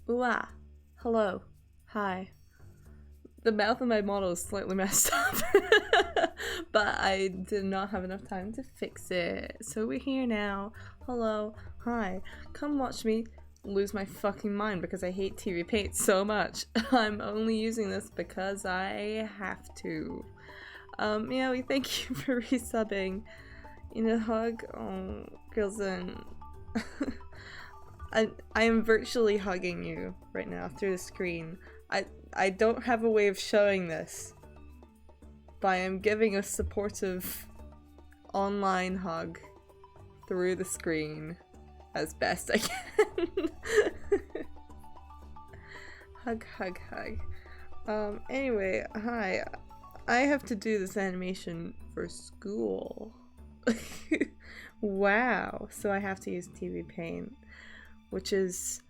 Ooh ah. Hello. Hi. The mouth of my model is slightly messed up. But I did not have enough time to fix it. So we're here now. Hello. Hi. Come watch me lose my fucking mind because I hate Tvpaint so much. I'm only using this because I have to. Yeah, we thank you for resubbing. You know, hug? Oh, girls and I am virtually hugging you right now through the screen. I don't have a way of showing this, but I am giving a supportive online hug through the screen as best I can. Hug, hug, hug. Anyway, hi. I have to do this animation for school. Wow. So I have to use Tvpaint, which is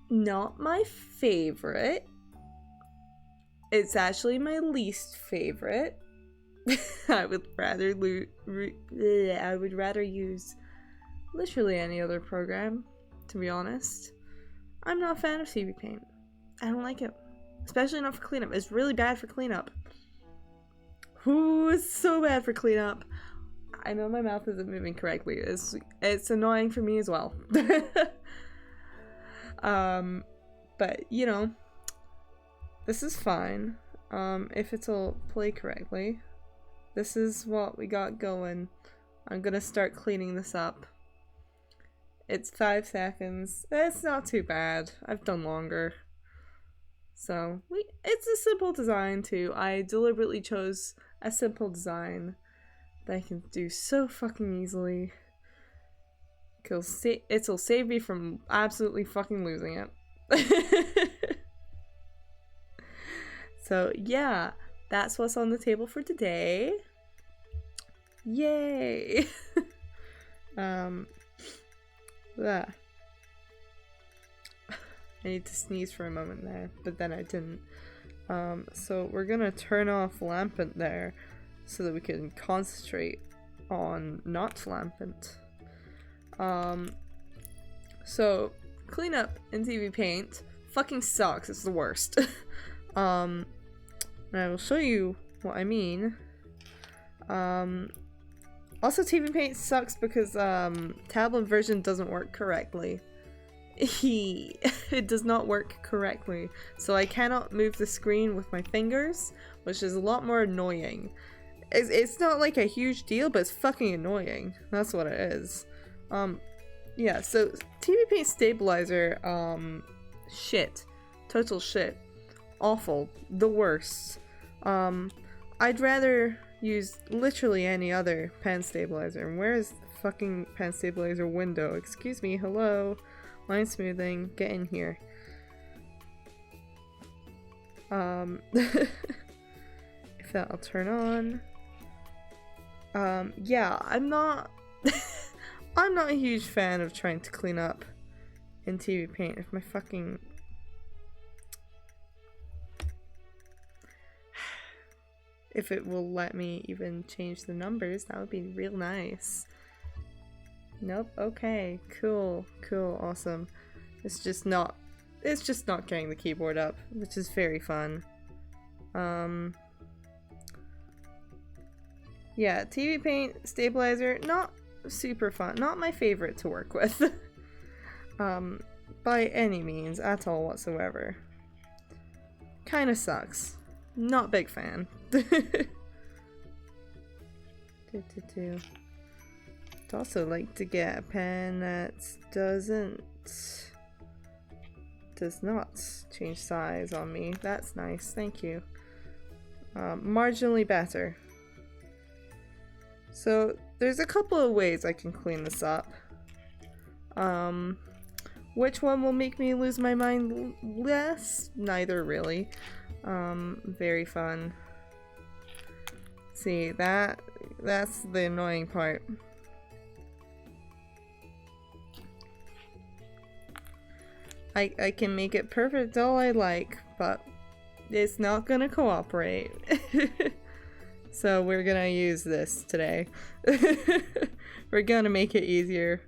not my favorite. It's actually my least favorite. I would rather use literally any other program, to be honest. I'm not a fan of Tvpaint. I don't like it. Especially not for cleanup. It's really bad for cleanup. Ooh, it's so bad for cleanup. I know my mouth isn't moving correctly. It's annoying for me as well. But you know, this is fine. If it'll play correctly. This is what we got going. I'm gonna start cleaning this up. It's 5 seconds. It's not too bad. I've done longer. So, it's a simple design too. I deliberately chose a simple design that I can do so fucking easily. It'll save me from absolutely fucking losing it. So yeah, that's what's on the table for today. Yay! I need to sneeze for a moment there, but then I didn't. So we're gonna turn off Lampant there so that we can concentrate on not Lampant. So cleanup in Tvpaint fucking sucks. It's the worst. And I will show you what I mean. Also Tvpaint sucks because tablet version doesn't work correctly. It does not work correctly, so I cannot move the screen with my fingers, which is a lot more annoying. It's not like a huge deal, but it's fucking annoying. That's what it is. Yeah, so Tvpaint stabilizer, shit. Total shit. Awful. The worst. I'd rather use literally any other pen stabilizer. Where is the fucking pen stabilizer window? Excuse me, hello? Line smoothing, get in here. If that'll turn on. Yeah, I'm not I'm not a huge fan of trying to clean up in Tvpaint. If my fucking if it will let me even change the numbers, that would be real nice. Nope, okay, cool, awesome. It's just not getting the keyboard up, which is very fun. Yeah, Tvpaint stabilizer, not super fun, not my favorite to work with. By any means, at all whatsoever. Kinda sucks. Not big fan. I'd also like to get a pen that does not change size on me. That's nice, thank you. Marginally better. So there's a couple of ways I can clean this up. Which one will make me lose my mind less? Neither really. Very fun. See, that's the annoying part. I can make it perfect all I like, but it's not gonna cooperate. So we're gonna use this today. We're gonna make it easier.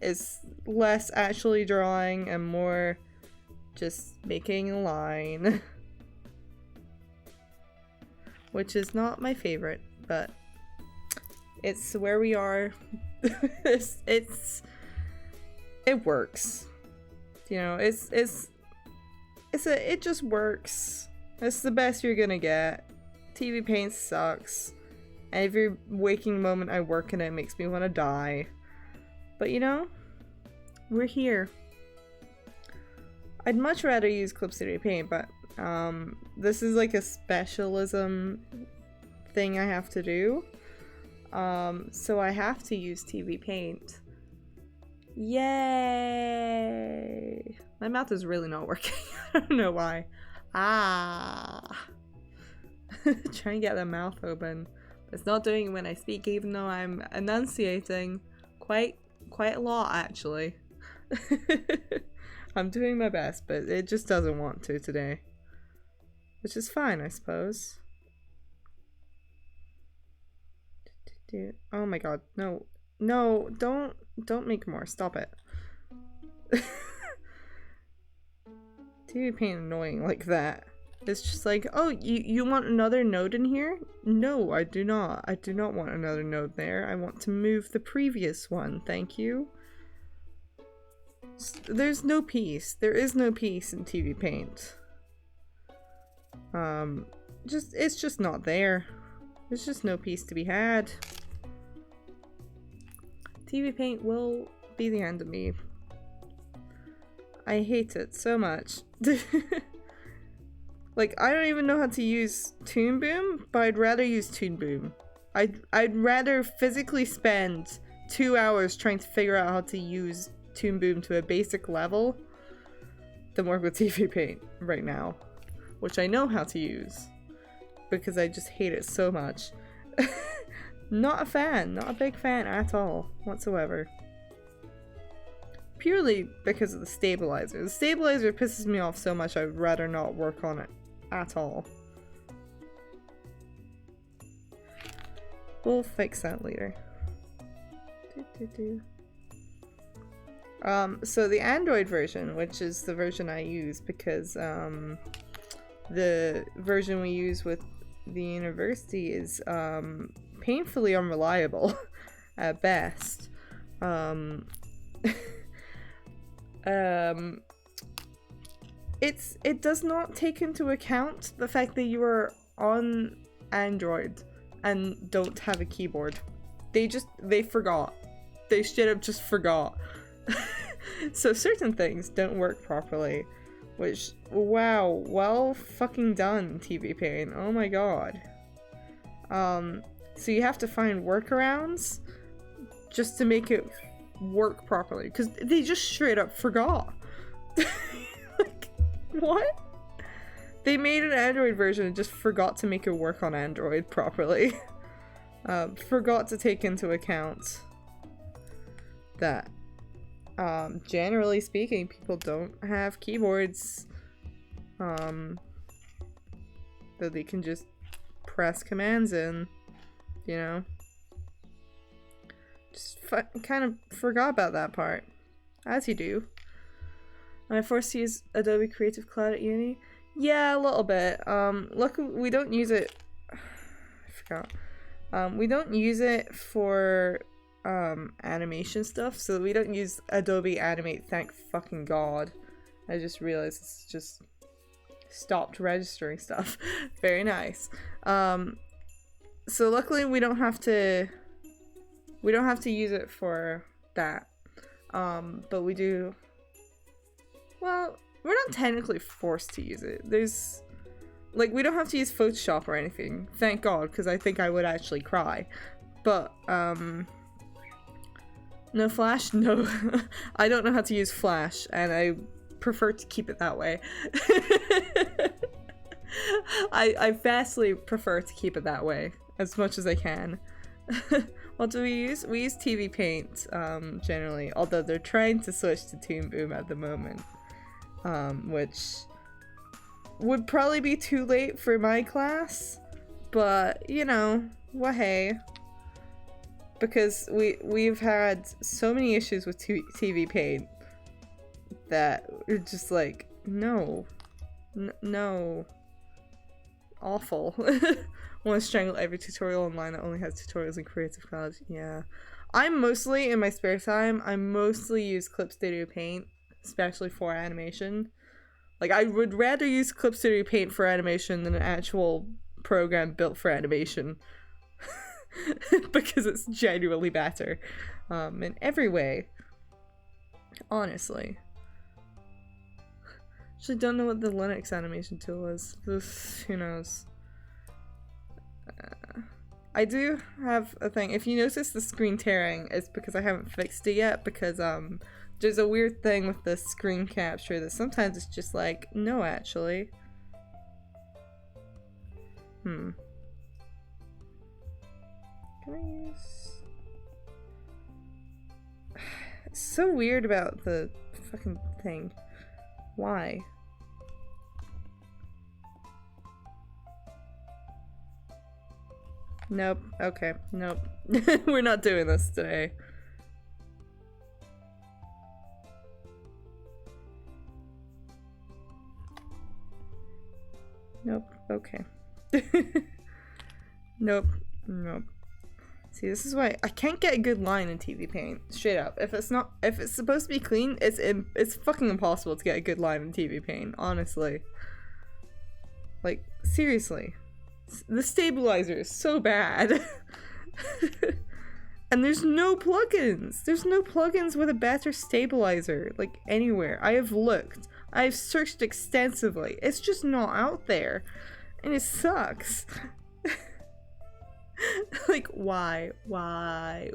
It's less actually drawing and more just making a line. Which is not my favorite, but it's where we are. it works. You know, it just works. It's the best you're gonna get. Tvpaint sucks. Every waking moment I work in it makes me want to die. But you know, we're here. I'd much rather use Clip Studio Paint, but this is like a specialism thing I have to do. So I have to use Tvpaint. Yay! My mouth is really not working. I don't know why. Try and get the mouth open. It's not doing it when I speak, even though I'm enunciating quite a lot, actually. I'm doing my best, but it just doesn't want to today. Which is fine, I suppose. Oh my god, no. No, don't make more. Stop it. Tvpaint annoying like that. It's just like, oh, you want another node in here? No, I do not. I do not want another node there. I want to move the previous one. Thank you. There's no peace. There is no peace in Tvpaint. It's just not there. There's just no peace to be had. Tvpaint will be the end of me. I hate it so much. Like, I don't even know how to use Toon Boom, but I'd rather use Toon Boom. I'd rather physically spend 2 hours trying to figure out how to use Toon Boom to a basic level than work with Tvpaint right now, which I know how to use because I just hate it so much. Not a fan, not a big fan at all whatsoever. Purely because of the stabilizer. The stabilizer pisses me off so much I'd rather not work on it at all. We'll fix that later. So the Android version, which is the version I use because the version we use with the university is painfully unreliable at best. It does not take into account the fact that you are on Android and don't have a keyboard. They forgot. They straight up just forgot. So certain things don't work properly, which, wow, well fucking done, Tvpaint. Oh my god. So you have to find workarounds just to make it work properly, because they just straight up forgot. Like, what? They made an Android version and just forgot to make it work on Android properly. Forgot to take into account that generally speaking, people don't have keyboards that they can just press commands in, you know? Just kind of forgot about that part, as you do. Am I forced to use Adobe Creative Cloud at uni? Yeah, a little bit. Look, we don't use it. I forgot. We don't use it for animation stuff, so we don't use Adobe Animate. Thank fucking god. I just realized it's just stopped registering stuff. Very nice. So luckily we don't have to use it for that. But we do. Well, we're not technically forced to use it. There's, like, we don't have to use Photoshop or anything. Thank God, because I think I would actually cry. But, no Flash? No. I don't know how to use Flash, and I prefer to keep it that way. I vastly prefer to keep it that way, as much as I can. What do we use? We use Tvpaint, generally, although they're trying to switch to Toon Boom at the moment. Which would probably be too late for my class, but, you know, well, hey. because we've had so many issues with Tvpaint that we're just like, no. No. Awful. Want to strangle every tutorial online that only has tutorials in Creative Cloud. Yeah. I'm mostly, in my spare time, I mostly use Clip Studio Paint, especially for animation. Like, I would rather use Clip Studio Paint for animation than an actual program built for animation. Because it's genuinely better. In every way. Honestly. Actually, don't know what the Linux animation tool is. Who knows? I do have a thing. If you notice the screen tearing, it's because I haven't fixed it yet, because there's a weird thing with the screen capture that sometimes it's just like, no, actually. Can I use... It's so weird about the fucking thing. Why? Nope. Okay. Nope. We're not doing this today. Nope. Okay. Nope. Nope. See, this is why I can't get a good line in Tvpaint. Straight up. If it's supposed to be clean, it's fucking impossible to get a good line in Tvpaint, honestly. Like, seriously. The stabilizer is so bad. And there's no plugins. There's no plugins with a better stabilizer, like, anywhere. I have looked. I've searched extensively. It's just not out there. And it sucks. Like, why? Why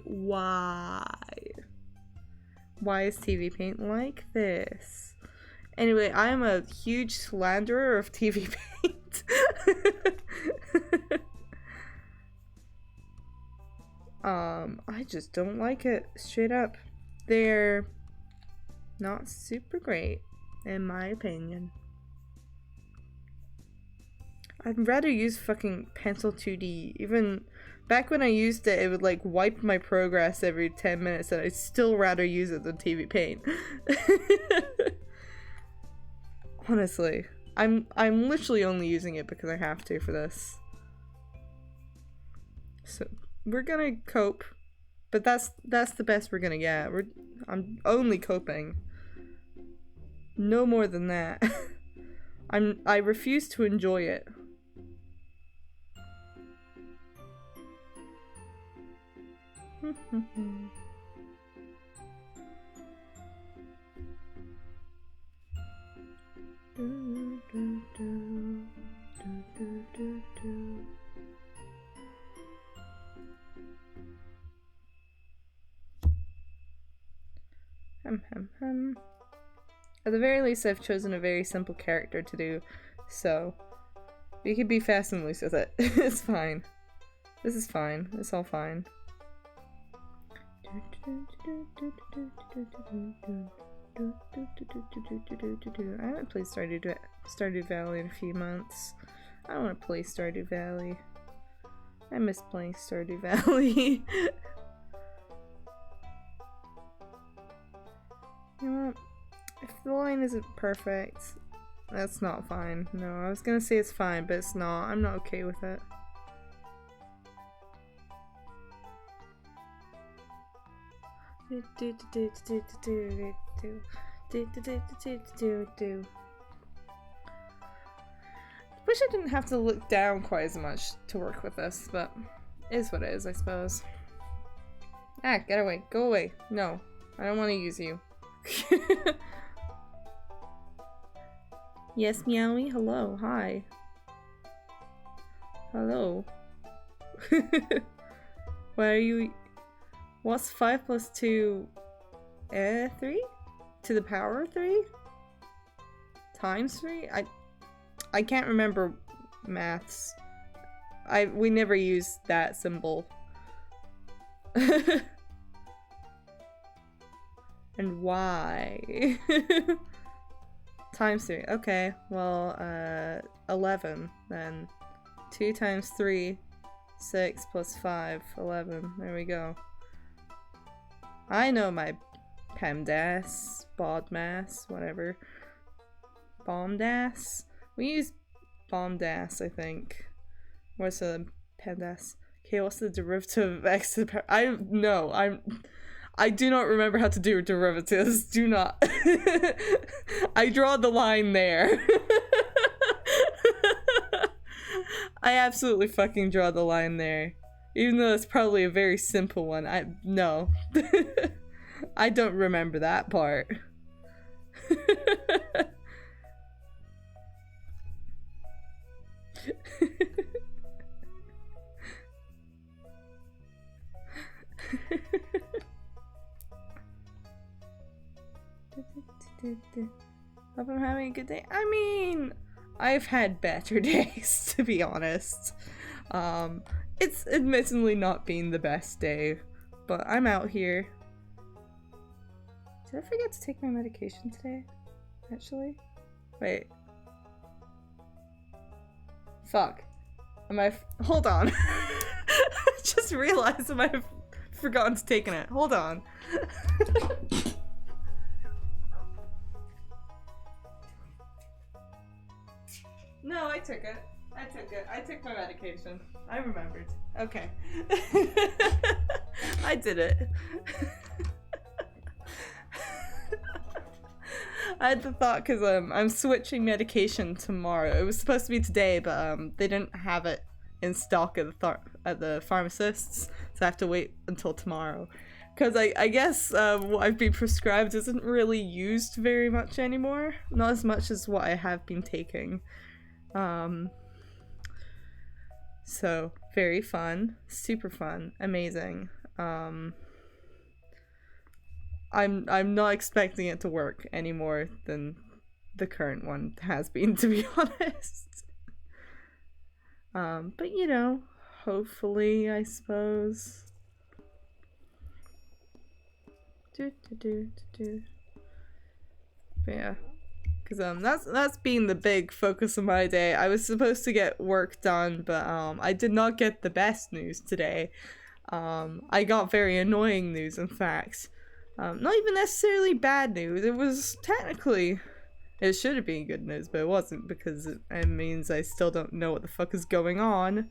is Tvpaint like this? Anyway, I am a huge slanderer of Tvpaint. I just don't like it, straight up. They're not super great, in my opinion. I'd rather use fucking Pencil 2D. Even back when I used it, it would like wipe my progress every 10 minutes, and I'd still rather use it than Tvpaint. Honestly, I'm literally only using it because I have to for this. So we're gonna cope, but that's the best we're gonna get. I'm only coping. No more than that. I refuse to enjoy it. At the very least, I've chosen a very simple character to do, so we could be fast and loose with it. It's fine. This is fine. It's all fine. I haven't played Stardew Valley in a few months. I don't want to play Stardew Valley. I miss playing Stardew Valley. You know what? If the line isn't perfect, that's not fine. No, I was gonna say it's fine, but it's not. I'm not okay with it. Wish I didn't have to look down quite as much to work with this, but it is what it is, I suppose. Ah, get away. Go away. No, I don't want to use you. Yes, Meowie? Hello. Hi. Hello. Why are you... What's 5 plus 2? 3? To the power of 3? Times 3? I can't remember maths. We never used that symbol. And why? Times 3. Okay, well, 11 then. 2 times 3, 6 plus 5, 11. There we go. I know my PEMDAS, BODMAS, whatever. BOMDAS? We use BOMDAS, I think. What's the PEMDAS? Okay, what's the derivative of x to the power? I do not remember how to do derivatives. Do not. I draw the line there. I absolutely fucking draw the line there. Even though it's probably a very simple one. No. I don't remember that part. Hope I'm having a good day. I mean, I've had better days, to be honest. It's admittedly not been the best day, but I'm out here. Did I forget to take my medication today? Actually? Wait. Fuck. Hold on. I just realized I might have forgotten to take it. Hold on. No, I took it. I took my medication. I remembered. Okay. I did it. I had the thought because I'm switching medication tomorrow. It was supposed to be today, but they didn't have it in stock at the pharmacists, so I have to wait until tomorrow. Because I guess what I've been prescribed isn't really used very much anymore. Not as much as what I have been taking. So very fun, super fun, amazing. I'm not expecting it to work any more than the current one has been, to be honest. But you know, hopefully, I suppose. But yeah. Because that's been the big focus of my day. I was supposed to get work done, but I did not get the best news today. I got very annoying news, in fact. Not even necessarily bad news. It was technically, it should have been good news, but it wasn't, because it means I still don't know what the fuck is going on.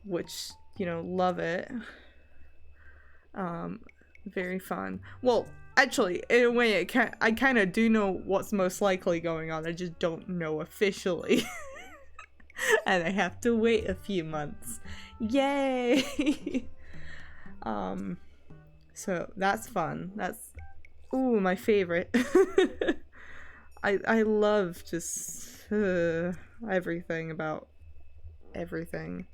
Which, you know, love it. Very fun. Well, actually, in a way, I kind of do know what's most likely going on. I just don't know officially. And I have to wait a few months. Yay! So that's fun. That's, ooh, my favorite. I love just everything about everything.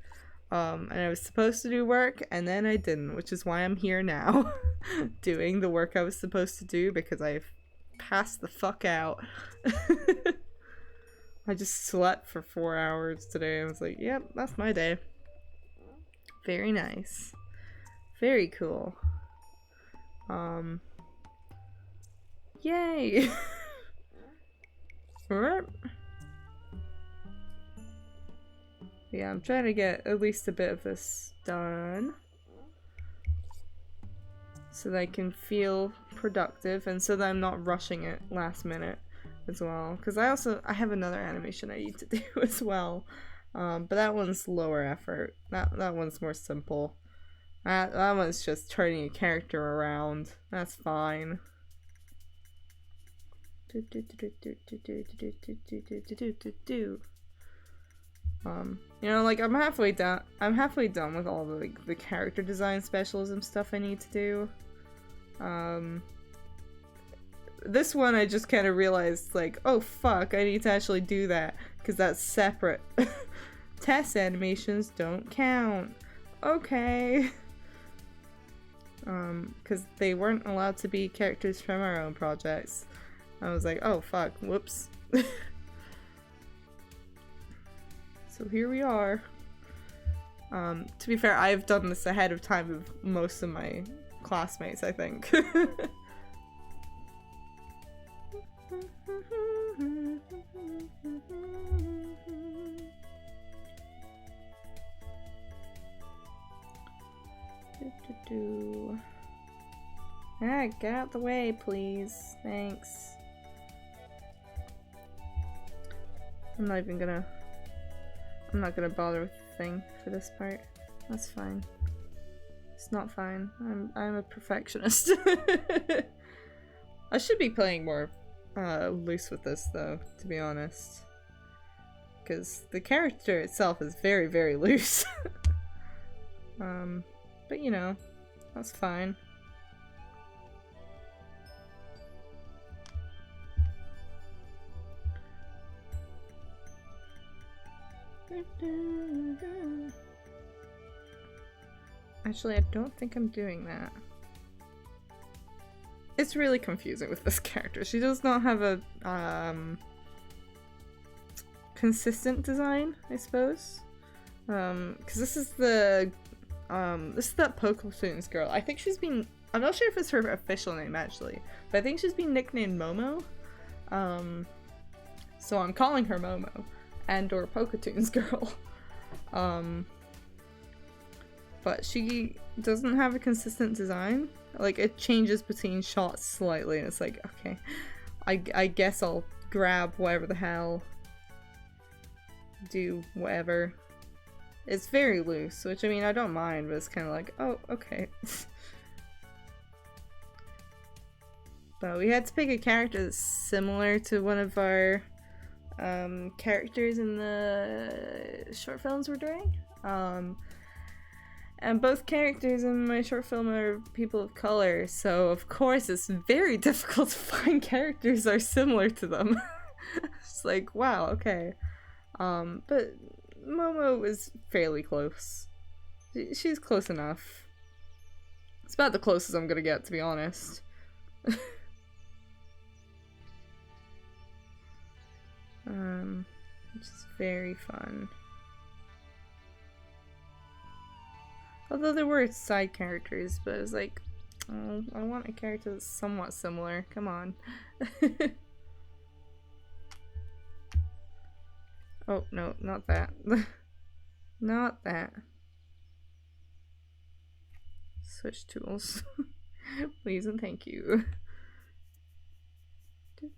And I was supposed to do work, and then I didn't, which is why I'm here now, doing the work I was supposed to do, because I've passed the fuck out. I just slept for 4 hours today. I was like, yep, that's my day. Very nice. Very cool. Yay! Yeah, I'm trying to get at least a bit of this done so that I can feel productive, and so that I'm not rushing it last minute as well. Because I have another animation I need to do as well, but that one's lower effort. That one's more simple. That one's just turning a character around. That's fine. You know, like, I'm halfway done with all the, like, the character design specialism stuff I need to do. This one I just kind of realized, like, oh fuck, I need to actually do that, because that's separate. Test animations don't count. Okay. Because they weren't allowed to be characters from our own projects. I was like, oh fuck, whoops. So here we are. To be fair, I've done this ahead of time with most of my classmates, I think. Ah, get out the way, please. Thanks. I'm not gonna bother with the thing for this part. That's fine. It's not fine. I'm a perfectionist. I should be playing more loose with this though, to be honest. Because the character itself is very, very loose. But you know, that's fine. Actually, I don't think I'm doing that. It's really confusing with this character. She does not have a consistent design, I suppose. Because this is that Poketunes girl. I think she's been, I'm not sure if it's her official name actually, but I think she's been nicknamed Momo. So I'm calling her Momo and or Poketunes girl. But she doesn't have a consistent design. Like, it changes between shots slightly, and it's like, okay, I guess I'll grab whatever the hell, do whatever. It's very loose, which I mean, I don't mind, but it's kind of like, oh, okay. But we had to pick a character that's similar to one of our characters in the short films we're doing. And both characters in my short film are people of color, so of course it's very difficult to find characters that are similar to them. It's like, wow, okay. But Momo is fairly close. She's close enough. It's about the closest I'm gonna get, to be honest. Which is very fun. Although there were side characters, but it was like, oh, I want a character that's somewhat similar. Come on. Oh, no, not that. Not that. Switch tools. Please and thank you. I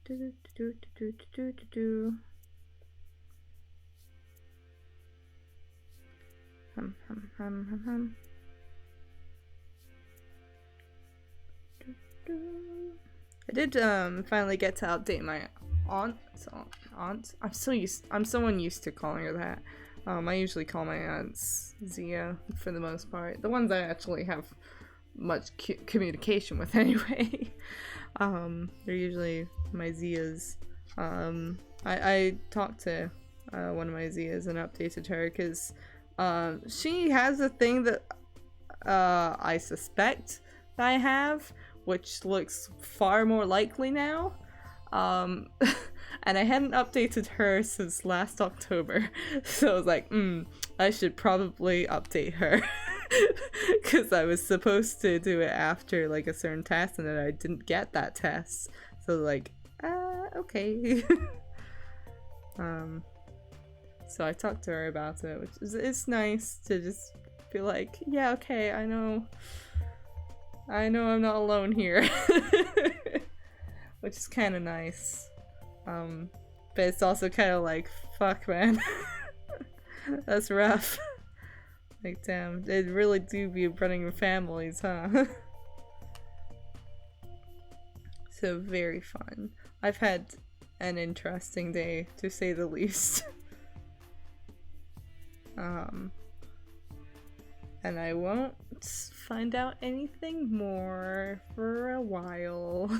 did finally get to update my aunt. I'm someone used to calling her that. I usually call my aunts Zia for the most part. The ones I actually have much communication with anyway. They're usually my Zias. I talked to one of my Zias and updated her because she has a thing that I suspect that I have, which looks far more likely now. And I hadn't updated her since last October, so I was like, I should probably update her. Because I was supposed to do it after like a certain test, and then I didn't get that test, so like, okay. So I talked to her about it, which is, it's nice to just be like, yeah, okay, I know I'm not alone here. Which is kind of nice. But it's also kind of like, fuck, man. That's rough. Like, damn, they really do be running families, huh? So very fun. I've had an interesting day, to say the least. And I won't find out anything more for a while.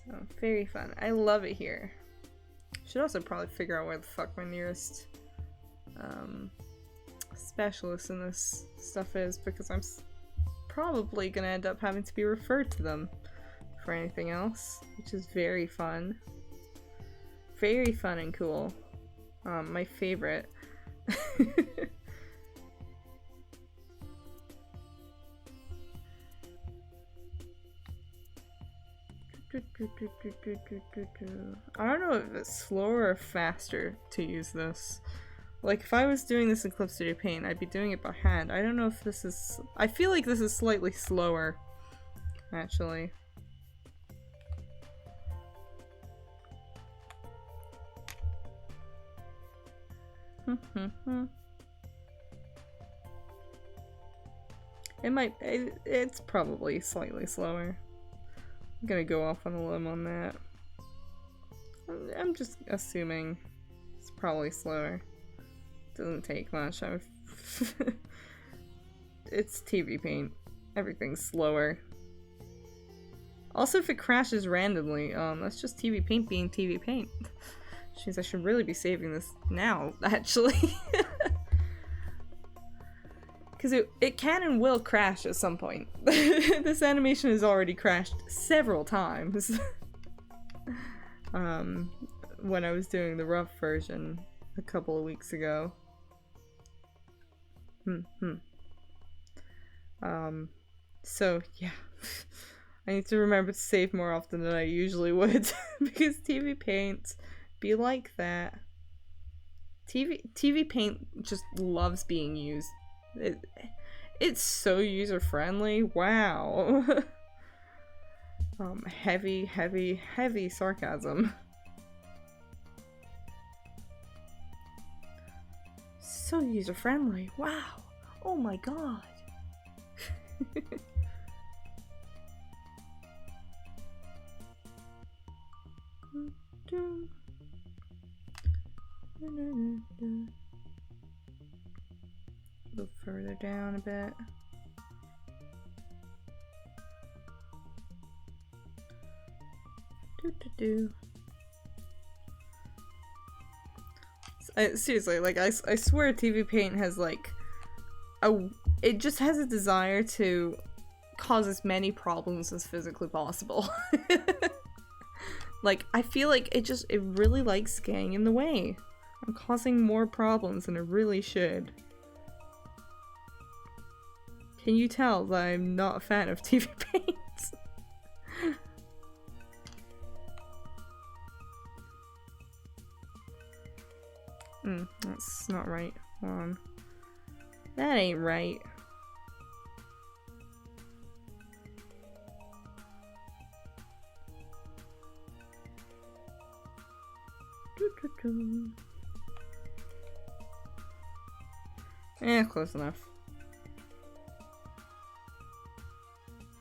So, very fun. I love it here. Should also probably figure out where the fuck my nearest specialist in this stuff is, because I'm probably gonna end up having to be referred to them for anything else, which is very fun. Very fun and cool. My favorite. I don't know if it's slower or faster to use this. Like, if I was doing this in Clip Studio Paint, I'd be doing it by hand. I don't know if this is... I feel like this is slightly slower, actually. It's probably slightly slower. I'm gonna go off on a limb on that. I'm just assuming it's probably slower. Doesn't take much. It's Tvpaint. Everything's slower. Also, if it crashes randomly, that's just Tvpaint being Tvpaint. Which means I should really be saving this now, actually. Because it can and will crash at some point. This animation has already crashed several times. When I was doing the rough version a couple of weeks ago. So yeah. I need to remember to save more often than I usually would. Because Tvpaint be like that. Tvpaint just loves being used. It's so user-friendly. Wow. Heavy sarcasm. So user-friendly. Wow. Oh my god. Go further down a bit. Seriously, like I swear Tvpaint has like it just has a desire to cause as many problems as physically possible. Like, I feel like it really likes getting in the way. I'm causing more problems than it really should. Can you tell that I'm not a fan of Tvpaint? That's not right. Hold on. That ain't right. Eh, close enough.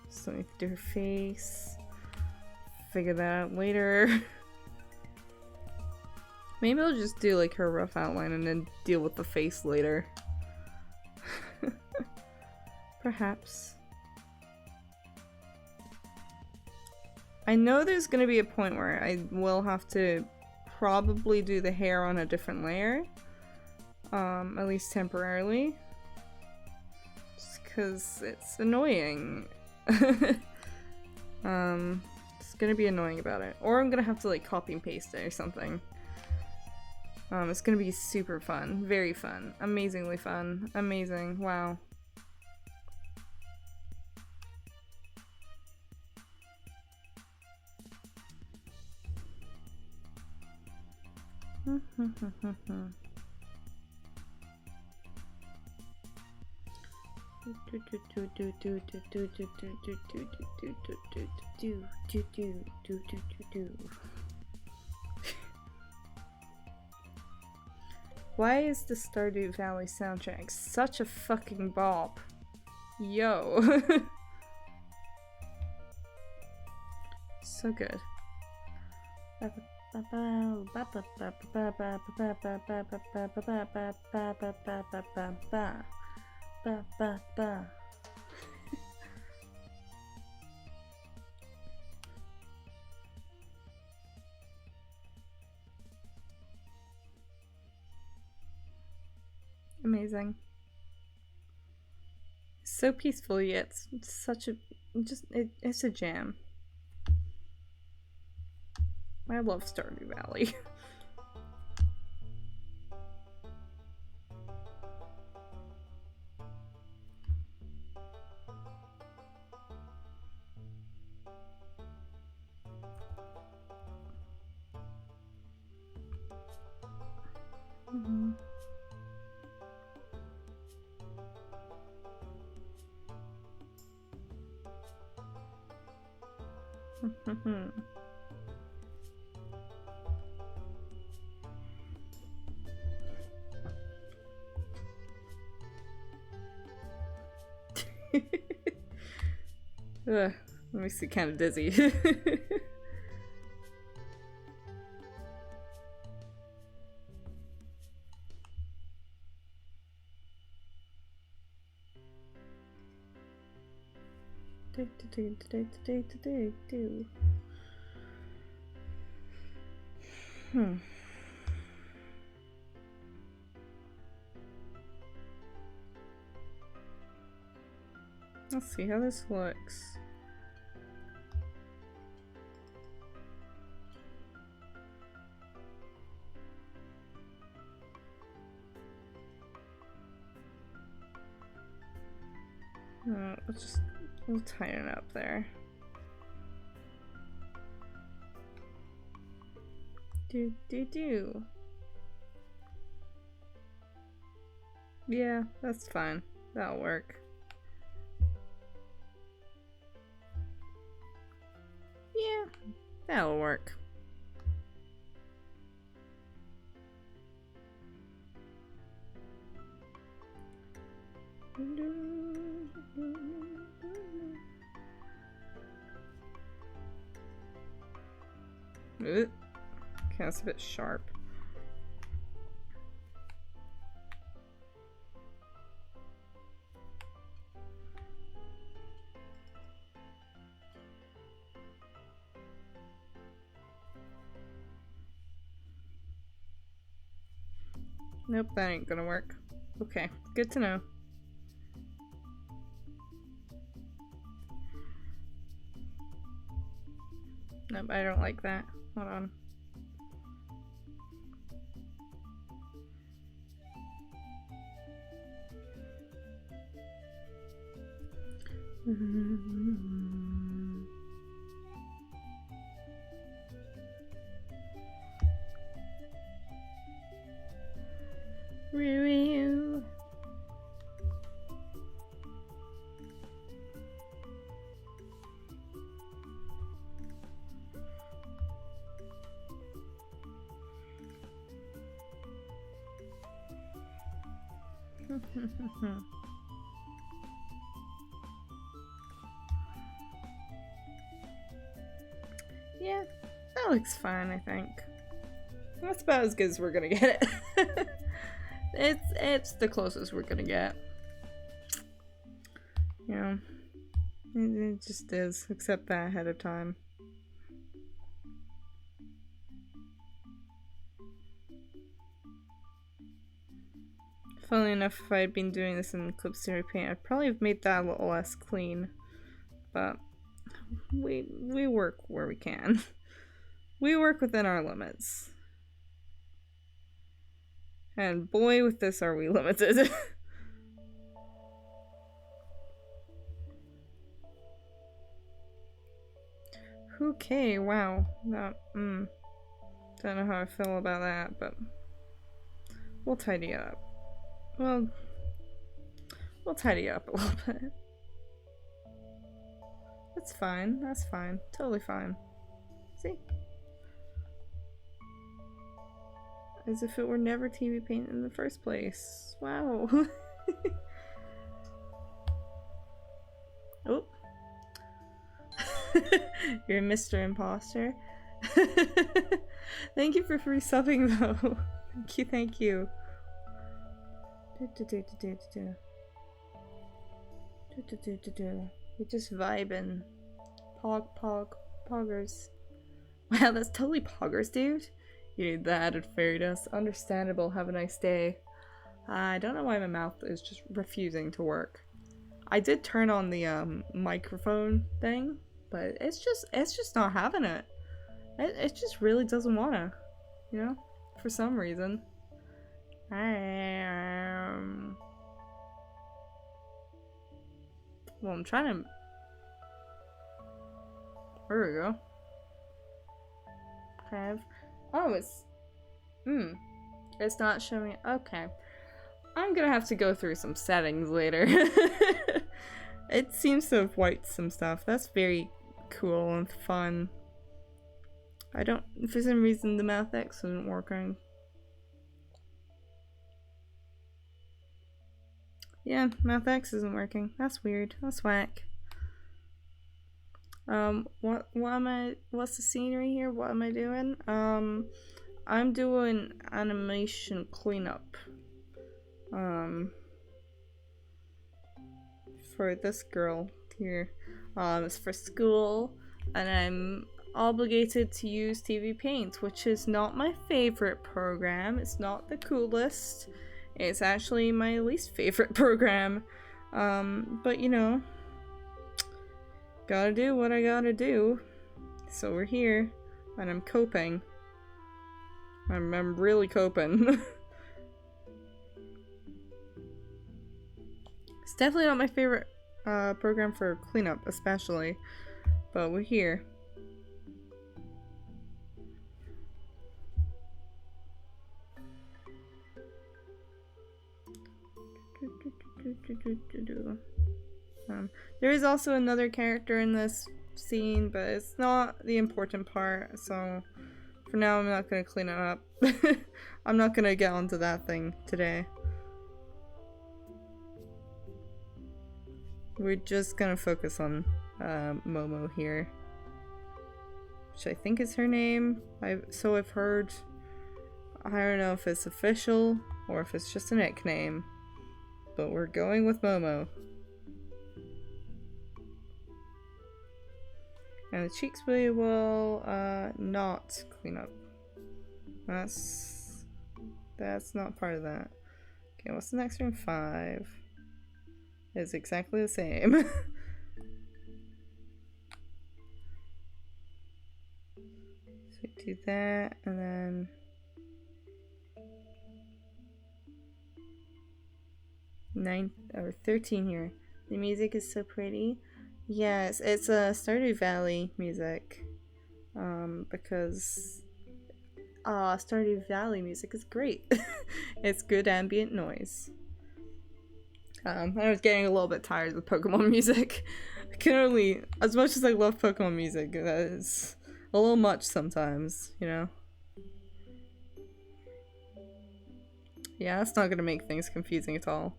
Still need to do her face. Figure that out later. Maybe I'll just do like her rough outline and then deal with the face later. Perhaps. I know there's gonna be a point where I will have to probably do the hair on a different layer. At least temporarily. Just because it's annoying. It's gonna be annoying about it. Or I'm gonna have to like copy and paste it or something. It's gonna be super fun. Very fun. Amazingly fun. Amazing. Wow. Why is the Stardew Valley soundtrack such a fucking bop? Yo. So good. Amazing. So peaceful yet such a it's a jam. I love Stardew Valley. Ugh, makes me kind of dizzy. Let's see how this looks. We'll tighten it up there. Do. Yeah, that's fine. That'll work. Yeah, that'll work. Okay, that's a bit sharp. Nope, that ain't gonna work. Okay, good to know. Nope, I don't like that. Hold on. Review. Yeah, that looks fine, I think. That's about as good as we're gonna get it. It's the closest we're gonna get. Yeah, it just is. Accept that ahead of time. Funnily enough, if I had been doing this in Tvpaint, I'd probably have made that a little less clean. But we work where we can. We work within our limits. And boy, with this are we limited. Okay, wow. Don't know how I feel about that, but we'll tidy it up. Well, we'll tidy it up a little bit. That's fine, that's fine. Totally fine. See? As if it were never Tvpaint in the first place. Wow. Oh. You're Mr. Imposter. Thank you for free subbing though. Thank you. We're just vibing. Poggers. Wow, that's totally poggers, dude. You need the added fairy dust. Understandable. Have a nice day. I don't know why my mouth is just refusing to work. I did turn on the microphone thing, but it's just not having it. It just really doesn't wanna, you know, for some reason. Well, I'm trying to. There we go. Okay. Oh, it's not showing. Okay. I'm gonna have to go through some settings later. It seems to have wiped some stuff. That's very cool and fun. I don't, for some reason the Math X isn't working. Yeah, Math X isn't working. That's weird. That's whack. What's the scenery here? What am I doing? I'm doing animation cleanup. For this girl here. It's for school, and I'm obligated to use Tvpaint, which is not my favorite program. It's not the coolest. It's actually my least favorite program. But you know, gotta do what I gotta do. So we're here, and I'm coping. I'm really coping. It's definitely not my favorite program for cleanup, especially, but we're here. There is also another character in this scene, but it's not the important part, so for now I'm not gonna clean it up. I'm not gonna get onto that thing today. We're just gonna focus on Momo here, which I think is her name. So I've heard. I don't know if it's official or if it's just a nickname, but we're going with Momo. And the cheeks we will not clean up. That's not part of that. Okay, what's the next room? 5. It's exactly the same. So we do that, and then 9 or 13 here. The music is so pretty. Yes, it's a Stardew Valley music. Because Stardew Valley music is great. It's good ambient noise. I was getting a little bit tired of Pokemon music. I can only, as much as I love Pokemon music, that is a little much sometimes, you know? Yeah, that's not gonna make things confusing at all.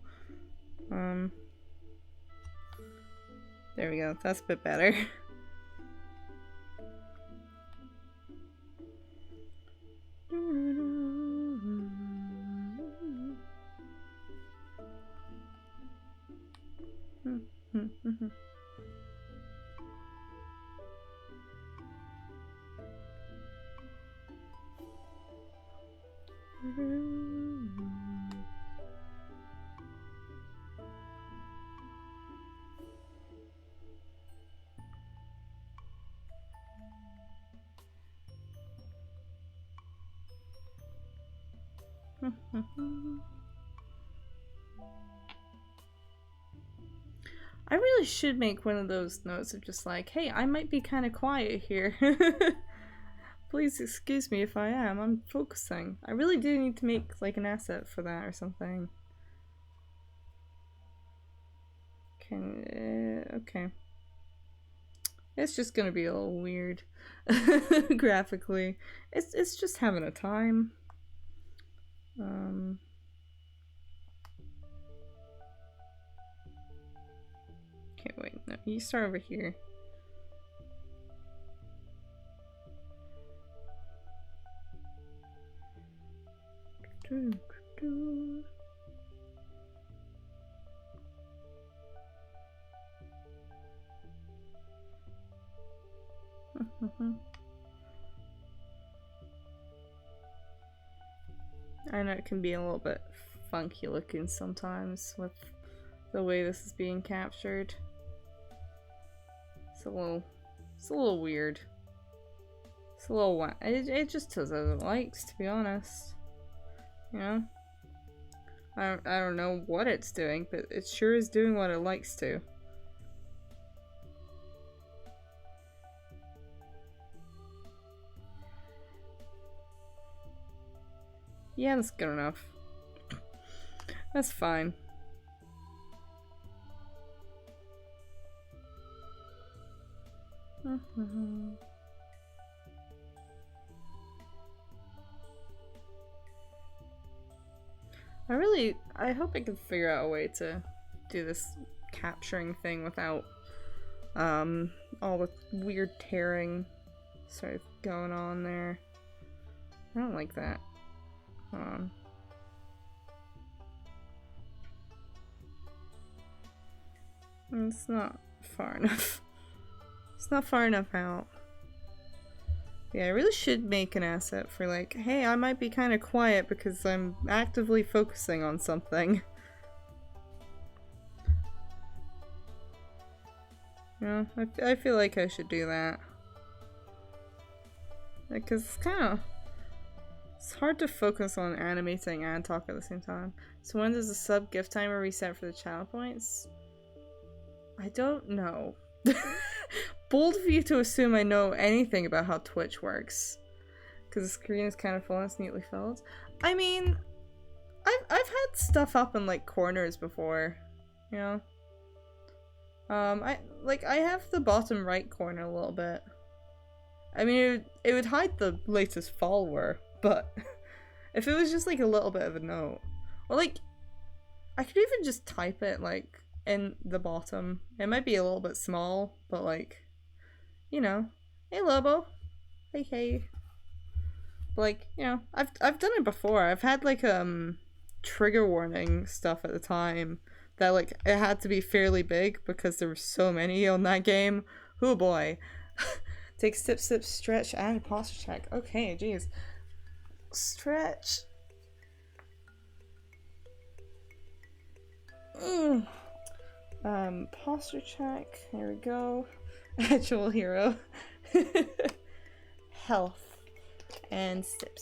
There we go, that's a bit better. I really should make one of those notes of just like, hey, I might be kind of quiet here. Please excuse me if I am. I'm focusing. I really do need to make like an asset for that or something. Okay. It's just gonna be a little weird graphically. It's just having a time. Okay, wait, no, you start over here. I know it can be a little bit funky looking sometimes with the way this is being captured. It's a little weird. It's a little it just does as it likes, to be honest. You know? I don't know what it's doing, but it sure is doing what it likes to. Yeah, that's good enough. That's fine. I hope I can figure out a way to do this capturing thing without all the weird tearing sort of going on there. I don't like that. Hold on. It's not far enough. It's not far enough out. Yeah, I really should make an asset for like, hey, I might be kind of quiet because I'm actively focusing on something. Yeah, I feel like I should do that. Because it's hard to focus on animating and talk at the same time. So when does the sub gift timer reset for the channel points? I don't know. Bold of you to assume I know anything about how Twitch works. Because the screen is kind of full and it's neatly filled. I mean, I've had stuff up in like corners before, you know? I have the bottom right corner a little bit. I mean, it would hide the latest follower, but if it was just like a little bit of a note, or like, I could even just type it like in the bottom. It might be a little bit small, but like, you know, hey Lobo, hey. But like, you know, I've done it before. I've had like trigger warning stuff at the time that like it had to be fairly big because there were so many on that game. Oh boy. Take sip, stretch, and posture check. Okay, jeez. Stretch. Posture check. Here we go. Actual hero. Health. And sip.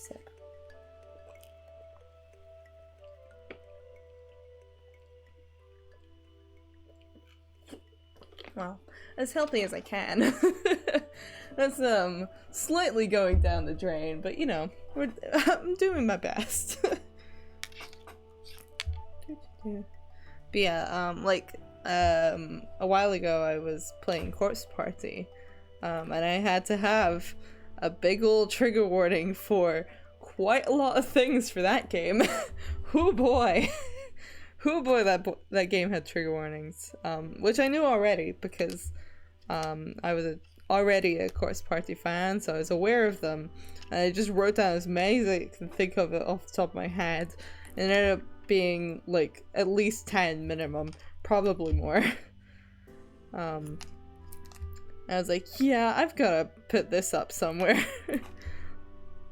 Well, as healthy as I can. That's slightly going down the drain, but you know, I'm doing my best. But yeah, a while ago I was playing Corpse Party, and I had to have a big old trigger warning for quite a lot of things for that game. Oh boy. Oh boy, that game had trigger warnings, which I knew already because I was already a Corpse Party fan, so I was aware of them. And I just wrote down as many as I can think of it off the top of my head, and it ended up being like at least 10 minimum, probably more. I was like, yeah, I've gotta put this up somewhere.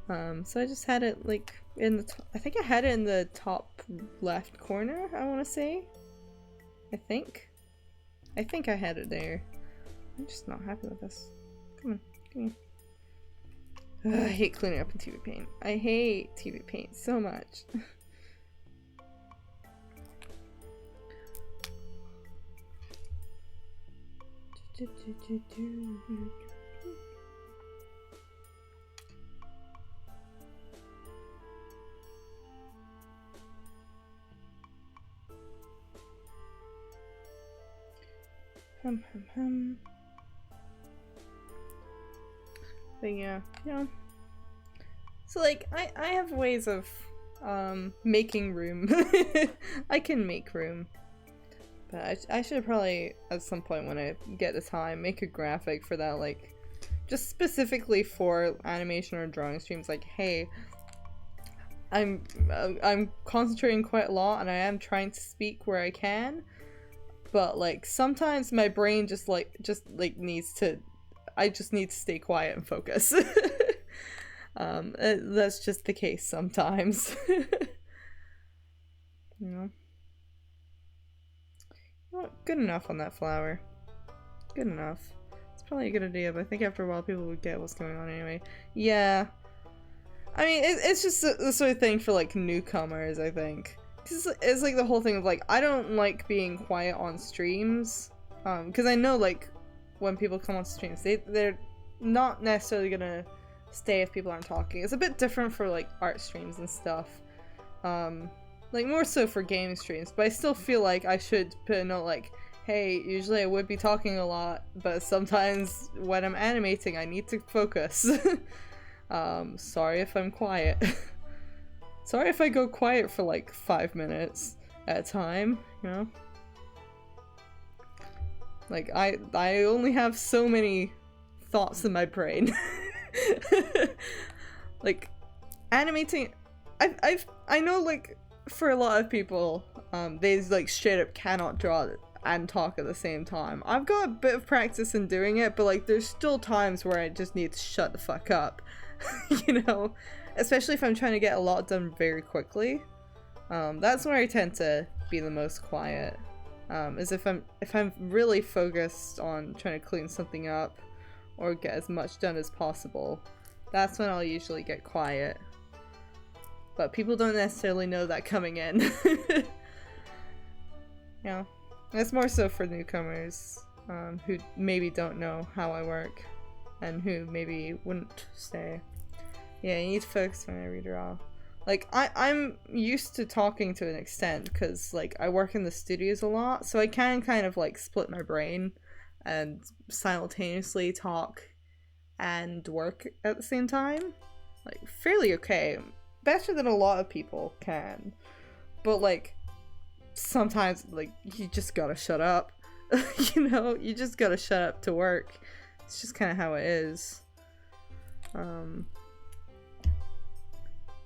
So I just had it like in the I think I had it in the top left corner, I want to say. I think I had it there. I'm just not happy with this. Come on. Ugh, I hate cleaning up in Tvpaint. I hate Tvpaint so much. But yeah, you know. So like, I have ways of making room. I can make room. But I should probably, at some point when I get the time, make a graphic for that, like, just specifically for animation or drawing streams, like, hey, I'm concentrating quite a lot and I am trying to speak where I can, but like sometimes my brain just needs to, I just need to stay quiet and focus. That's just the case sometimes. You know? Well, good enough on that flower. Good enough. It's probably a good idea, but I think after a while people would get what's going on anyway. Yeah. I mean, it's just the sort of thing for like newcomers, I think. It's like the whole thing of like, I don't like being quiet on streams. Because I know like when people come on streams, they're not necessarily gonna stay if people aren't talking. It's a bit different for like art streams and stuff. Like more so for gaming streams, but I still feel like I should put a note like, hey, usually I would be talking a lot, but sometimes when I'm animating I need to focus. Sorry if I'm quiet. Sorry if I go quiet for like 5 minutes at a time, you know? Like, I only have so many thoughts in my brain. Like, animating, I know, like, for a lot of people, they, like, straight up cannot draw and talk at the same time. I've got a bit of practice in doing it, but, like, there's still times where I just need to shut the fuck up, you know? Especially if I'm trying to get a lot done very quickly. That's where I tend to be the most quiet. Is if I'm really focused on trying to clean something up or get as much done as possible, that's when I'll usually get quiet. But people don't necessarily know that coming in. Yeah, that's more so for newcomers who maybe don't know how I work and who maybe wouldn't stay. Yeah, you need to focus when I redraw. Like, I'm used to talking to an extent because, like, I work in the studios a lot, so I can kind of, like, split my brain and simultaneously talk and work at the same time. Like, fairly okay. Better than a lot of people can. But, like, sometimes, like, you just gotta shut up. You know? You just gotta shut up to work. It's just kind of how it is.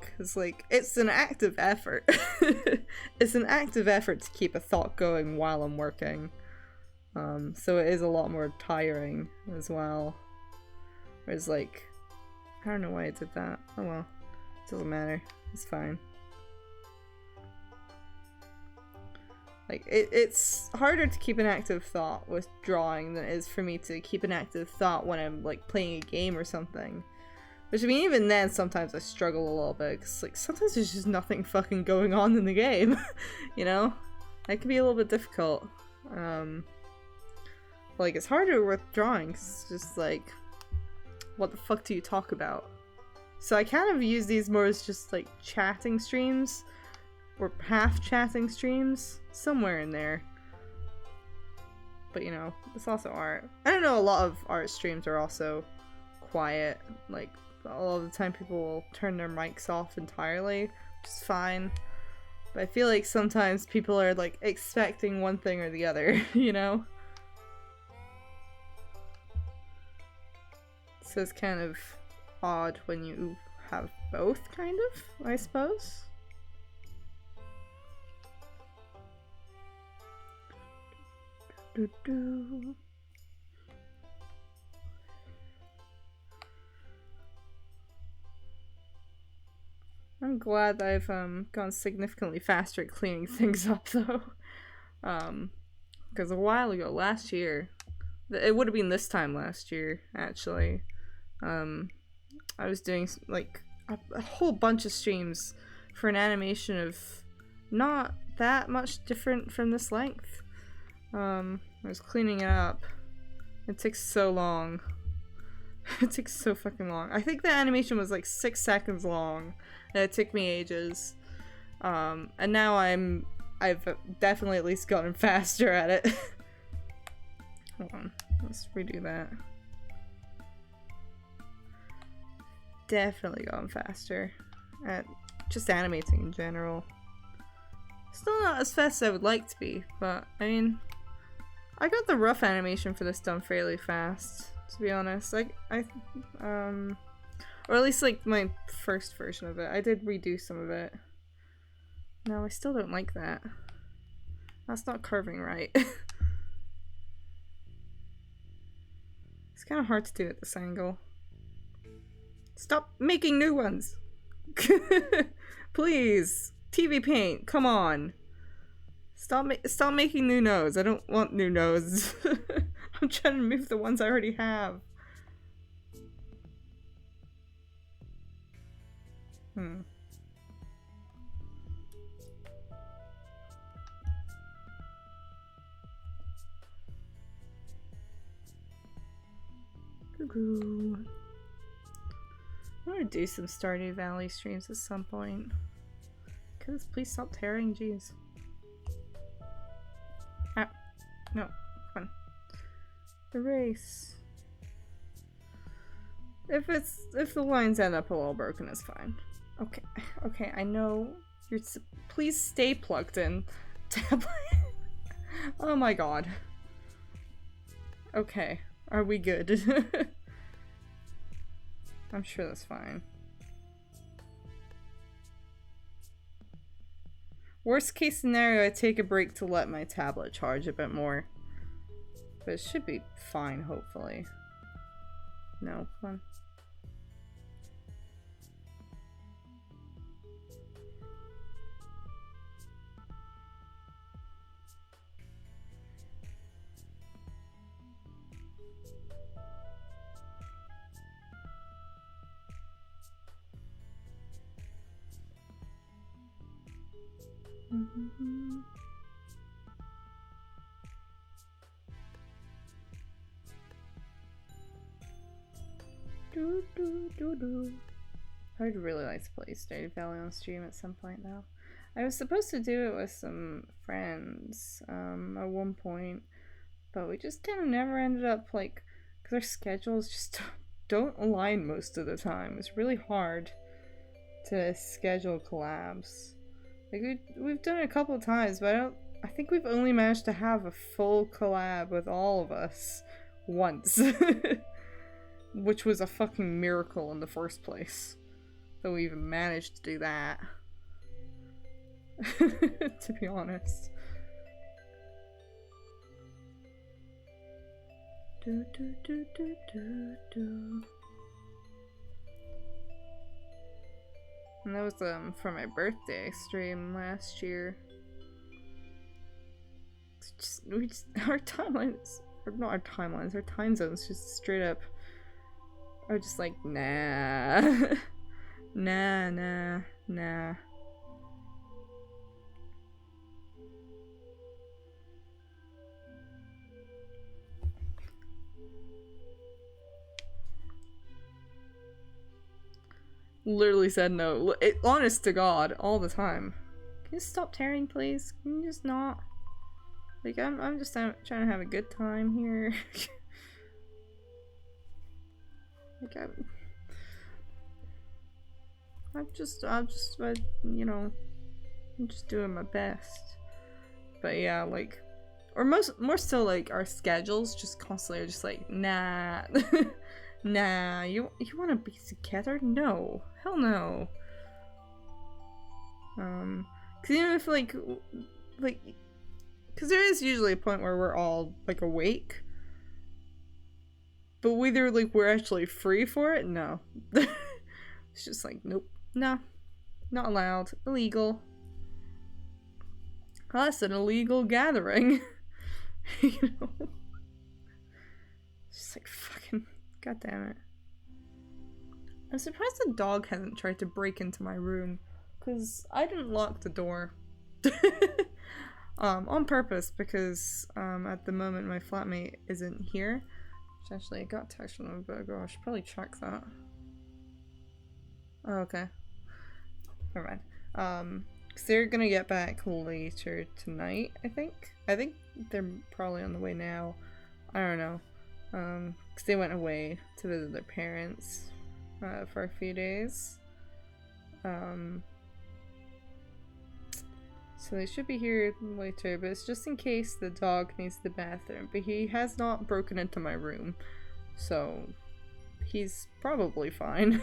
Because, like, it's an active effort. It's an active effort to keep a thought going while I'm working. So it is a lot more tiring as well. Whereas, like, I don't know why I did that. Oh well. It doesn't matter. It's fine. Like, it's harder to keep an active thought with drawing than it is for me to keep an active thought when I'm, like, playing a game or something. Which, I mean, even then, sometimes I struggle a little bit, because, like, sometimes there's just nothing fucking going on in the game, you know? That can be a little bit difficult. Like, it's harder with drawing, 'cause it's just, like, what the fuck do you talk about? So I kind of use these more as just, like, chatting streams, or half-chatting streams, somewhere in there. But, you know, it's also art. I don't know, a lot of art streams are also quiet, like, a lot of the time people will turn their mics off entirely, which is fine. But I feel like sometimes people are, like, expecting one thing or the other, you know? So it's kind of odd when you have both, kind of, I suppose. Doo-doo. I'm glad I've gone significantly faster at cleaning things up though. Because a while ago, last year, it would have been this time last year actually, I was doing like a whole bunch of streams for an animation of not that much different from this length. I was cleaning it up. It takes so long. It takes so fucking long. I think the animation was like 6 seconds long. And it took me ages. And now I've definitely at least gotten faster at it. Hold on, let's redo that. Definitely gotten faster at just animating in general. Still not as fast as I would like to be, but I mean, I got the rough animation for this done fairly fast, to be honest. Or at least like my first version of it. I did redo some of it. No, I still don't like that. That's not curving right. It's kind of hard to do at this angle. Stop making new ones! Please! Tvpaint, come on! Stop making new nodes. I don't want new nodes. I'm trying to move the ones I already have. Cuckoo. I want to do some Stardew Valley streams at some point. Please stop tearing, jeez. Ah. No, come on. Erase. If the lines end up a little broken, it's fine. Okay, okay, I know. Please stay plugged in. Tablet. Oh my god. Okay, are we good? I'm sure that's fine. Worst case scenario, I take a break to let my tablet charge a bit more. But it should be fine, hopefully. No, come on. I would really like to play Stardew Valley on stream at some point though. I was supposed to do it with some friends at one point, but we just kind of never ended up, like, because our schedules just don't align most of the time. It's really hard to schedule collabs. Like, we've done it a couple of times, but I think we've only managed to have a full collab with all of us once. Which was a fucking miracle in the first place. That we even managed to do that. To be honest. Do, do, do, do, do, do. And that was for my birthday stream last year. Our timelines, or not our timelines, our time zones just straight up are just like, nah. Nah. Literally said no. Honest to God, all the time. Can you stop tearing, please? Can you just not? Like, I'm just trying to have a good time here. Like, you know, I'm just doing my best. But yeah, like, or more so, like, our schedules just constantly are just like, nah. Nah, you want to be together? No. Hell no. Cause even if, like, cause there is usually a point where we're all, like, awake. But whether, like, we're actually free for it? No. It's just like, nope. No. Not allowed. Illegal. Oh, that's an illegal gathering. You know? It's just like, fucking, god damn it. I'm surprised the dog hasn't tried to break into my room. Because I didn't lock the door. On purpose, because, at the moment my flatmate isn't here. Actually, I got text from them a bit ago. I should probably check that. Oh, okay. Never mind. Cause they're gonna get back later tonight, I think. I think they're probably on the way now. I don't know. Cause they went away to visit their parents, for a few days. So they should be here later, but it's just in case the dog needs the bathroom. But he has not broken into my room, so he's probably fine.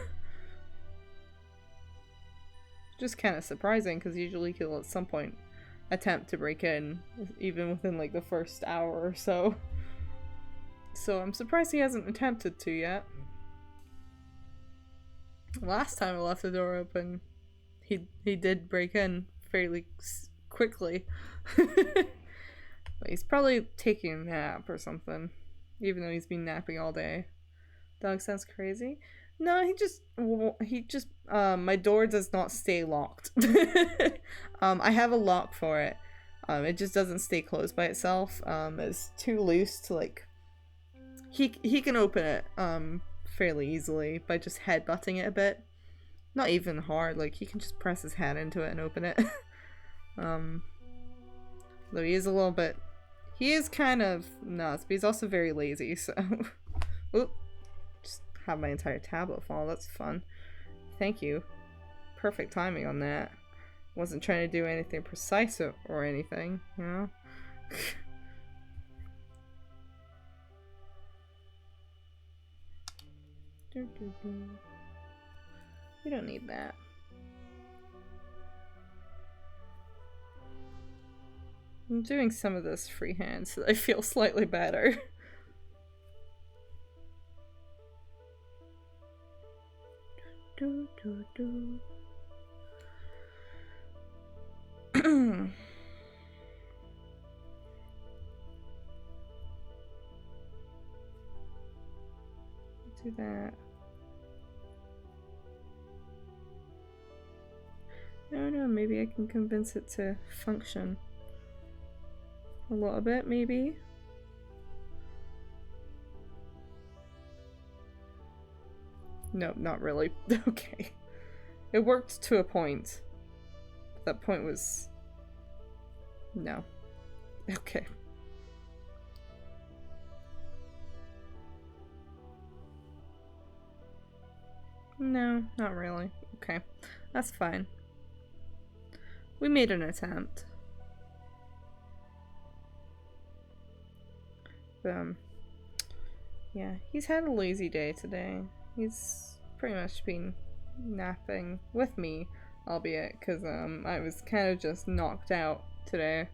Just kind of surprising, because usually he'll at some point attempt to break in, even within like the first hour or so. So I'm surprised he hasn't attempted to yet. Last time I left the door open, he did break in fairly quickly. But he's probably taking a nap or something, even though he's been napping all day. Dog sounds crazy. No, he just my door does not stay locked. I have a lock for it. It just doesn't stay closed by itself. It's too loose to, like, he can open it fairly easily by just headbutting it a bit. Not even hard, like, he can just press his head into it and open it. Though he is a little bit, He is kind of nuts, but he's also very lazy, so... Oop. Just have my entire tablet fall. That's fun. Thank you. Perfect timing on that. Wasn't trying to do anything precise or anything, you know? We don't need that. I'm doing some of this freehand so that I feel slightly better. Do. Do that. No, maybe I can convince it to function. A little bit, maybe. No, not really. Okay. It worked to a point. That point was... No. Okay. No, not really. Okay. That's fine. We made an attempt. Yeah, he's had a lazy day today. He's pretty much been napping with me, albeit because I was kind of just knocked out today.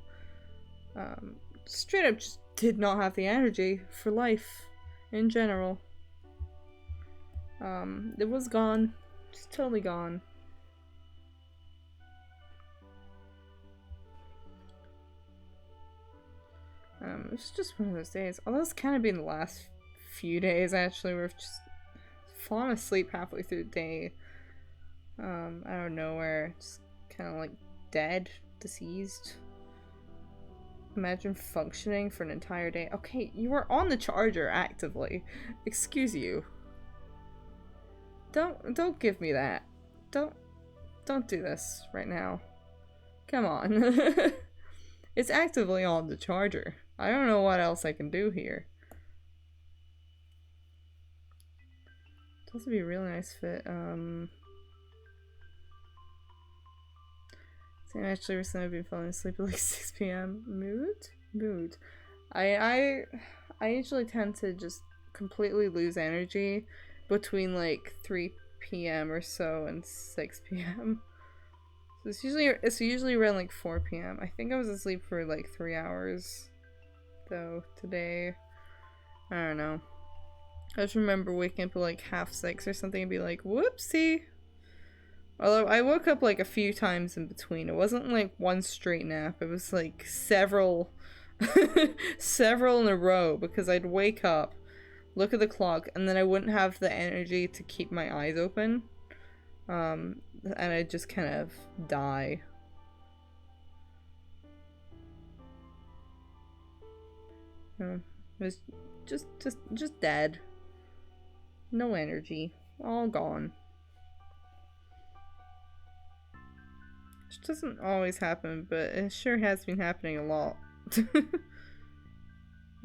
Straight up just did not have the energy for life in general. It was gone. Just totally gone. It's just one of those days. Although it's kind of been the last few days actually, where I've just fallen asleep halfway through the day. Out of nowhere, just kind of like dead, deceased. Imagine functioning for an entire day. Okay, you were on the charger actively. Excuse you. Don't give me that. Don't do this right now. Come on. It's actively on the charger. I don't know what else I can do here. This would be a really nice fit. Same actually recently I've been falling asleep at like 6 p.m. Mood. I usually tend to just completely lose energy between like 3 p.m. or so and 6 p.m. So it's usually around like 4 p.m. I think I was asleep for like 3 hours though today. I don't know. I just remember waking up at like 5:30 or something and be like, whoopsie. Although I woke up like a few times in between. It wasn't like one straight nap. It was like several several in a row, because I'd wake up, look at the clock, and then I wouldn't have the energy to keep my eyes open. And I'd just kind of die. It was just dead. No energy. All gone. Which doesn't always happen, but it sure has been happening a lot.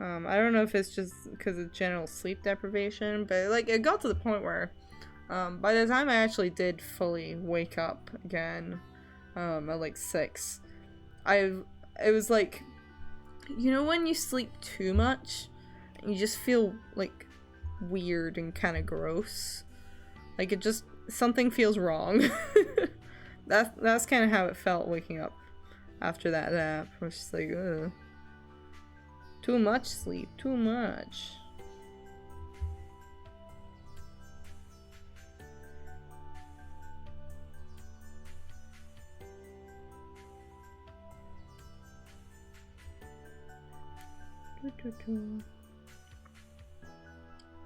I don't know if it's just because of general sleep deprivation, but like it got to the point where by the time I actually did fully wake up again at like 6, it was like, you know when you sleep too much and you just feel like weird and kind of gross, like it just, something feels wrong. That's kind of how it felt waking up after that nap. I was just like, ugh. Too much sleep, too much.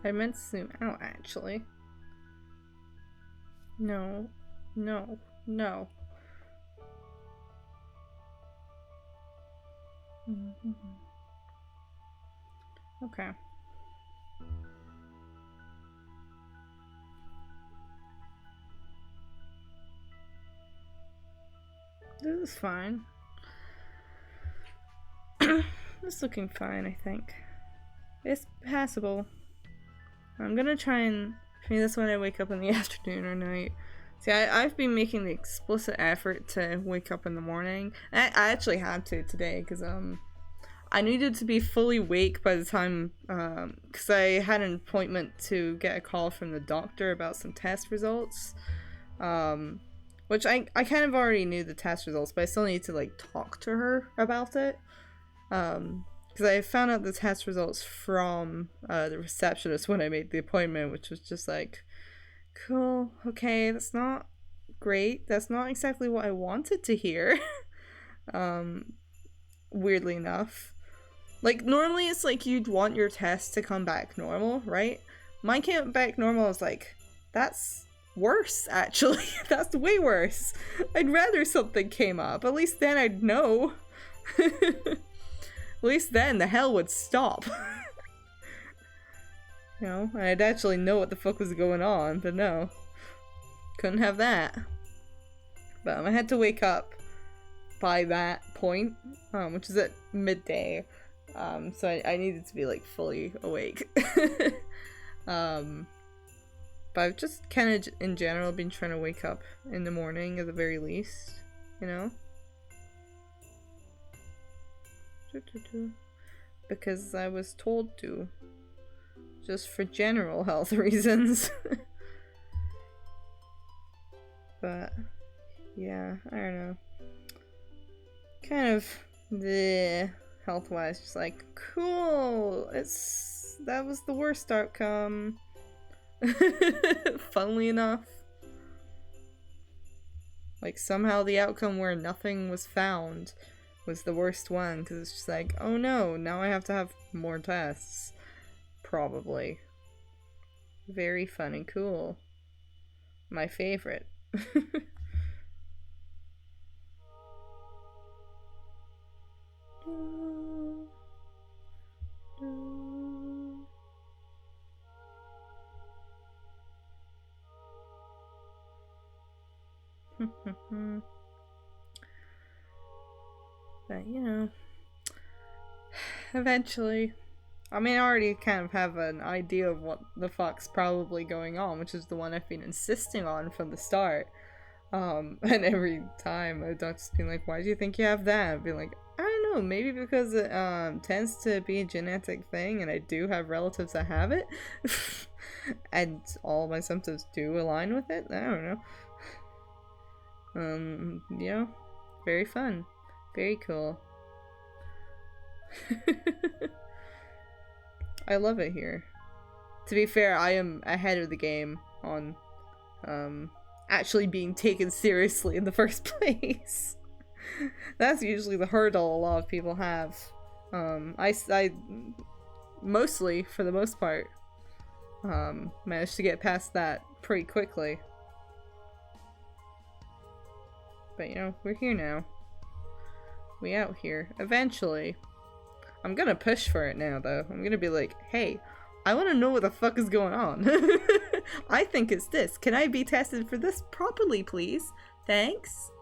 I meant to zoom out, actually. No. Okay. This is fine. it's looking fine, I think. It's passable. I'm gonna try and maybe that's when I wake up in the afternoon or night. See, I've been making the explicit effort to wake up in the morning. I actually had to today because I needed to be fully awake by the time because I had an appointment to get a call from the doctor about some test results. Which I kind of already knew the test results, but I still need to like talk to her about it. Because I found out the test results from the receptionist when I made the appointment, which was just like, cool, okay, that's not great. That's not exactly what I wanted to hear. Weirdly enough. Like, normally it's like you'd want your test to come back normal, right? Mine came back normal. I was like, that's worse, actually. That's way worse. I'd rather something came up. At least then I'd know. At least then the hell would stop. You know, I'd actually know what the fuck was going on, but no. Couldn't have that. But I had to wake up by that point, which is at midday. So I needed to be like fully awake. But I've just kind of in general been trying to wake up in the morning at the very least, you know? Because I was told to. Just for general health reasons. But yeah, I don't know. Kind of the health-wise, just like, cool, that was the worst outcome. Funnily enough. Like, somehow the outcome where nothing was found was the worst one, because it's just like, oh no, now I have to have more tests. Probably. Very fun and cool. My favorite. But, you know, eventually, I mean, I already kind of have an idea of what the fuck's probably going on, which is the one I've been insisting on from the start. And every time I've just been like, why do you think you have that? I'd be like, I don't know, maybe because it tends to be a genetic thing and I do have relatives that have it. And all my symptoms do align with it. I don't know. You know, very fun. Very cool. I love it here. To be fair, I am ahead of the game on actually being taken seriously in the first place. That's usually the hurdle a lot of people have. I mostly, for the most part, managed to get past that pretty quickly. But you know, we're here now. We out here. Eventually. I'm gonna push for it now, though. I'm gonna be like, hey, I want to know what the fuck is going on. I think it's this. Can I be tested for this properly, please? Thanks.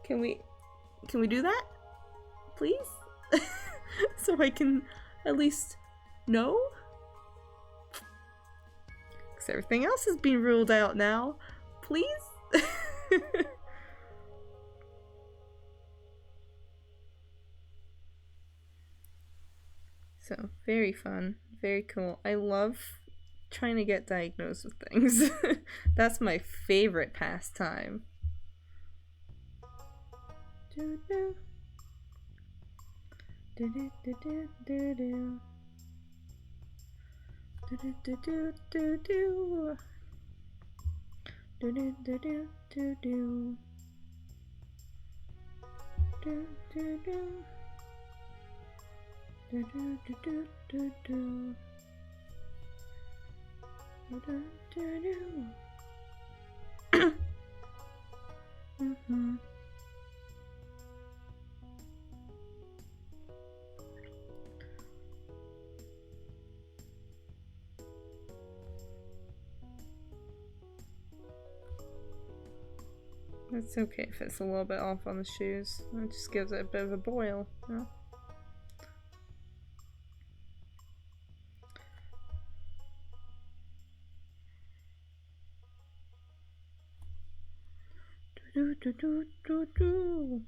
Can we do that? Please? So I can at least know? Because everything else has been ruled out now. Please? So, very fun. Very cool. I love trying to get diagnosed with things. That's my favorite pastime. Do-do. Do-do-do-do-do-do. Do-do-do-do-do-do. Do-do-do-do-do-do. Do-do-do. Do do do do do do. Do do do do. Mhm. It's okay if it's a little bit off on the shoes. It just gives it a bit of a boil, you know? Do, do, do, do, do.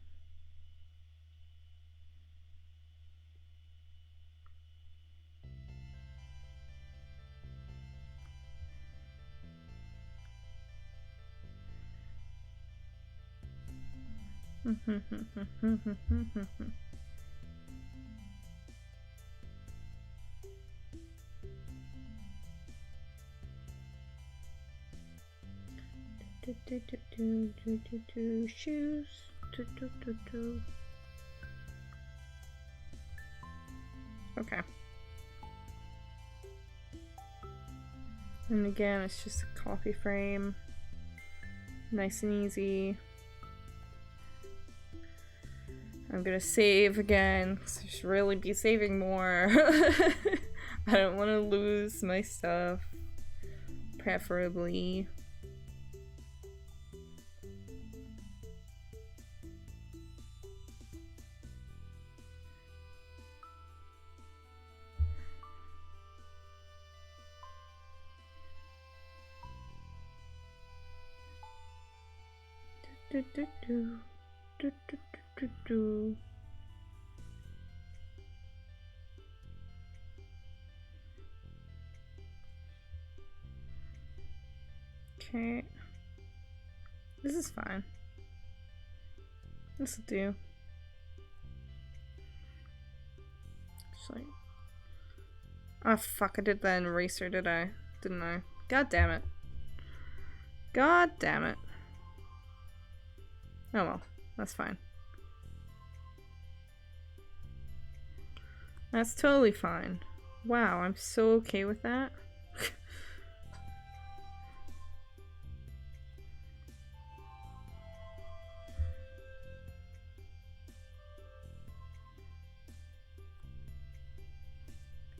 Shoes. Okay. And again, it's just a coffee frame. Nice and easy. I'm gonna save again, because I should really be saving more. I don't want to lose my stuff. Preferably. Do, do, do. Do, do, do, do, do. Okay. This is fine. This'll do. Just like... Oh fuck, I did that in Eraser, did I? Didn't I? God damn it. God damn it. Oh well, that's fine. That's totally fine. Wow, I'm so okay with that.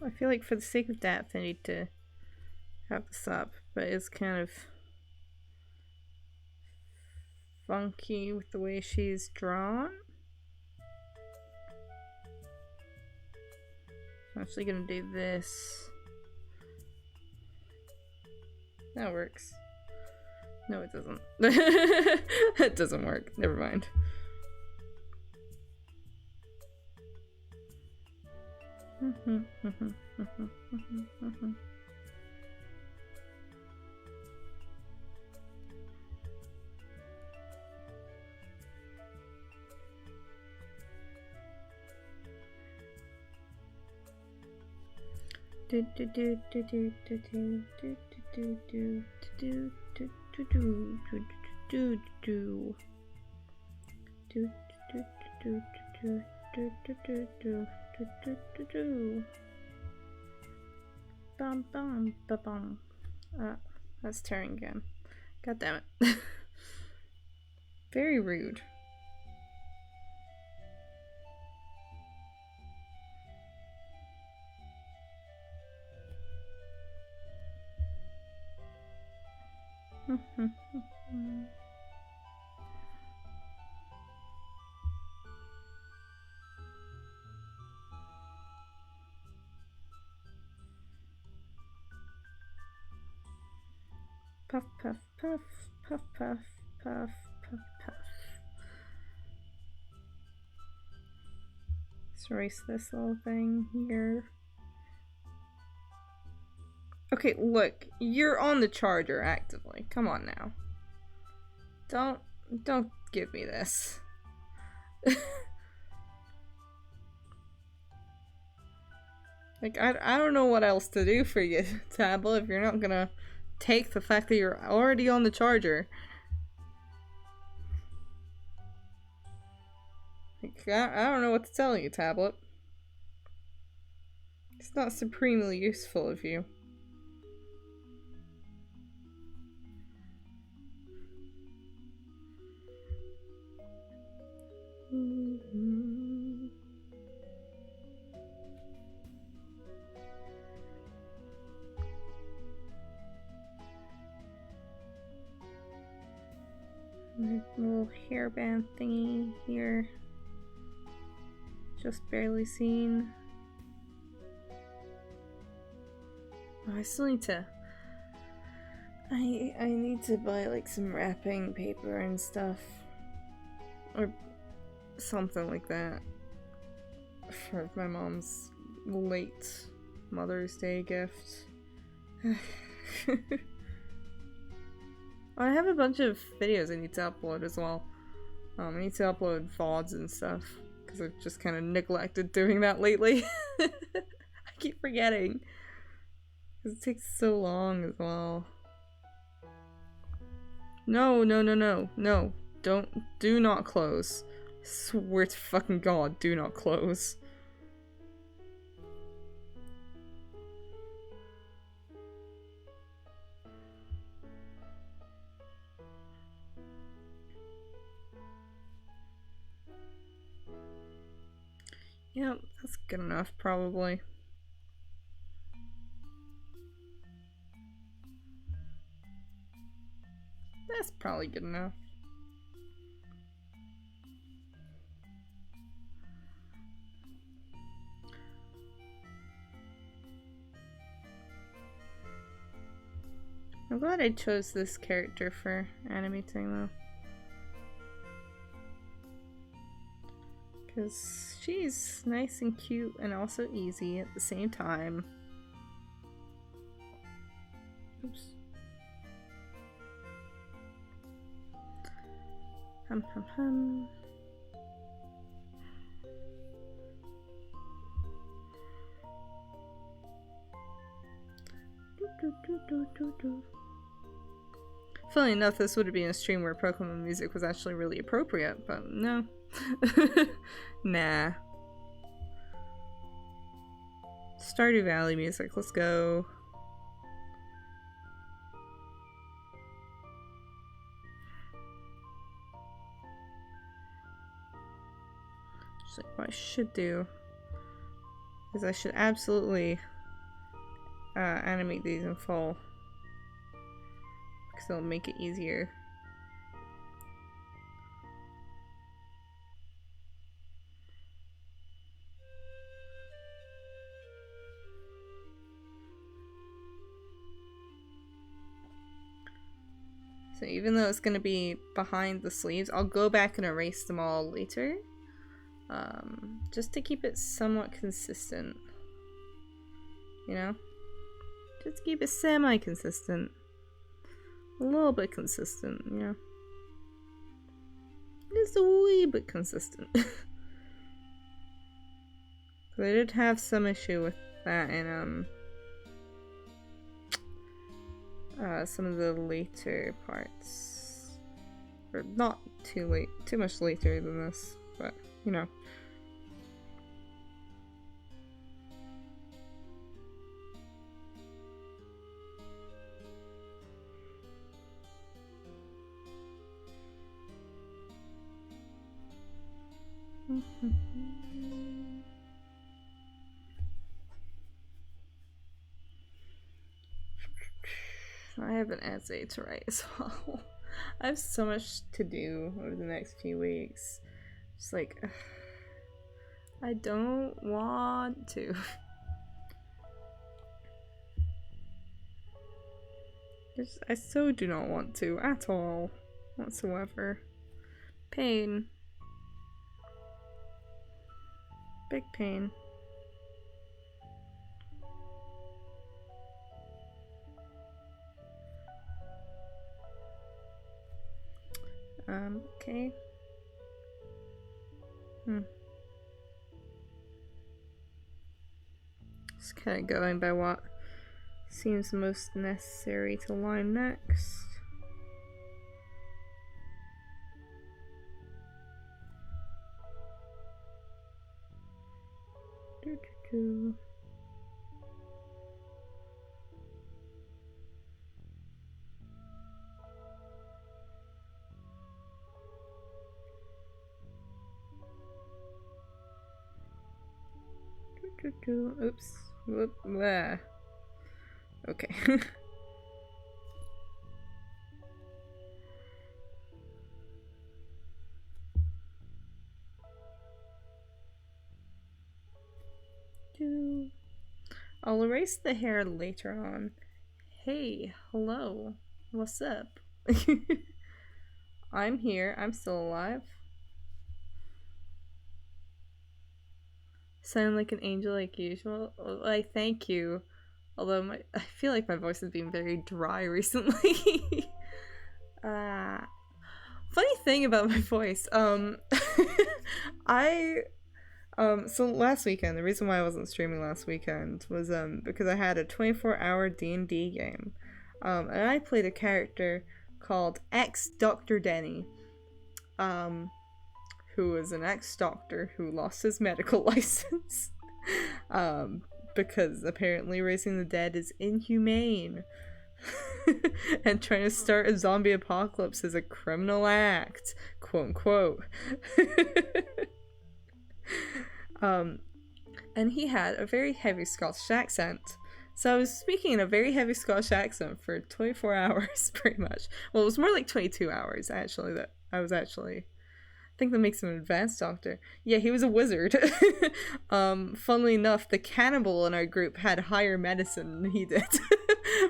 I feel like for the sake of depth I need to have this up, but it's kind of funky with the way she's drawn. I'm actually gonna do this. That works. No, it doesn't. It doesn't work. Never mind. Bum bum ba bum. That's tearing again. God damn it. Very rude. Puff, puff, puff, puff, puff, puff, puff, puff. Let's erase this little thing here. Okay, look, you're on the charger actively. Come on now. Don't give me this. Like, I don't know what else to do for you, tablet, if you're not gonna take the fact that you're already on the charger. Like, I don't know what to tell you, tablet. It's not supremely useful of you. Little hairband thingy here. Just barely seen. Oh, I still need to I need to buy like some wrapping paper and stuff. Or something like that. For my mom's late Mother's Day gift. I have a bunch of videos I need to upload as well. I need to upload VODs and stuff because I've just kind of neglected doing that lately. I keep forgetting because it takes so long as well. No, no, no, no, no. Do not close. I swear to fucking God, do not close. Yep, that's good enough, probably. That's probably good enough. I'm glad I chose this character for animating though. Because she's nice and cute and also easy at the same time. Oops. Hum hum hum. Funnily enough, this would have been a stream where Pokemon music was actually really appropriate, but no. Nah. Stardew Valley music, let's go. Just like what I should do is I should absolutely animate these in full because it'll make it easier. So even though it's going to be behind the sleeves, I'll go back and erase them all later. Just to keep it somewhat consistent. You know? Just keep it semi-consistent. A little bit consistent, you know? Just a wee bit consistent. I did have some issue with that in, some of the later parts. Or not too much later than this, but, you know. I have an essay to write as well. I have so much to do over the next few weeks. Just like, I don't want to. I so do not want to at all, whatsoever. Pain. Big pain. Okay. Just kind of going by what seems most necessary to line next. Doo-doo-doo. Oops. Whoop. Blah. Okay. I'll erase the hair later on. Hey, hello. What's up? I'm here. I'm still alive. Sound like an angel like usual. Like, thank you. Although I feel like my voice has been very dry recently. Funny thing about my voice, so last weekend, the reason why I wasn't streaming last weekend was, because I had a 24-hour D&D game, and I played a character called ex-Dr. Denny, who was an ex-doctor who lost his medical license, because apparently raising the dead is inhumane. And trying to start a zombie apocalypse is a criminal act, quote unquote. And he had a very heavy Scottish accent. So I was speaking in a very heavy Scottish accent for 24 hours, pretty much. Well, it was more like 22 hours, actually, that I was actually... I think that makes him an advanced doctor. Yeah, he was a wizard. Funnily enough, the cannibal in our group had higher medicine than he did,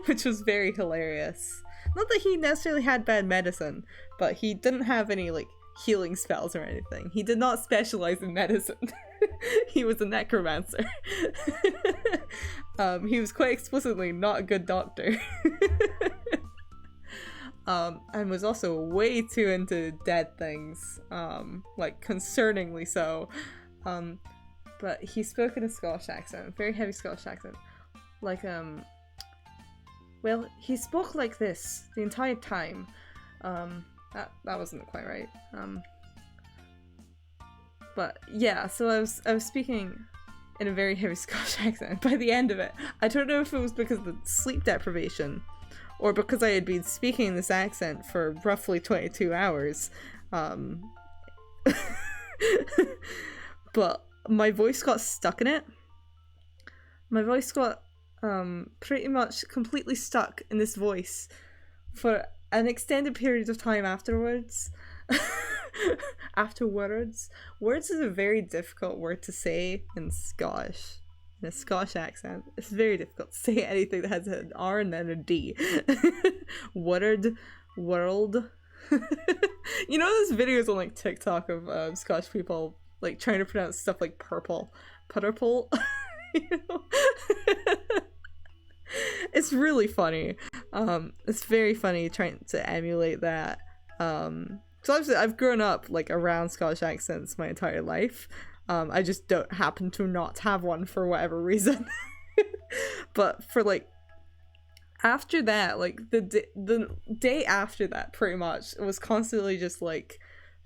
which was very hilarious. Not that he necessarily had bad medicine, but he didn't have any, like, healing spells or anything. He did not specialize in medicine. He was a necromancer. He was quite explicitly not a good doctor. And was also way too into dead things, like concerningly so. But he spoke in a Scottish accent, very heavy Scottish accent. Like, well, he spoke like this the entire time. That wasn't quite right. But yeah, so I was speaking in a very heavy Scottish accent by the end of it. I don't know if it was because of the sleep deprivation, or because I had been speaking this accent for roughly 22 hours. But my voice got stuck in it. My voice got pretty much completely stuck in this voice for an extended period of time afterwards. Afterwards. Words is a very difficult word to say in Scottish. In a Scottish accent. It's very difficult to say anything that has an R and then a D. Word, world. You know those videos on like TikTok of Scottish people like trying to pronounce stuff like purple. Putterpole. You know? It's really funny. It's very funny trying to emulate that. So obviously I've grown up like around Scottish accents my entire life. I just don't happen to not have one for whatever reason. But for like after that, like the day after that, pretty much, it was constantly just like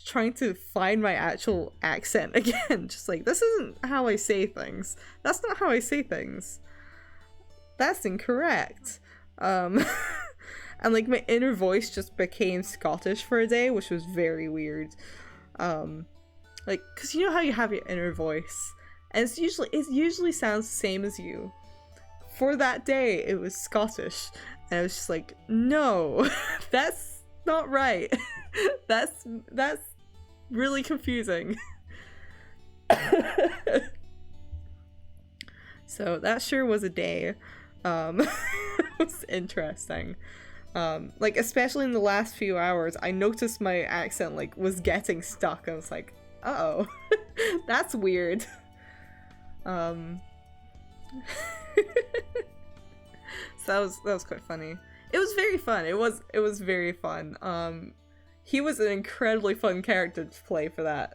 trying to find my actual accent again. Just like, this isn't how I say things. That's not how I say things. That's incorrect. And like my inner voice just became Scottish for a day, which was very weird. Like, cause you know how you have your inner voice, and it usually sounds the same as you. For that day, it was Scottish, and I was just like, no, that's not right. that's really confusing. So that sure was a day. It was interesting. Like, especially in the last few hours, I noticed my accent, like, was getting stuck. I was like, uh-oh, that's weird. So that was quite funny. It was very fun. It was very fun. He was an incredibly fun character to play for that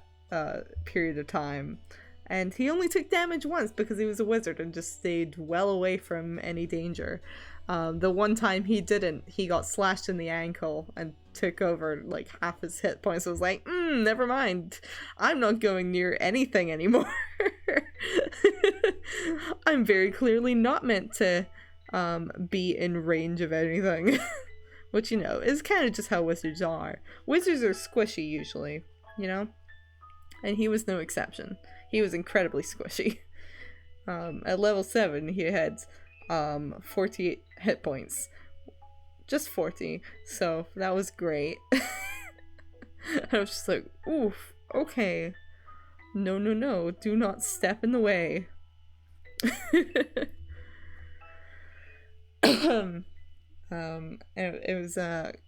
period of time. And he only took damage once because he was a wizard and just stayed well away from any danger. The one time he didn't, he got slashed in the ankle and took over like half his hit points. I was like, never mind. I'm not going near anything anymore. I'm very clearly not meant to be in range of anything. Which, you know, is kind of just how wizards are. Wizards are squishy usually, you know? And he was no exception. He was incredibly squishy. At level 7, he had 48 hit points. Just 40. So that was great. I was just like, oof, okay. No, no, no. Do not step in the way. It was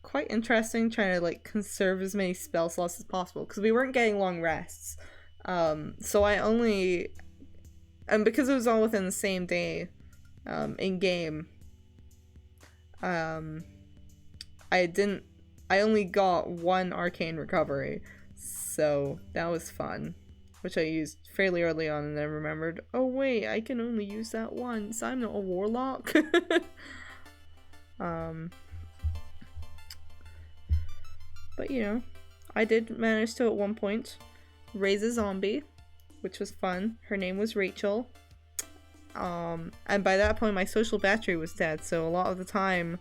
quite interesting trying to like conserve as many spell slots as possible because we weren't getting long rests. So I only, and because it was all within the same day, in game, I only got one arcane recovery, so that was fun, which I used fairly early on, and then remembered, oh wait, I can only use that once, I'm not a warlock. But you know, I did manage to at one point raise a zombie, which was fun. Her name was Rachel. And by that point my social battery was dead, so a lot of the time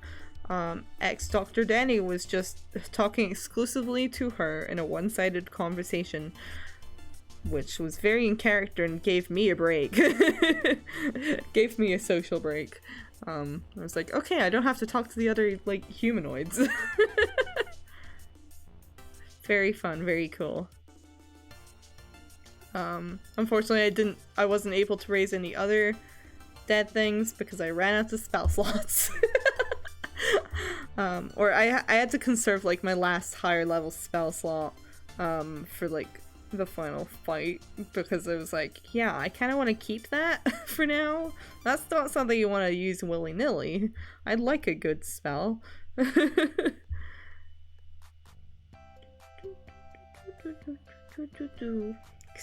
ex-Dr. Danny was just talking exclusively to her in a one-sided conversation, which was very in character and gave me a break. Gave me a social break. I was like, okay, I don't have to talk to the other, like, humanoids. Very fun, very cool. Unfortunately I wasn't able to raise any other dead things because I ran out of spell slots. Or I had to conserve like my last higher level spell slot for like the final fight, because I was like, yeah, I kind of want to keep that for now. That's not something you want to use willy-nilly. I'd like a good spell. Because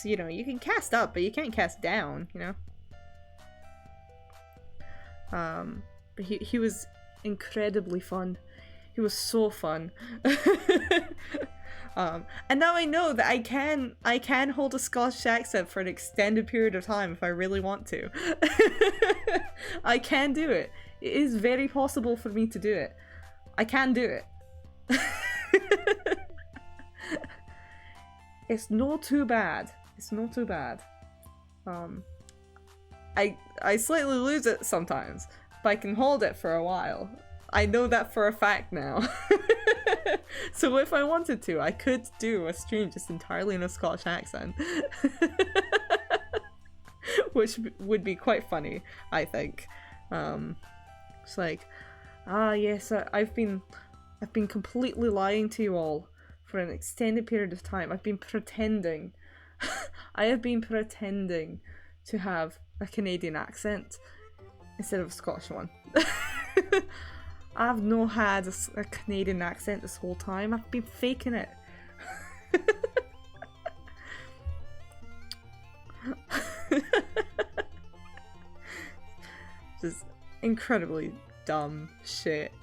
you know, you can cast up, but you can't cast down, you know? But he was incredibly fun. He was so fun. And now I know that I can hold a Scottish accent for an extended period of time if I really want to. I can do it. It is very possible for me to do it. I can do it. It's not too bad. It's not too bad. I slightly lose it sometimes, but I can hold it for a while. I know that for a fact now. So if I wanted to, I could do a stream just entirely in a Scottish accent. Which would be quite funny, I think. It's like, yes, I've been completely lying to you all for an extended period of time. I've been pretending. I have been pretending to have a Canadian accent instead of a Scottish one. I've not had a Canadian accent this whole time. I've been faking it. Just incredibly dumb shit.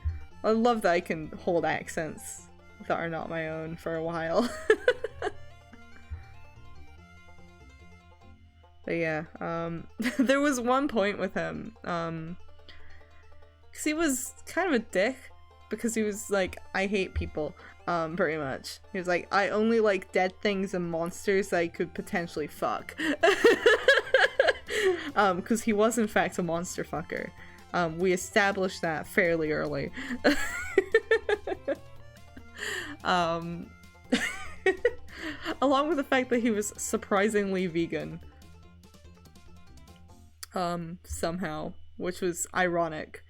I love that I can hold accents that are not my own for a while. But yeah, there was one point with him, because he was kind of a dick, because he was like, I hate people, pretty much. He was like, I only like dead things and monsters that I could potentially fuck. Because he was in fact a monster fucker. We established that fairly early. Along with the fact that he was surprisingly vegan. Somehow, which was ironic.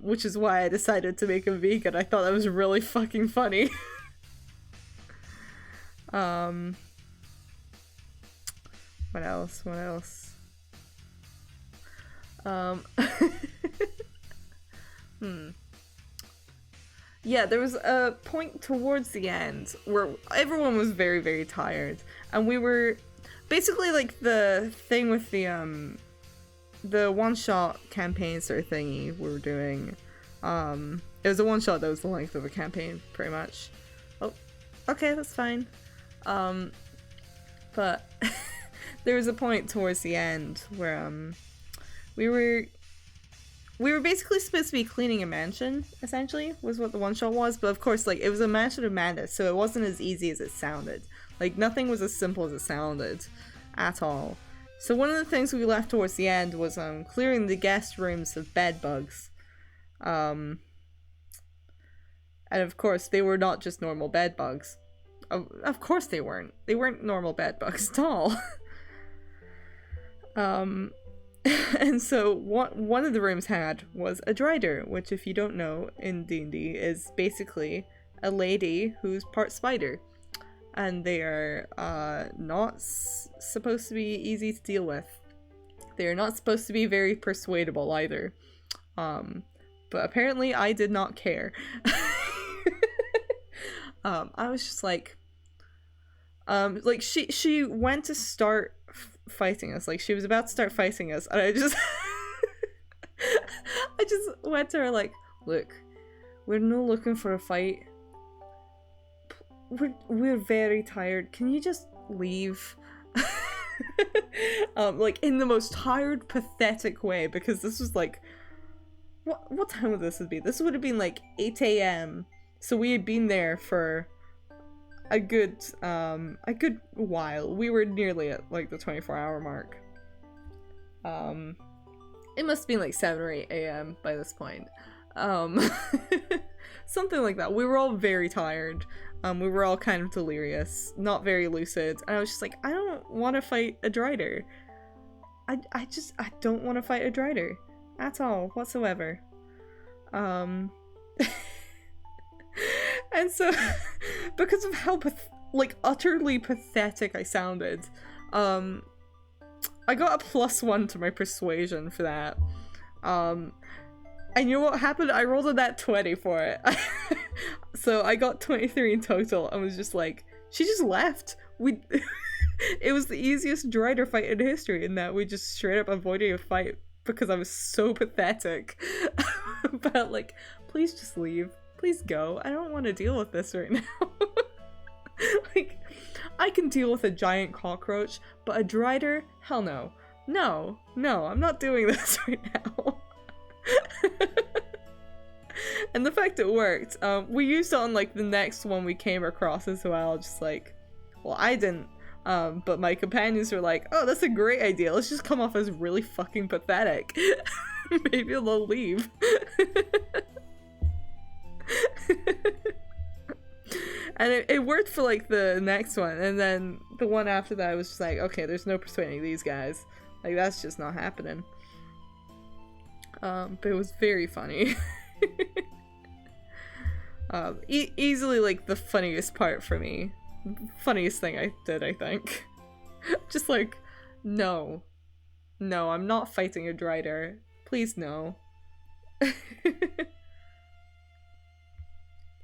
Which is why I decided to make him vegan. I thought that was really fucking funny. What else? What else? Yeah, there was a point towards the end where everyone was very, very tired, and we were basically like the thing with the one-shot campaign sort of thingy we were doing. It was a one-shot that was the length of a campaign, pretty much. Oh, okay, that's fine. But there was a point towards the end where we were basically supposed to be cleaning a mansion, essentially, was what the one-shot was, but of course, like, it was a mansion of madness, so it wasn't as easy as it sounded. Like, nothing was as simple as it sounded, at all. So one of the things we left towards the end was, clearing the guest rooms of bed bugs. And of course, they were not just normal bed bugs. Of course they weren't. They weren't normal bed bugs at all. And so one of the rooms had was a drider, which if you don't know in D&D is basically a lady who's part spider. And they are not supposed to be easy to deal with. They are not supposed to be very persuadable either. But apparently I did not care. I was just like she went to start fighting us. Like she was about to start fighting us, and I just I just went to her like, look, we're not looking for a fight. We're very tired. Can you just leave? Like in the most tired, pathetic way, because this was like, what time would this be? This would have been like 8 a.m. So we had been there for a good while. We were nearly at like the 24-hour mark. It must have been like 7 or 8 a.m. by this point. Something like that. We were all very tired. We were all kind of delirious, not very lucid. And I was just like, I don't want to fight a drider. I don't want to fight a drider at all, whatsoever. And so, because of how utterly pathetic I sounded, I got a +1 to my persuasion for that. And you know what happened? I rolled a nat 20 for it. So I got 23 in total and was just like, she just left. It was the easiest drider fight in history in that we just straight up avoided a fight because I was so pathetic. But like, please just leave. Please go. I don't want to deal with this right now. Like, I can deal with a giant cockroach, but a drider? Hell no. No, I'm not doing this right now. And the fact it worked, we used it on like the next one we came across as well, just like, well, I didn't, but my companions were like, oh, that's a great idea, let's just come off as really fucking pathetic. Maybe they'll leave. And it worked for like the next one, and then the one after that I was just like, okay, there's no persuading these guys, like that's just not happening. But it was very funny. Easily like the funniest part for me. Funniest thing I did, I think. Just like, no, I'm not fighting a drider. Please no.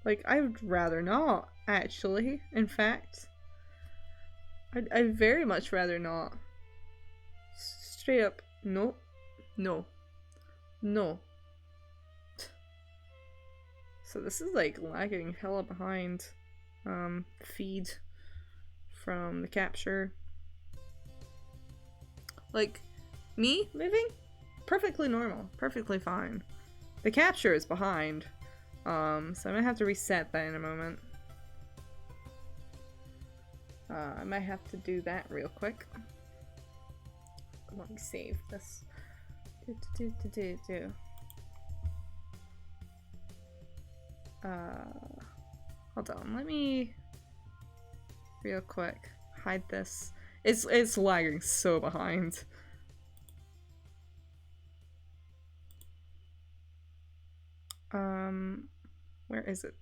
Like, I would rather not, actually, in fact. I'd very much rather not. Straight up, no. So this is like lagging hella behind the feed from the capture. Like, me moving? Perfectly normal, perfectly fine. The capture is behind. So I'm gonna have to reset that in a moment. I might have to do that real quick. Let me save this. Hold on, let me real quick hide this. It's lagging so behind. Where is it?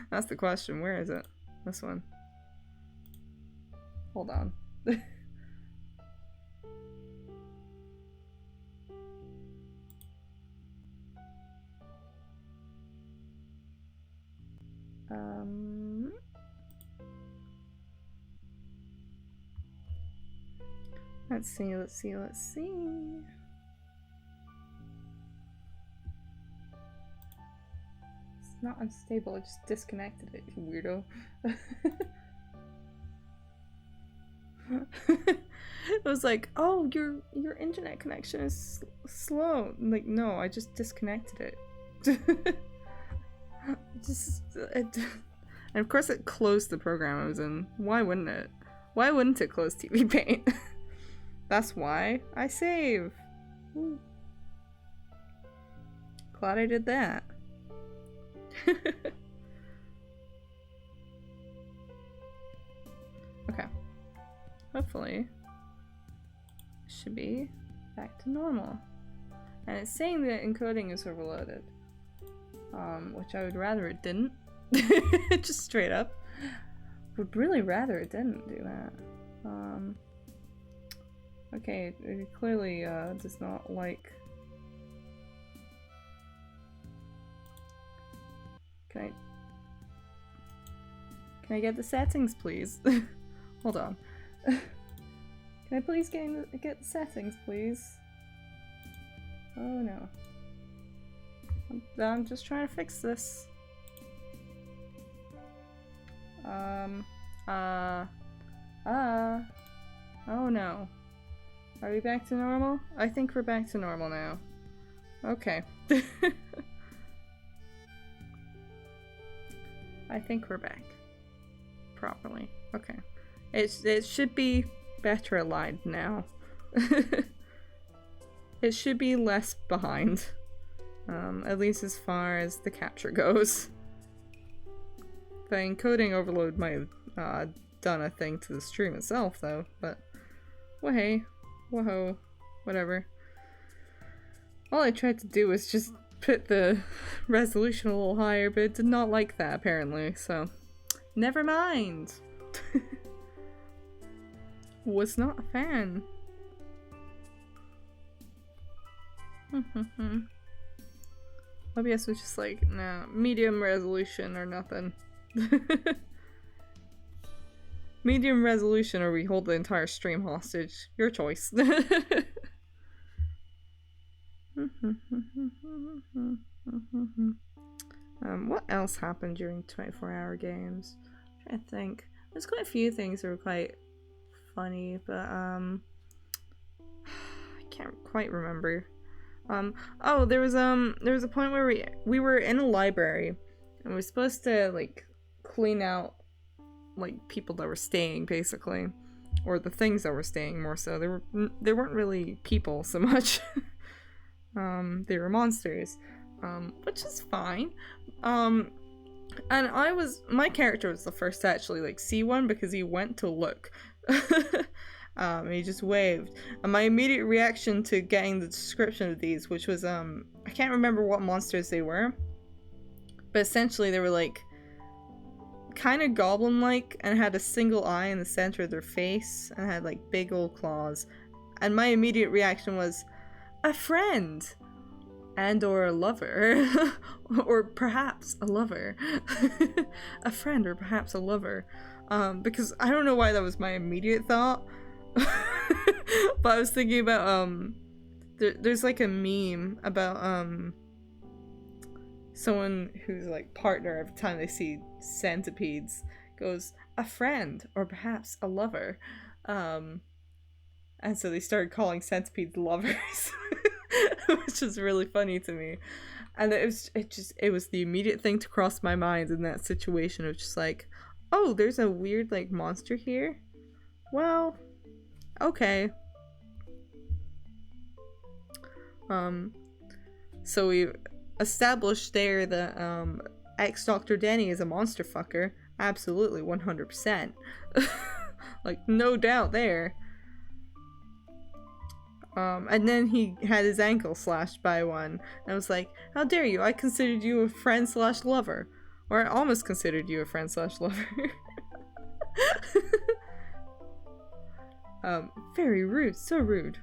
That's the question. Where is it? This one. Hold on. Let's see. It's not unstable, I just disconnected it, you weirdo. It was like, oh, your internet connection is slow. I'm like, no, I just disconnected it. And of course it closed the program I was in. Why wouldn't it? Why wouldn't it close Tvpaint? That's why I save. Ooh. Glad I did that. Okay. Hopefully. Should be back to normal. And it's saying that encoding is overloaded. Which I would rather it didn't. Just straight up. Would really rather it didn't do that. Okay, it clearly does not like... Can I get the settings, please? Hold on. Can I please get the settings, please? Oh no. I'm just trying to fix this. Oh no. Are we back to normal? I think we're back to normal now. Okay. I think we're back. Properly. Okay. It should be better aligned now. It should be less behind. At least as far as the capture goes. The encoding overload might have done a thing to the stream itself though, but well hey, whoa, whatever. All I tried to do was just put the resolution a little higher, but it did not like that apparently, so never mind. Was not a fan. OBS was just like, nah, medium resolution or nothing. Medium resolution or we hold the entire stream hostage. Your choice. What else happened during 24-hour games? I'm trying to think. There's quite a few things that were quite funny, but I can't quite remember. Oh, there was a point where we were in a library and we were supposed to like clean out like people that were staying basically, or the things that were staying more so. They weren't really people so much. They were monsters, which is fine. And my character was the first to actually like see one because he went to look. And he just waved. And my immediate reaction to getting the description of these, which was, I can't remember what monsters they were, but essentially they were like, kind of goblin-like, and had a single eye in the center of their face, and had like big old claws. And my immediate reaction was, a friend! And or a lover. Or perhaps a lover. A friend or perhaps a lover. Because I don't know why that was my immediate thought. But I was thinking about there's like a meme about someone who's like partner every time they see centipedes goes a friend or perhaps a lover, and so they started calling centipedes lovers. Which is really funny to me. And it was the immediate thing to cross my mind in that situation of just like, oh, there's a weird like monster here, well, okay. So we established there that ex-Dr. Denny is a monster fucker. Absolutely, 100%. Like, no doubt there. And then he had his ankle slashed by one. And I was like, how dare you? I considered you a friend slash lover. Or I almost considered you a friend slash lover. Very rude, so rude.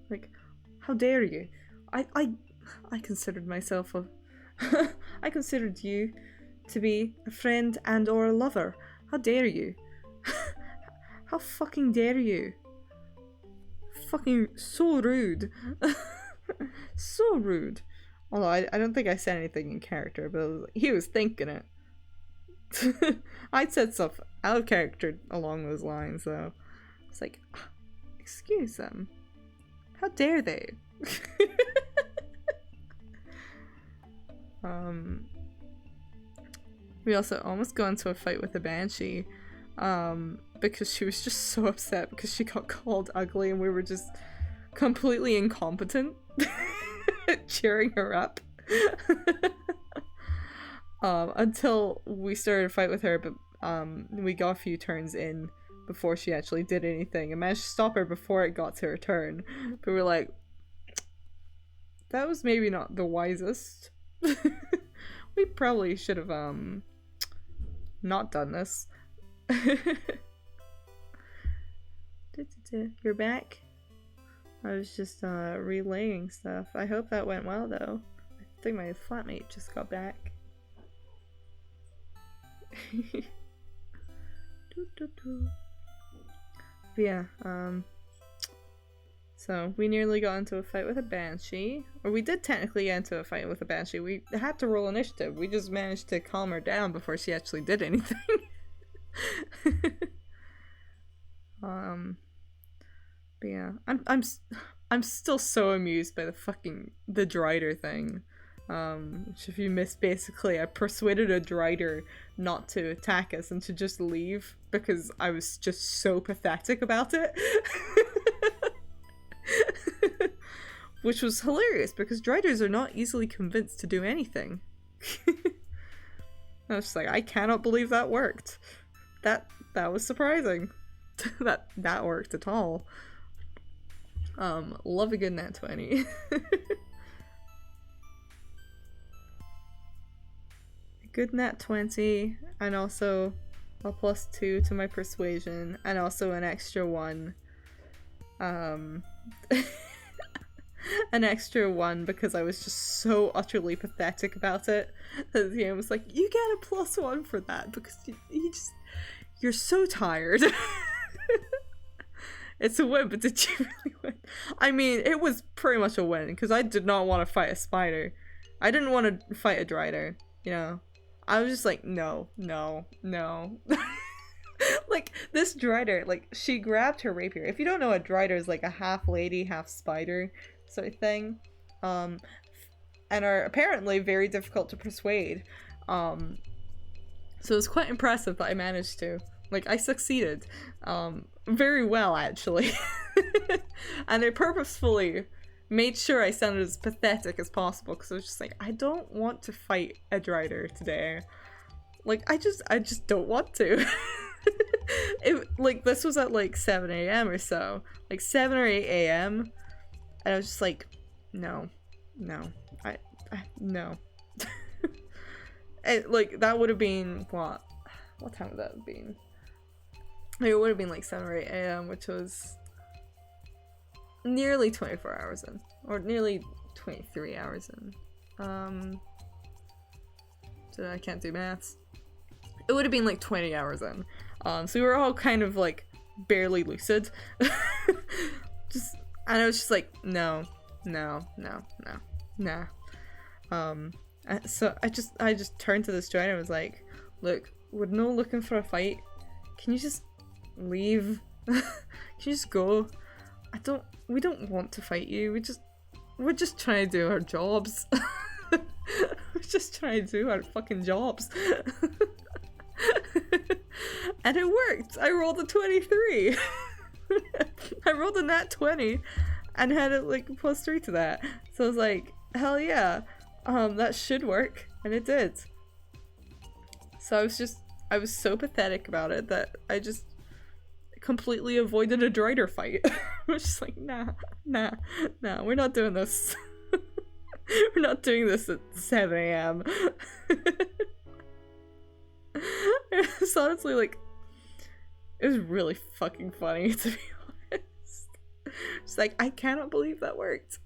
Like, how dare you? I considered myself a... I considered you to be a friend and or a lover. How dare you? How fucking dare you? Fucking so rude. So rude. Although I don't think I said anything in character, but he was thinking it. I'd said stuff out of character along those lines, though. It's like, excuse them. How dare they? We also almost got into a fight with a banshee, because she was just so upset because she got called ugly and we were just completely incompetent cheering her up. Until we started a fight with her, but we got a few turns in before she actually did anything and managed to stop her before it got to her turn. But we're like, that was maybe not the wisest. We probably should have not done this. You're back? I was just relaying stuff. I hope that went well though. I think my flatmate just got back. But yeah, so we nearly got into a fight with a banshee. Or we did technically get into a fight with a banshee. We had to roll initiative. We just managed to calm her down before she actually did anything. But yeah, I'm still so amused by the Drider thing. Which if you missed, basically I persuaded a Drider not to attack us and to just leave because I was just so pathetic about it. Which was hilarious because Driders are not easily convinced to do anything. I was just like, I cannot believe that worked. That was surprising. that worked at all. Love a good nat 20. Good nat 20, and also a +2 to my persuasion, and also an extra 1. An extra 1 because I was just so utterly pathetic about it. That the end was like, you get a +1 for that because you're so tired. It's a win, but did you really win? I mean, it was pretty much a win because I did not want to fight a spider. I didn't want to fight a Drider, you know. I was just like, no. Like, this Drider, like, she grabbed her rapier. If you don't know, a Drider is like a half lady, half spider sort of thing. And are apparently very difficult to persuade. So it was quite impressive that I managed to. Like, I succeeded. Very well, actually. And I purposefully made sure I sounded as pathetic as possible because I was just like, I don't want to fight a Drider today. Like, I just don't want to. Like, this was at like 7 a.m. or so. Like 7 or 8 a.m. And I was just like, no. No. And, like, that would have been, what time would that have been? Like, it would have been like 7 or 8 a.m., which was nearly 24 hours in. Or nearly 23 hours in. So I can't do maths. It would have been like 20 hours in. So we were all kind of like barely lucid. And I was just like, no. So I just turned to this Drider and was like, look, we're no looking for a fight. Can you just leave? Can you just go? We don't want to fight you. We're just trying to do our jobs. We're just trying to do our fucking jobs. And it worked. I rolled a 23. I rolled a nat 20 and had it like +3 to that. So I was like, hell yeah. That should work. And it did. So I was so pathetic about it that I just completely avoided a Drider fight. I was just like, nah, we're not doing this. We're not doing this at 7 a.m. It's honestly like, it was really fucking funny, to be honest. It's like, I cannot believe that worked.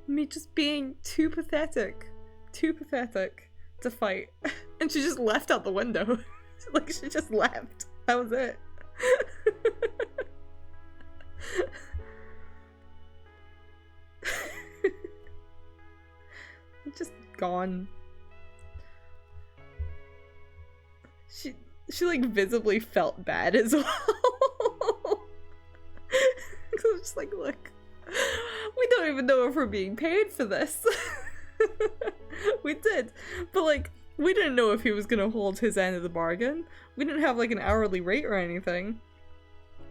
Me just being too pathetic to fight. And she just left out the window. Like, she just left. That was it. Just gone. She like visibly felt bad as well. Cause I'm just like, look, we don't even know if we're being paid for this. We did, but like, we didn't know if he was gonna hold his end of the bargain. We didn't have like an hourly rate or anything.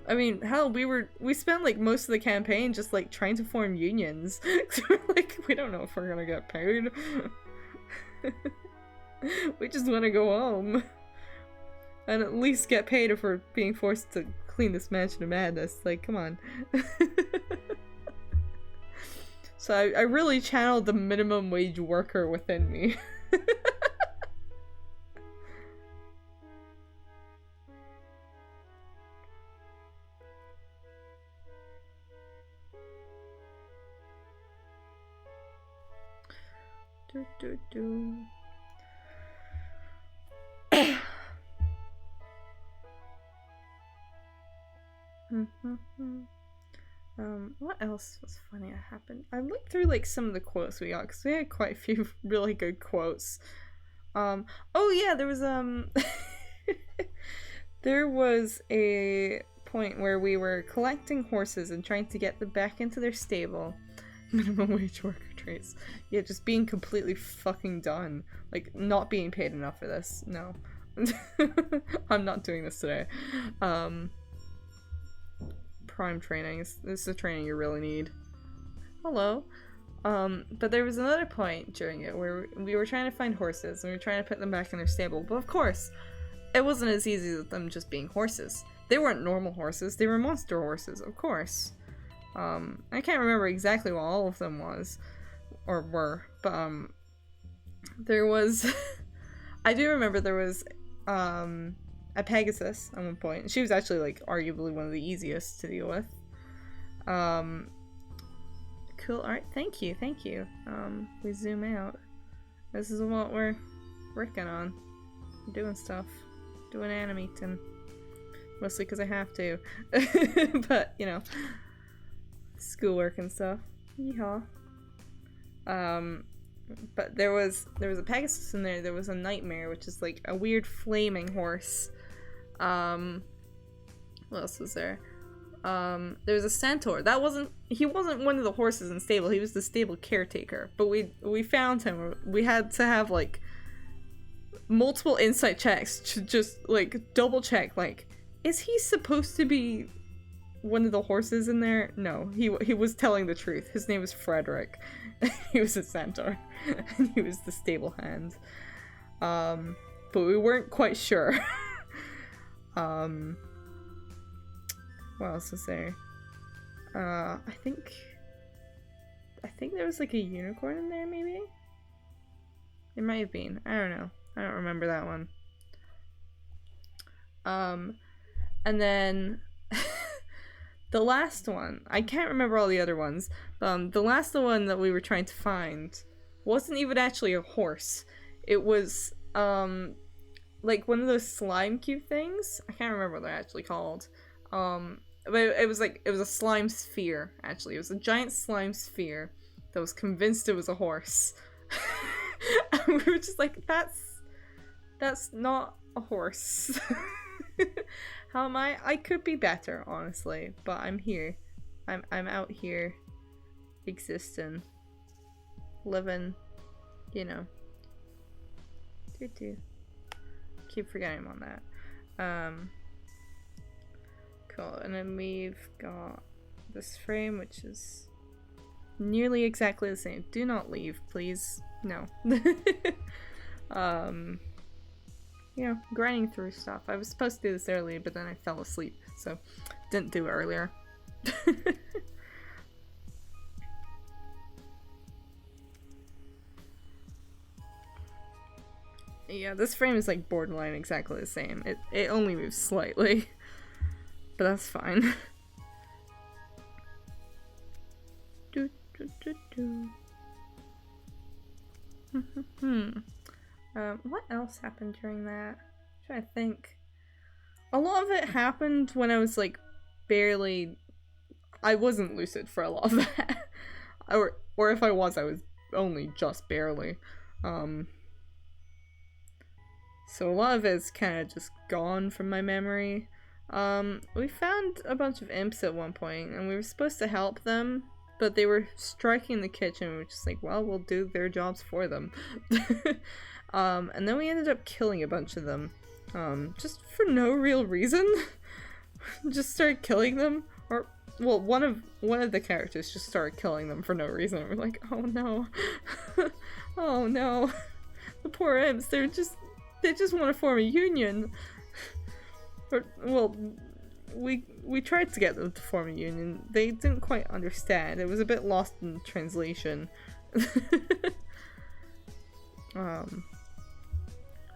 I mean, hell, we spent like most of the campaign just like trying to form unions. We're like, we don't know if we're gonna get paid. We just want to go home. And at least get paid if we're being forced to clean this mansion of madness. Like, come on. So I really channeled the minimum wage worker within me. Do, do, do. What else was funny that happened? I looked through like some of the quotes we got because we had quite a few really good quotes. Oh yeah, there was there was a point where we were collecting horses and trying to get them back into their stable. Minimum wage worker traits. Yeah, just being completely fucking done. Like, not being paid enough for this. No. I'm not doing this today. Prime training. This is the training you really need. Hello. But there was another point during it where we were trying to find horses and we were trying to put them back in their stable. But of course, it wasn't as easy as them just being horses. They weren't normal horses. They were monster horses, of course. I can't remember exactly what all of them was, or were, but, there was, I do remember there was, a Pegasus at one point. She was actually, like, arguably one of the easiest to deal with. Cool art, thank you. We zoom out. This is what we're working on. Doing stuff. Doing animating. Mostly because I have to. But, you know. Schoolwork and stuff. Yeehaw. But there was a Pegasus in there. There was a Nightmare, which is like a weird flaming horse. What else was there? There was a Centaur. He wasn't one of the horses in the stable. He was the stable caretaker. But we found him. We had to have like multiple insight checks to just like double check. Like, is he supposed to be one of the horses in there? No, he was telling the truth. His name was Frederick. He was a centaur, and he was the stable hand. But we weren't quite sure. What else was there? I think there was like a unicorn in there, maybe? It might have been. I don't know. I don't remember that one. And then the last one, I can't remember all the other ones. The last one that we were trying to find wasn't even actually a horse. It was, like one of those slime cube things. I can't remember what they're actually called. But it was a slime sphere, actually. It was a giant slime sphere that was convinced it was a horse. And we were just like, that's not a horse. How am I? I could be better, honestly, but I'm here. I'm out here, existing, living, you know. Keep forgetting I'm on that. Cool. And then we've got this frame, which is nearly exactly the same. Do not leave, please. No. You know, grinding through stuff. I was supposed to do this earlier, but then I fell asleep, so didn't do it earlier. Yeah, this frame is like borderline exactly the same. It only moves slightly, but that's fine. What else happened during that? I'm trying to think. A lot of it happened when I was like barely. I wasn't lucid for a lot of that, or if I was only just barely. So a lot of it's kind of just gone from my memory. We found a bunch of imps at one point, and we were supposed to help them, but they were striking the kitchen. We were just like, well, we'll do their jobs for them. And then we ended up killing a bunch of them, just for no real reason. Just started killing them, or well, one of the characters just started killing them for no reason. We're like, oh no, oh no, the poor imps. They just want to form a union. Well, we tried to get them to form a union. They didn't quite understand. It was a bit lost in translation. We're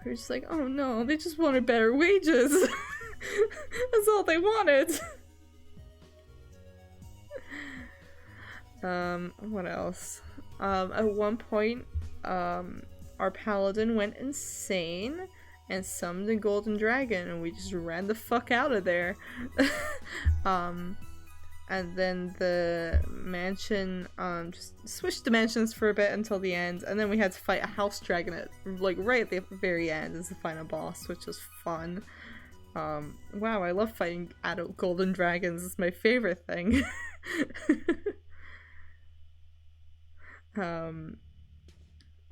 just like, oh no, they just wanted better wages. That's all they wanted. What else? At one point, our paladin went insane and summoned a golden dragon, and we just ran the fuck out of there. And then the mansion, just switched dimensions for a bit until the end, and then we had to fight a house dragon at, like, right at the very end as the final boss, which was fun. Wow, I love fighting adult golden dragons. It's my favorite thing.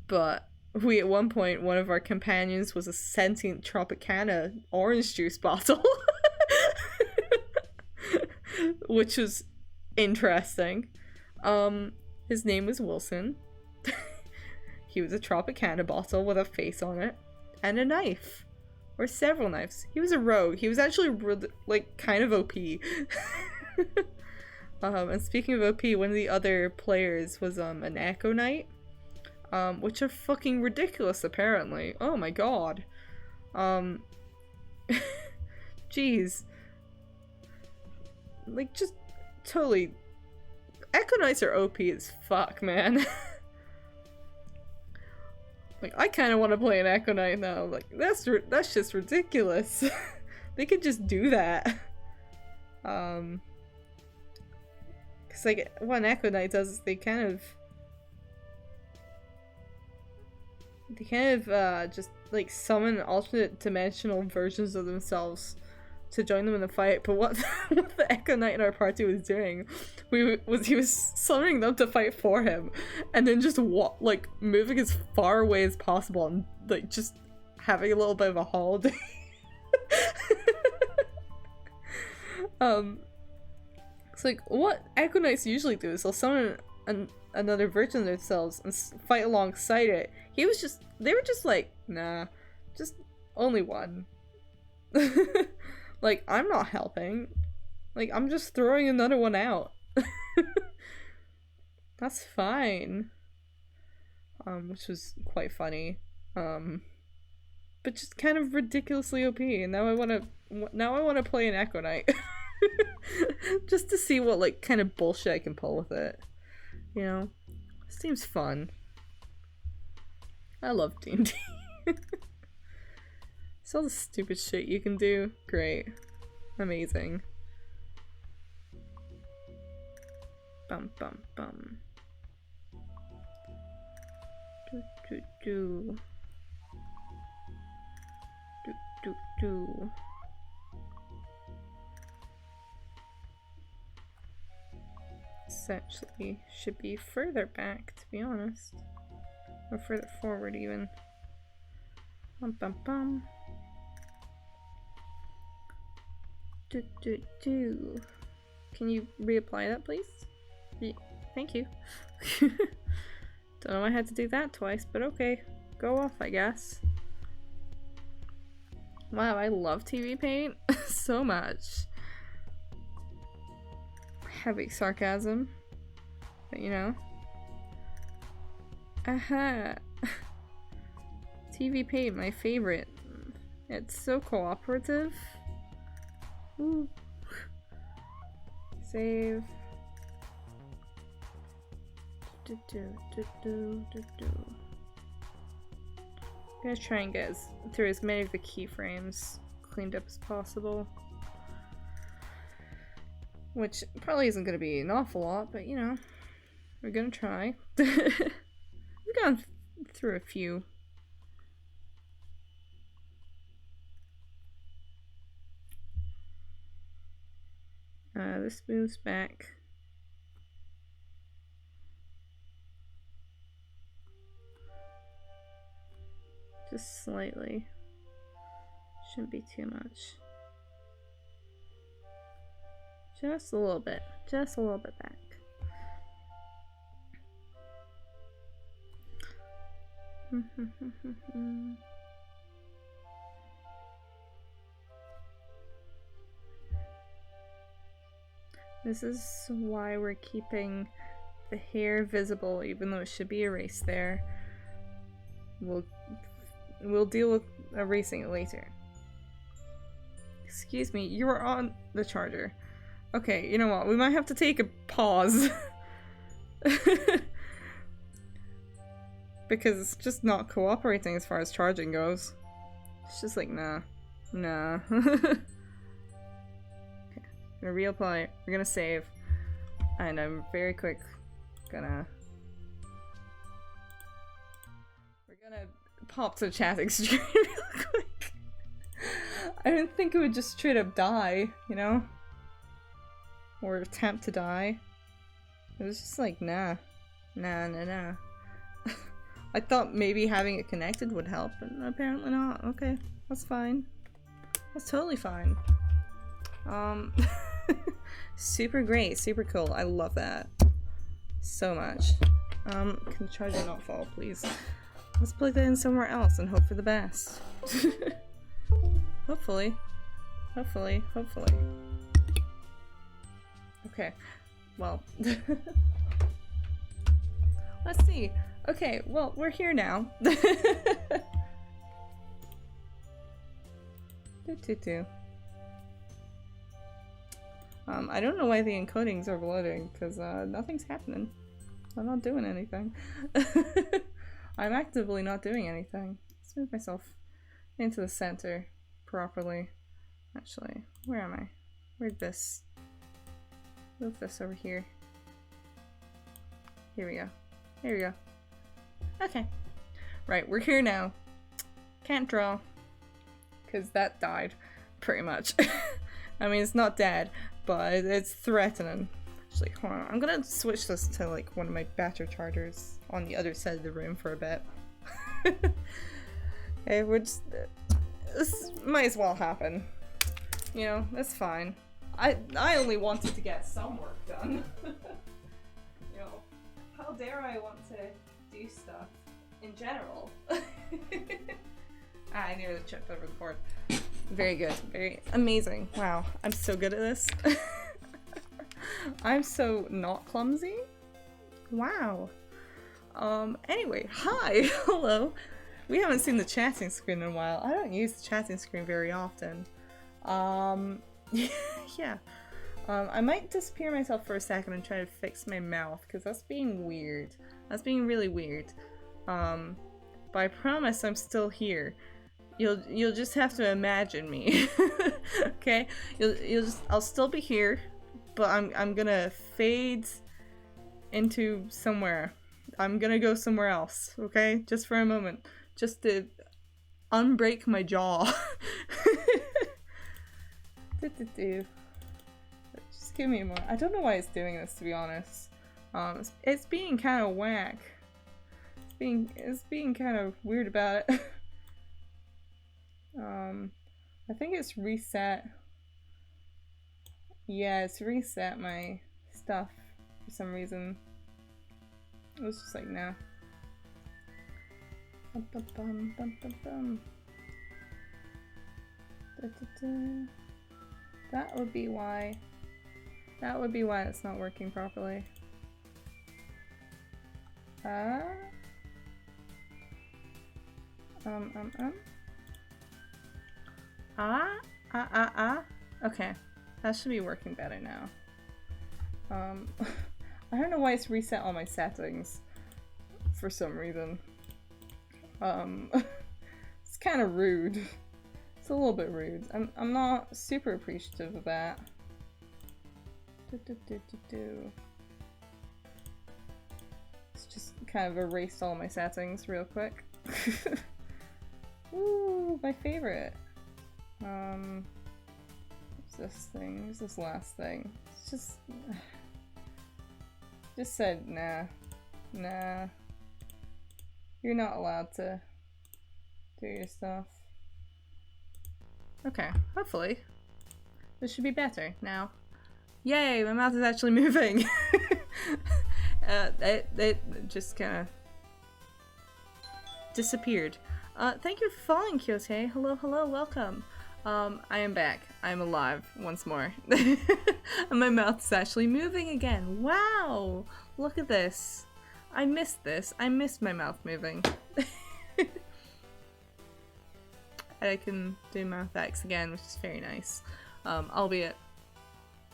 But we, at one point, one of our companions was a sentient Tropicana orange juice bottle. Which was interesting. His name was Wilson. He was a Tropicana bottle with a face on it. And a knife. Or several knives. He was a rogue. He was actually, like, kind of OP. And speaking of OP, one of the other players was, an Echo Knight. Which are fucking ridiculous, apparently. Oh my god. Jeez. Like, just totally... Echo Knights are OP as fuck, man. Like, I kind of want to play an Echo Knight now. Like, that's just ridiculous. They could just do that. Because, like, what an Echo Knight does is they kind of just, like, summon alternate dimensional versions of themselves to join them in the fight. But what the Echo Knight in our party was doing, he was summoning them to fight for him, and then just like moving as far away as possible, and like just having a little bit of a holiday. It's like what Echo Knights usually do is they'll summon another version of themselves and fight alongside it. They were just like, nah, just only one. Like, I'm not helping. Like, I'm just throwing another one out. That's fine. Which was quite funny. But just kind of ridiculously OP, and now I wanna play an Echo Knight. Just to see what, like, kind of bullshit I can pull with it. You know? Seems fun. I love D&D. It's all the stupid shit you can do. Great. Amazing. Bum bum bum. Do do do. Do do do. This actually should be further back, to be honest. Or further forward, even. Bum bum bum. Do. Can you reapply that, please? Yeah, thank you. Don't know I had to do that twice, but okay. Go off, I guess. Wow, I love Tvpaint so much. Heavy sarcasm. But you know. Aha! Tvpaint, my favorite. It's so cooperative. Ooh. Save. I'm gonna try and get through as many of the keyframes cleaned up as possible. Which probably isn't gonna be an awful lot, but you know, we're gonna try. We've gone through a few. This moves back. Just slightly. Shouldn't be too much. Just a little bit. Just a little bit back. This is why we're keeping the hair visible, even though it should be erased there. We'll deal with erasing it later. Excuse me, you were on the charger. Okay, you know what? We might have to take a pause. Because it's just not cooperating as far as charging goes. It's just like, nah. Nah. Okay. Gonna reapply. We're gonna save. And I'm very quick gonna... We're gonna pop to the chatting screen real quick. I didn't think it would just straight up die, you know? Or attempt to die. It was just like, nah. Nah, nah, nah. I thought maybe having it connected would help, but apparently not. Okay, that's fine. That's totally fine. Super great, super cool. I love that so much. Can the charger not fall, please? Let's plug that in somewhere else and hope for the best. Hopefully. Hopefully. Hopefully. Okay. Well. Let's see. Okay, well, we're here now. I don't know why the encoding's overloading, because nothing's happening. I'm not doing anything. I'm actively not doing anything. Let's move myself into the center properly. Actually, where am I? Where'd this? Move this over here. Here we go. Here we go. Okay. Right, we're here now. Can't draw. Because that died, pretty much. I mean, it's not dead, but it's threatening. Actually, hold on. I'm gonna switch this to, like, one of my battery chargers on the other side of the room for a bit. Okay, we're just... this might as well happen. You know, that's fine. I only wanted to get some work done. You know, how dare I want to do stuff in general? I nearly tripped over the cord. Very good. Very amazing. Wow. I'm so good at this. I'm so not clumsy. Wow. Anyway, hi. Hello. We haven't seen the chatting screen in a while. I don't use the chatting screen very often. Yeah. I might disappear myself for a second and try to fix my mouth, because that's being weird. That's being really weird. But I promise I'm still here. You'll just have to imagine me. Okay? I'll still be here, but I'm gonna fade into somewhere. I'm gonna go somewhere else, okay? Just for a moment. Just to unbreak my jaw. Just give me a moment. I don't know why it's doing this, to be honest. It's being kind of whack. It's being kind of weird about it. I think it's reset. Yeah, it's reset my stuff for some reason. It was just like, nah. That would be why. That would be why it's not working properly. Okay, that should be working better now. I don't know why it's reset all my settings for some reason. It's kind of rude. It's a little bit rude. I'm not super appreciative of that. Let's just kind of erase all my settings real quick. Ooh, my favorite. What's this thing? What's this last thing? It's just said nah. Nah. You're not allowed to do your stuff. Okay, hopefully. This should be better now. Yay, my mouth is actually moving! It just kinda disappeared. Thank you for following, Kyote. Hello, hello, welcome. I am back. I'm alive once more. And my mouth's actually moving again. Wow! Look at this. I missed this. I missed my mouth moving. And I can do mouth X again, which is very nice. Albeit,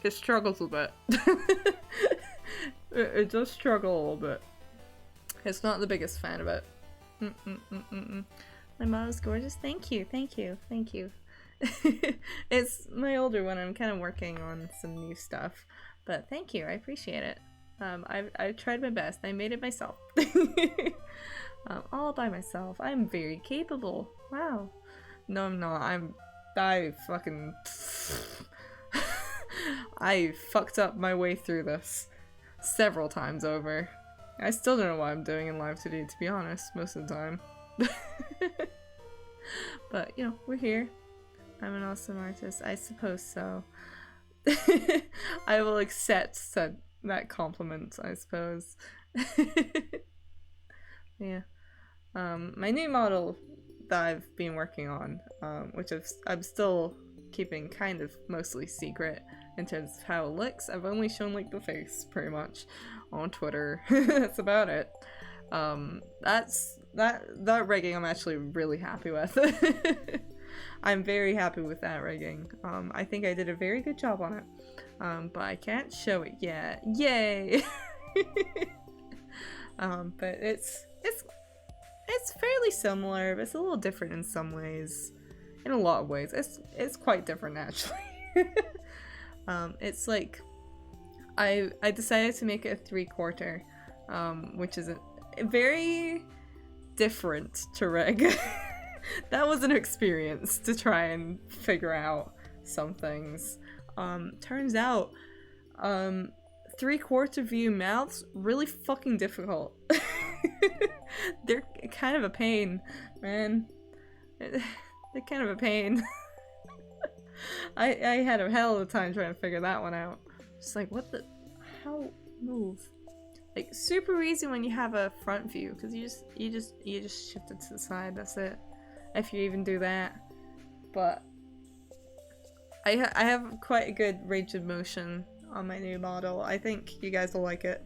it struggles a bit. It does struggle a little bit. It's not the biggest fan of it. My mom's gorgeous. Thank you, thank you, thank you. It's my older one. I'm kind of working on some new stuff, but thank you. I appreciate it. I've tried my best. I made it myself. All by myself. I'm very capable. Wow. No, I'm not. I fucking I fucked up my way through this several times over. I still don't know what I'm doing in live today, to be honest, most of the time. But, you know, we're here. I'm an awesome artist. I suppose so. I will accept that compliment, I suppose. Yeah. My new model that I've been working on, which I'm still keeping kind of mostly secret in terms of how it looks. I've only shown like the face pretty much on Twitter. That's about it. That rigging I'm actually really happy with. I'm very happy with that rigging. I think I did a very good job on it. But I can't show it yet. Yay! But it's fairly similar, but it's a little different in some ways. In a lot of ways. It's quite different actually. It's like I decided to make it a 3/4, which is a very different to rig. That was an experience to try and figure out some things. Turns out 3/4 view mouths really fucking difficult. They're kind of a pain, man. They're kind of a pain. I had a hell of a time trying to figure that one out. Just like, what the, how move? Like, super easy when you have a front view, because you just shift it to the side, that's it. If you even do that. But I have quite a good range of motion on my new model. I think you guys will like it.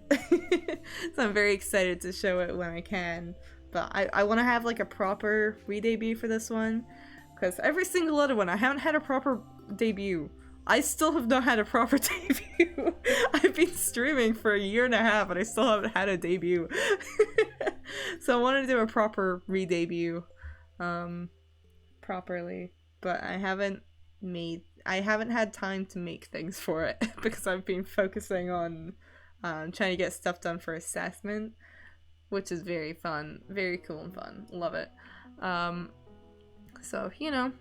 So I'm very excited to show it when I can. But I want to have like a proper re-debut for this one, because every single other one I haven't had a proper debut. I still have not had a proper debut. I've been streaming for 1.5 years and I still haven't had a debut. So I want to do a proper re-debut properly, but I haven't had time to make things for it because I've been focusing on trying to get stuff done for assessment, which is very fun, very cool and fun. Love it. So, you know,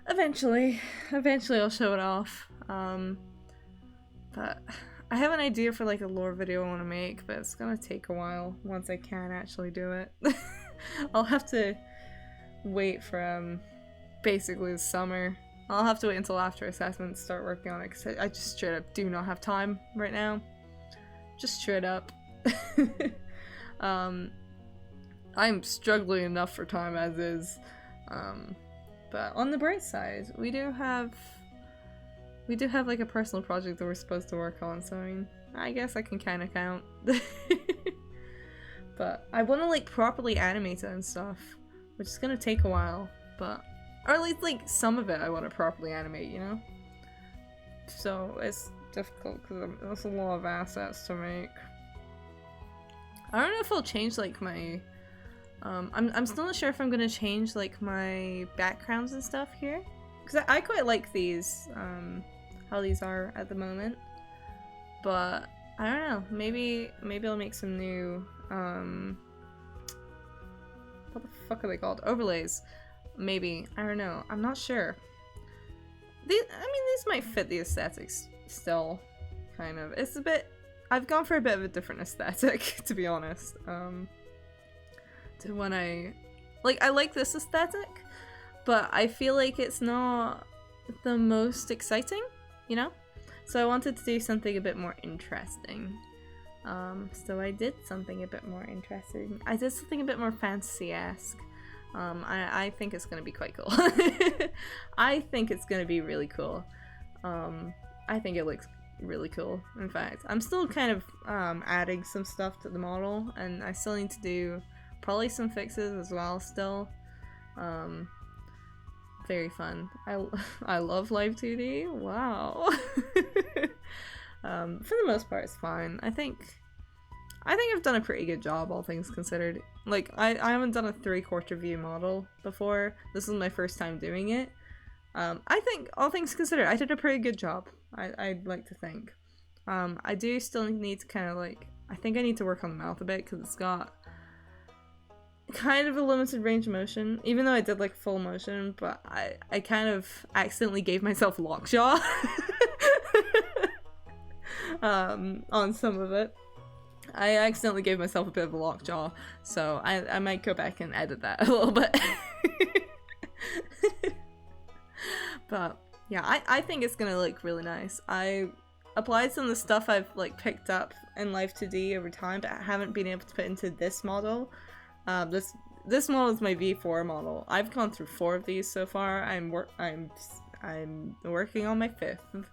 eventually I'll show it off. But I have an idea for like a lore video I want to make, but it's gonna take a while once I can actually do it. I'll have to wait for basically the summer. I'll have to wait until after assessment to start working on it, because I just straight up do not have time right now. Just straight up. I'm struggling enough for time as is. But on the bright side, we do have like a personal project that we're supposed to work on, so I mean, I guess I can kind of count. But I want to like properly animate it and stuff, which is gonna take a while, but or at least like some of it I want to properly animate, you know? So it's difficult because there's a lot of assets to make. I don't know if I'll change like my I'm still not sure if I'm gonna change like my backgrounds and stuff here, because I quite like these how these are at the moment, but I don't know, maybe I'll make some new what the fuck are they called? Overlays. Maybe. I don't know. I'm not sure. These might fit the aesthetics still, kind of. It's a bit... I've gone for a bit of a different aesthetic, to be honest. To when I like this aesthetic, but I feel like it's not the most exciting, you know? So I wanted to do something a bit more interesting. So I did something a bit more interesting. I did something a bit more fantasy-esque. I think it's gonna be quite cool. I think it's gonna be really cool. I think it looks really cool. In fact, I'm still kind of adding some stuff to the model, and I still need to do probably some fixes as well still. Very fun. I love live 2D. Wow. For the most part, it's fine. I think I've done a pretty good job, all things considered. Like, I haven't done a 3/4 view model before. This is my first time doing it. I think, all things considered, I did a pretty good job. I'd like to think. I do still need to kind of like, I think I need to work on the mouth a bit, because it's got kind of a limited range of motion, even though I did like full motion, but I kind of accidentally gave myself lockjaw on some of it. I accidentally gave myself a bit of a lockjaw, so I might go back and edit that a little bit. But yeah, I think it's gonna look really nice. I applied some of the stuff I've like picked up in Live 2D over time, but I haven't been able to put into this model. This model is my V4 model. I've gone through 4 of these so far. I'm working on my 5th.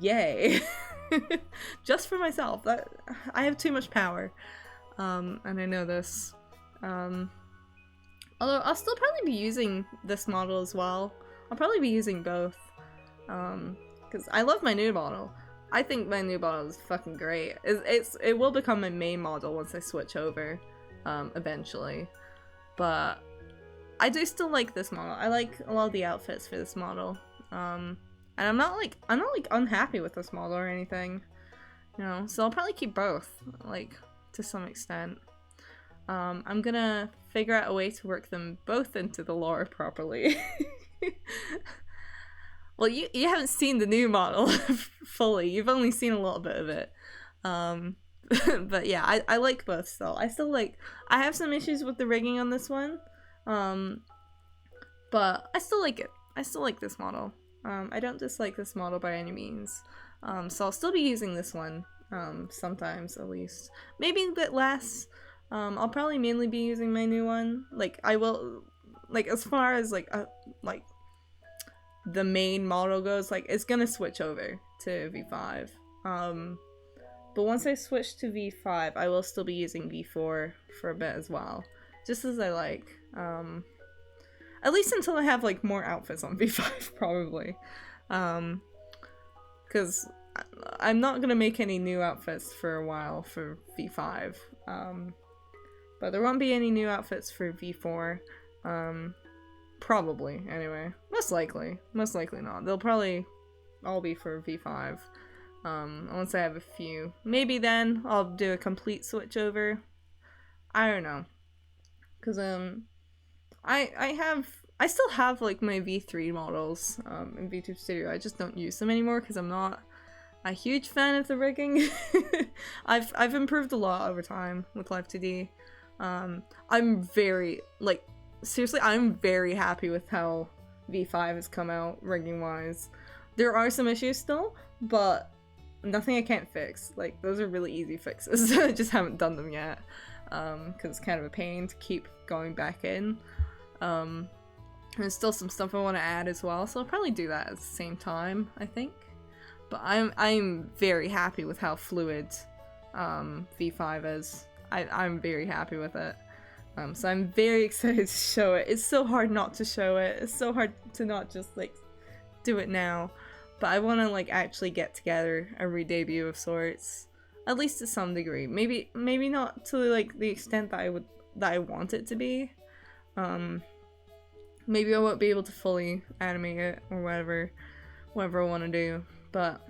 Yay! Just for myself. That I have too much power, and I know this. Although I'll still probably be using this model as well. I'll probably be using both, because I love my new model. I think my new model is fucking great. It will become my main model once I switch over, eventually. But I do still like this model. I like a lot of the outfits for this model. And I'm not like unhappy with this model or anything, you know, so I'll probably keep both, like, to some extent. I'm gonna figure out a way to work them both into the lore properly. Well, you haven't seen the new model fully, you've only seen a little bit of it. But yeah, I like both still. I have some issues with the rigging on this one, but I still like it. I still like this model. I don't dislike this model by any means. So I'll still be using this one, sometimes at least. Maybe a bit less. I'll probably mainly be using my new one. Like, I will, like, as far as, like, the main model goes, like, it's gonna switch over to V5. But once I switch to V5, I will still be using V4 for a bit as well. Just as I like. At least until I have, like, more outfits on V5, probably. Because I'm not gonna make any new outfits for a while for V5. But there won't be any new outfits for V4. Probably, anyway. Most likely. Most likely not. They'll probably all be for V5. Once I have a few. Maybe then I'll do a complete switch over. I don't know. Because, I still have, like, my V3 models, in VTube Studio. I just don't use them anymore because I'm not a huge fan of the rigging. I've improved a lot over time with Live 2D. I'm very, like, seriously, I'm very happy with how V5 has come out, rigging-wise. There are some issues still, but nothing I can't fix. Like, those are really easy fixes. I just haven't done them yet, because it's kind of a pain to keep going back in. There's still some stuff I want to add as well, so I'll probably do that at the same time, I think. But I'm very happy with how fluid V5 is. I'm very happy with it. So I'm very excited to show it. It's so hard not to show it. It's so hard to not just, like, do it now. But I want to, like, actually get together a re-debut of sorts. At least to some degree. Maybe not to, like, the extent that I want it to be. Maybe I won't be able to fully animate it or whatever I want to do. But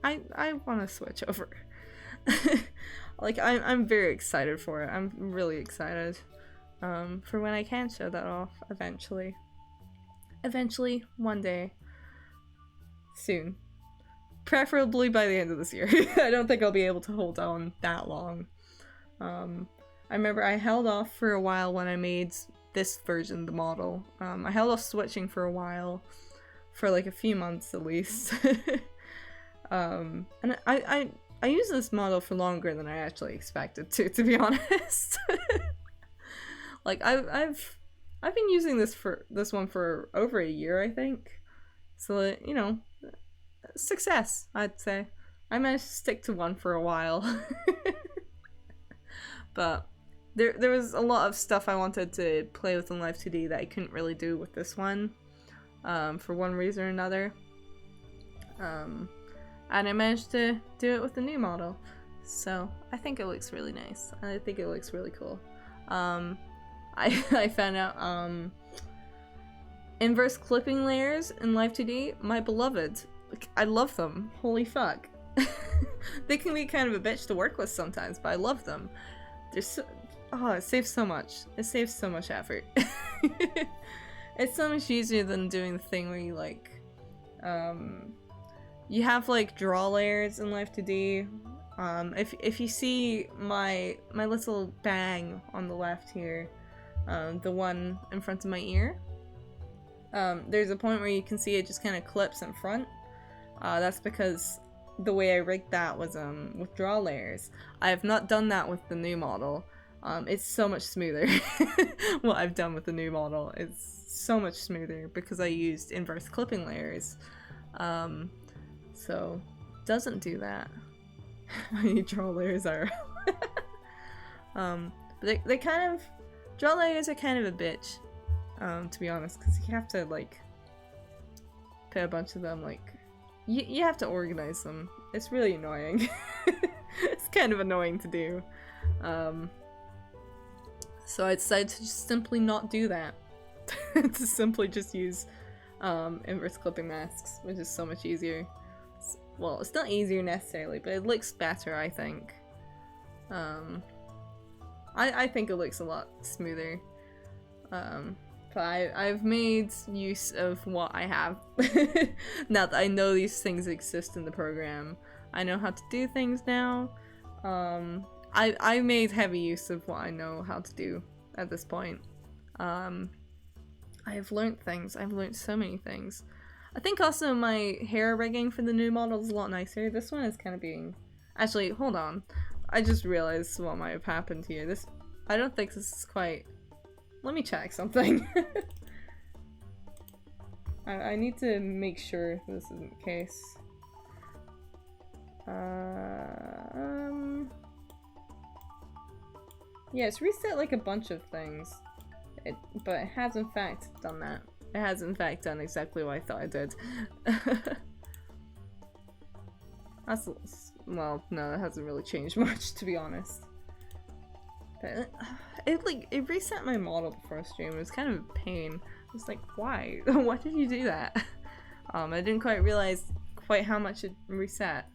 I want to switch over. Like, I'm very excited for it. I'm really excited for when I can show that off eventually. Eventually, one day. Soon. Preferably by the end of this year. I don't think I'll be able to hold on that long. I remember I held off for a while when I made this version of the model. I held off switching for a while. For like a few months at least. And I used this model for longer than I actually expected to be honest. Like, I've I've been using this one for over a year, I think. So, you know, success, I'd say. I managed to stick to one for a while. But there was a lot of stuff I wanted to play with in Live 2D that I couldn't really do with this one, for one reason or another. And I managed to do it with the new model. So I think it looks really nice. I think it looks really cool. I found out inverse clipping layers in Live 2D, my beloved. I love them. Holy fuck. They can be kind of a bitch to work with sometimes, but I love them. They're so, oh, it saves so much. It saves so much effort. It's so much easier than doing the thing where you like, you have like draw layers in Live 2D. If you see my little bang on the left here, the one in front of my ear, there's a point where you can see it just kind of clips in front. That's because the way I rigged that was with draw layers. I have not done that with the new model. It's so much smoother. What I've done with the new model is so much smoother because I used inverse clipping layers. So doesn't do that. How many draw layers are? But they kind of, draw layers are kind of a bitch, to be honest, because you have to like put a bunch of them, like you have to organize them. It's really annoying. It's kind of annoying to do. So I decided to just simply not do that. To simply just use inverse clipping masks, which is so much easier. Well, it's not easier necessarily, but it looks better, I think. I think it looks a lot smoother. But I've made use of what I have. Now that I know these things exist in the program, I know how to do things now. I made heavy use of what I know how to do at this point. I've learned things. I've learned so many things. I think also my hair rigging for the new model is a lot nicer. This one is kind of being... Actually, hold on. I just realized what might have happened here. I don't think this is quite... Let me check something. I need to make sure this isn't the case. Yeah, it's reset like a bunch of things. But it has in fact done that. It has in fact done exactly what I thought it did. That's, well, no, that hasn't really changed much, to be honest. But it reset my model before stream. It was kind of a pain. I was like, why? Why did you do that? I didn't quite realize quite how much it reset.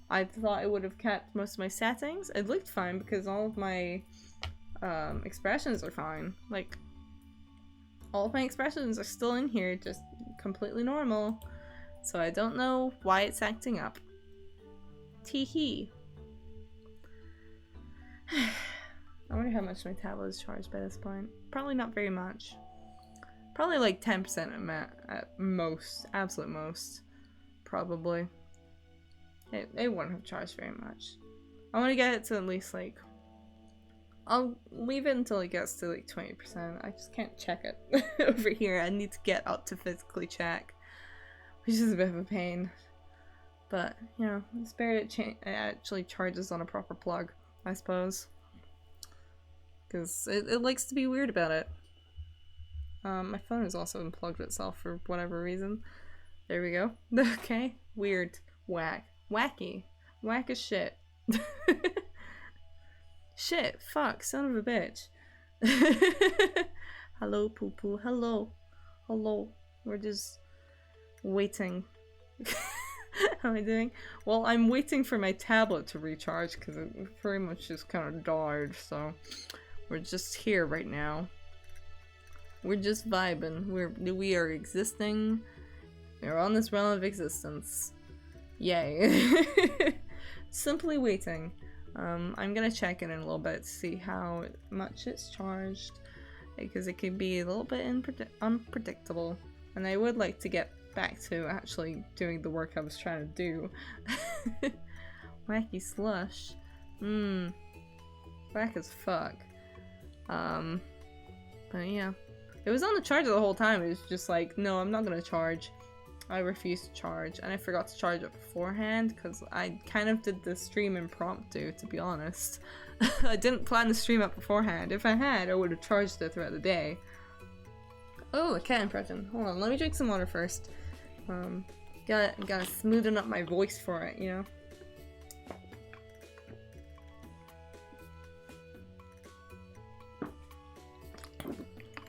I thought it would have kept most of my settings. It looked fine because all of my expressions are fine. Like, all of my expressions are still in here, just completely normal. So I don't know why it's acting up. Tee-hee. I wonder how much my tablet is charged by this point. Probably not very much. Probably like 10% at most. Absolute most. Probably. It wouldn't have charged very much. I want to get it to at least like... I'll leave it until it gets to like 20%. I just can't check it over here. I need to get up to physically check. Which is a bit of a pain. But, you know, it's better it actually charges on a proper plug, I suppose. Because it likes to be weird about it. My phone has also unplugged itself for whatever reason. There we go. Okay. Weird. Whack. Wacky. Whack as shit. Shit. Fuck. Son of a bitch. Hello, poo poo. Hello. Hello. We're just waiting. How am I doing? Well, I'm waiting for my tablet to recharge because it very much just kind of died, so we're just here right now. We're just vibing. We are existing. We're on this realm of existence. Yay. Simply waiting. I'm gonna check it in a little bit to see how much it's charged, because it could be a little bit unpredictable, and I would like to get back to actually doing the work I was trying to do. Wacky slush. Whack as fuck. But yeah. It was on the charger the whole time. It was just like, no, I'm not gonna charge. I refuse to charge, and I forgot to charge it beforehand because I kind of did the stream impromptu, to be honest. I didn't plan the stream up beforehand. If I had, I would have charged it throughout the day. Oh, a cat impression. Hold on, let me drink some water first. Gotta smoothen up my voice for it, you know?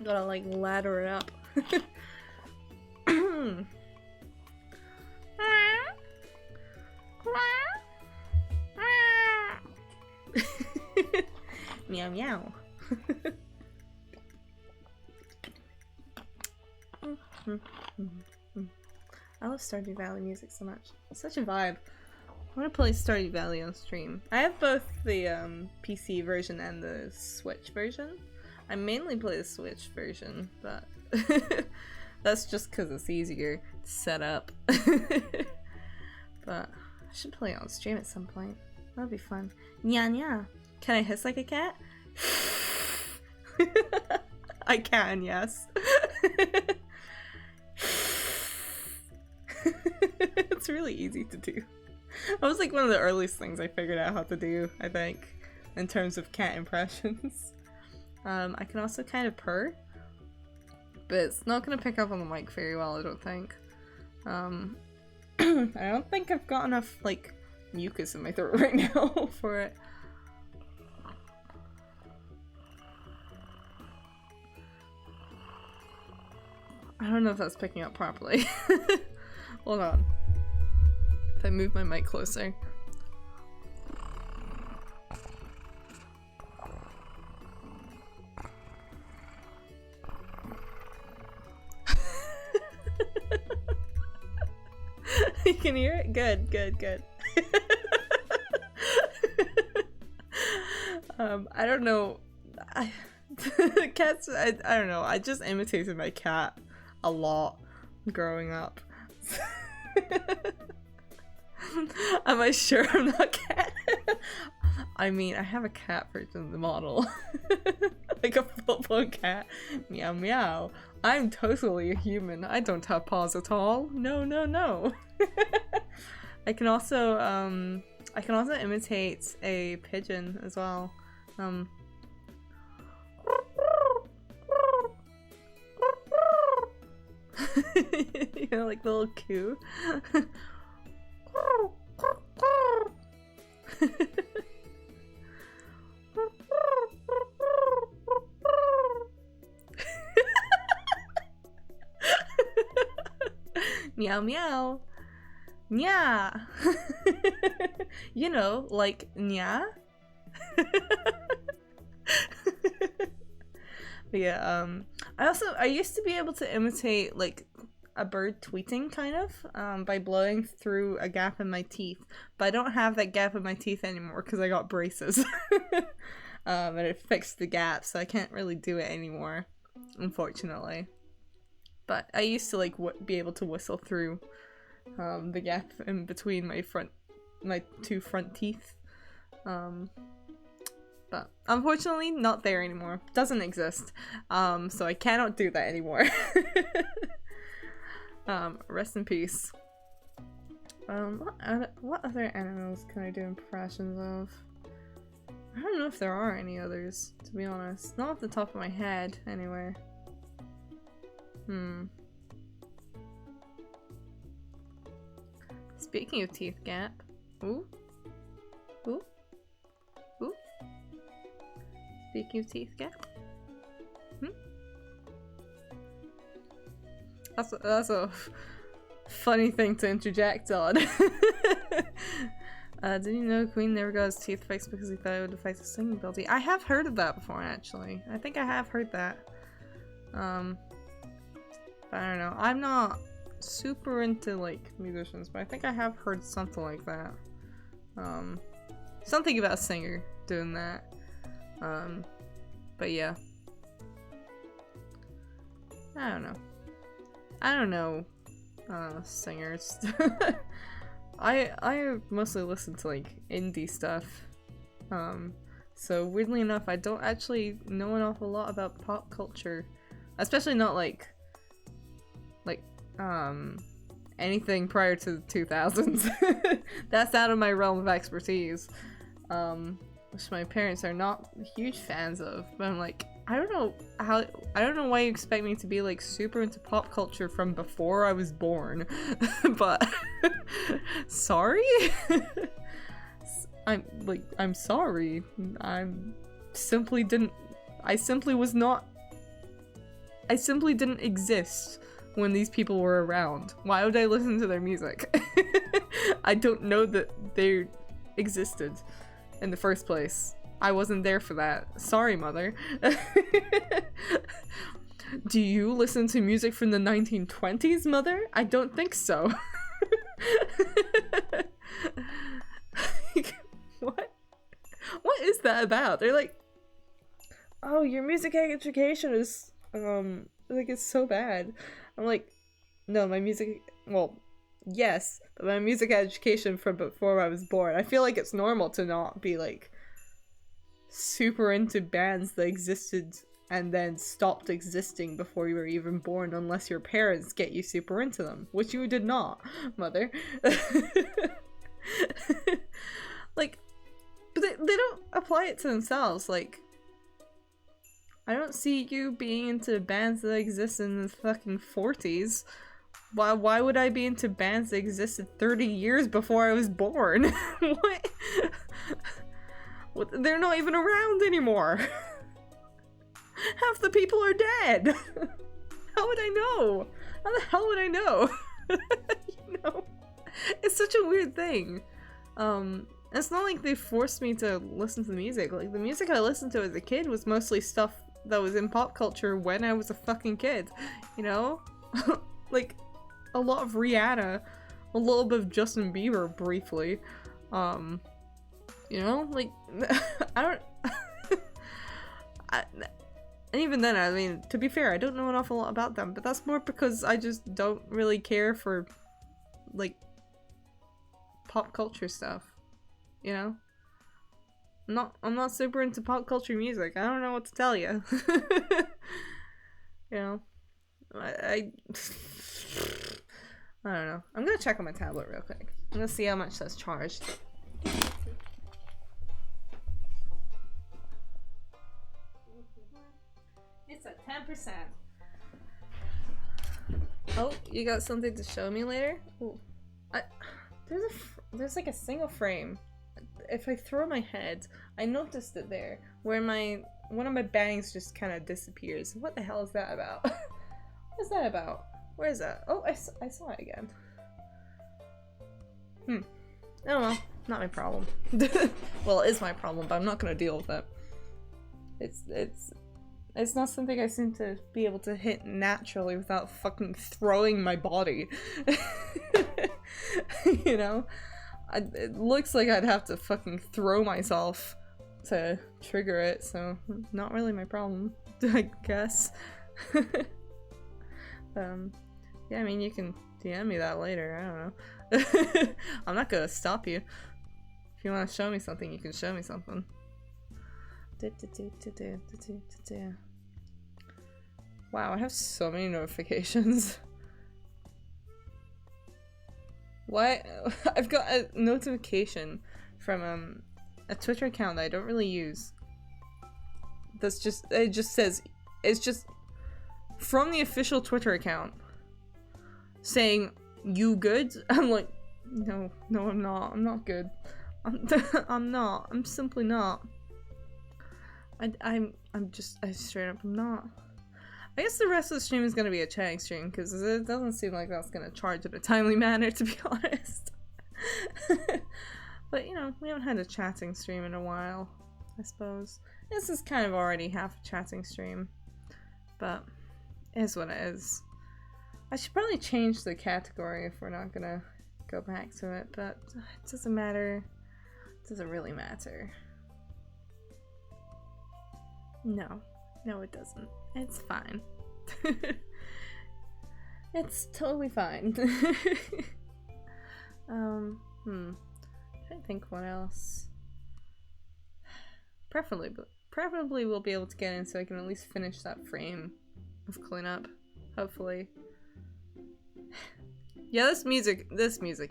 Gotta like ladder it up. Meow meow. I love Stardew Valley music so much. It's such a vibe. I want to play Stardew Valley on stream. I have both the PC version and the Switch version. I mainly play the Switch version, but that's just because it's easier to set up. But I should play it on stream at some point. That'd be fun. Nya nya. Can I hiss like a cat? I can, yes. It's really easy to do. That was like one of the earliest things I figured out how to do, I think, in terms of cat impressions. I can also kind of purr, but it's not gonna pick up on the mic very well, I don't think. I don't think I've got enough, like, mucus in my throat right now for it. I don't know if that's picking up properly. Hold on. If I move my mic closer. You can hear it? Good, good, good. I don't know. Cats, I don't know. I just imitated my cat a lot growing up. Am I sure I'm not cat? I mean, I have a cat version of the model. Like a full-blown cat. Meow meow. I'm totally a human. I don't have paws at all. No, no, no. I can also imitate a pigeon as well. You know, like the little coo. Meow meow. Nya. You know, like nya. But yeah, I used to be able to imitate like a bird tweeting kind of by blowing through a gap in my teeth, but I don't have that gap in my teeth anymore because I got braces. And it fixed the gap, so I can't really do it anymore, unfortunately. But I used to like be able to whistle through the gap in between my two front teeth. But unfortunately not there anymore. Doesn't exist. So I cannot do that anymore. Rest in peace. What other animals can I do impressions of? I don't know if there are any others, to be honest. Not off the top of my head, anyway. Speaking of teeth gap. Ooh. Ooh. Ooh. Speaking of teeth gap. That's a funny thing to interject on. Did you know Queen never got his teeth fixed because he thought it would affect his singing ability? I have heard of that before, actually. I think I have heard that. But I don't know. I'm not super into, like, musicians, but I think I have heard something like that. Something about a singer doing that. But yeah. I don't know singers. I mostly listen to like indie stuff. So weirdly enough, I don't actually know an awful lot about pop culture Especially not like anything prior to the 2000s. That's out of my realm of expertise. Which my parents are not huge fans of. But I'm like, I don't know why you expect me to be like super into pop culture from before I was born. But sorry? I'm sorry. I simply didn't exist when these people were around. Why would I listen to their music? I don't know that they existed in the first place. I wasn't there for that. Sorry, mother. Do you listen to music from the 1920s, mother? I don't think so. What? What is that about? They're like, oh, your music education is, like, it's so bad. I'm like, no, my music, well, yes, but my music education from before I was born. I feel like it's normal to not be, like, super into bands that existed and then stopped existing before you were even born, unless your parents get you super into them, which you did not, mother. Like, but they don't apply it to themselves. Like, I don't see you being into bands that exist in the fucking 40s. Why would I be into bands that existed 30 years before I was born? What? They're not even around anymore. Half the people are dead. How would I know? How the hell would I know? You know? It's such a weird thing. It's not like they forced me to listen to the music. Like, the music I listened to as a kid was mostly stuff that was in pop culture when I was a fucking kid, you know? Like, a lot of Rihanna, a little bit of Justin Bieber, briefly. You know? Like, I don't... And even then, I mean, to be fair, I don't know an awful lot about them, but that's more because I just don't really care for, like, pop culture stuff. You know? I'm not super into pop culture music. I don't know what to tell you. You know? I don't know. I'm gonna check on my tablet real quick. I'm gonna see how much that's charged. It's at 10%. Oh, you got something to show me later? Ooh. There's like a single frame. If I throw my head, I noticed it there, where one of my bangs just kind of disappears. What the hell is that about? What is that about? Where is that? Oh, I saw it again. Oh well, not my problem. Well, it is my problem, but I'm not gonna deal with it. It's not something I seem to be able to hit naturally without fucking throwing my body. You know? It looks like I'd have to fucking throw myself to trigger it, so not really my problem, I guess. Yeah, I mean, you can DM me that later, I don't know. I'm not gonna stop you. If you want to show me something, you can show me something. Wow, I have so many notifications. Why? I've got a notification from a Twitter account that I don't really use. That's just, it just says, it's just from the official Twitter account saying, "You good?" I'm like, no, I'm not. I'm not good. I'm not. I'm simply not. I straight up am not. I guess the rest of the stream is going to be a chatting stream, because it doesn't seem like that's going to charge in a timely manner, to be honest. But, you know, we haven't had a chatting stream in a while, I suppose. This is kind of already half a chatting stream, but it is what it is. I should probably change the category if we're not going to go back to it, but it doesn't matter. It doesn't really matter. No, it doesn't. It's fine. It's totally fine. I'm trying to think what else. Preferably we'll be able to get in so I can at least finish that frame of cleanup. Hopefully. Yeah, this music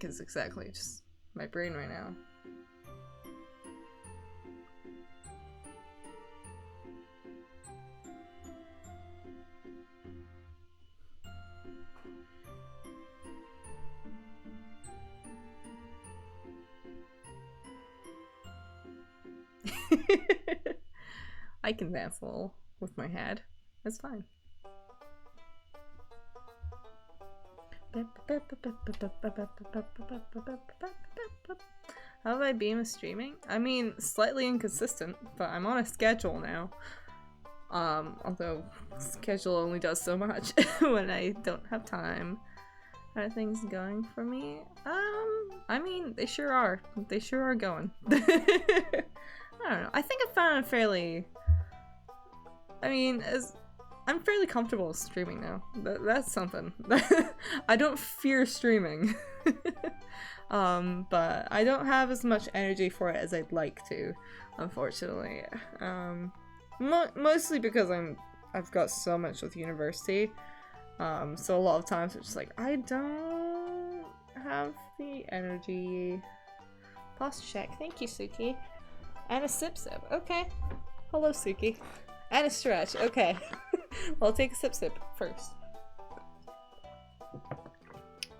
is exactly just my brain right now. I can dance a little with my head. That's fine. How have I been with streaming? I mean, slightly inconsistent, but I'm on a schedule now. Although schedule only does so much when I don't have time. How are things going for me? I mean, they sure are. They sure are going. I don't know. I think I found a fairly... I mean, I'm fairly comfortable with streaming now. That's something. I don't fear streaming. But I don't have as much energy for it as I'd like to, unfortunately. Mostly because I've got so much with university. So a lot of times it's just like, I don't have the energy. Pause check. Thank you, Suki. And a sip. Okay. Hello, Suki. And a stretch. Okay. Well, I'll take a sip first.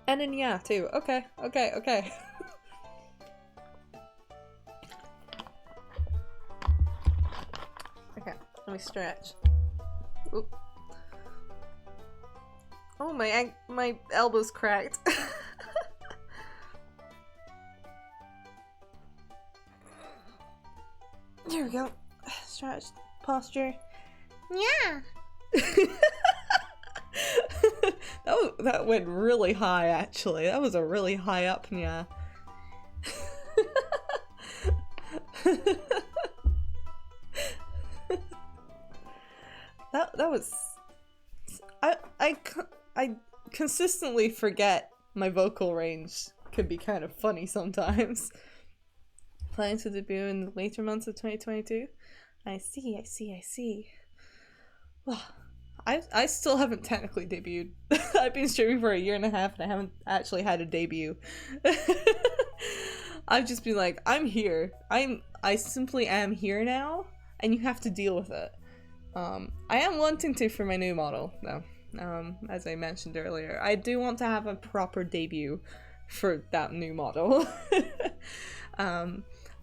And then yeah, too. Okay. Okay, let me stretch. Oop. Oh, my elbow's cracked. There we go. Stretch. Posture. Yeah. That went really high, actually. That was a really high up, yeah. that was... I consistently forget my vocal range can be kind of funny sometimes. Planning to debut in the later months of 2022? I see. Well, I still haven't technically debuted. I've been streaming for 1.5 years and I haven't actually had a debut. I've just been like, I'm here. I simply am here now, and you have to deal with it. I am wanting to for my new model, though. As I mentioned earlier, I do want to have a proper debut for that new model.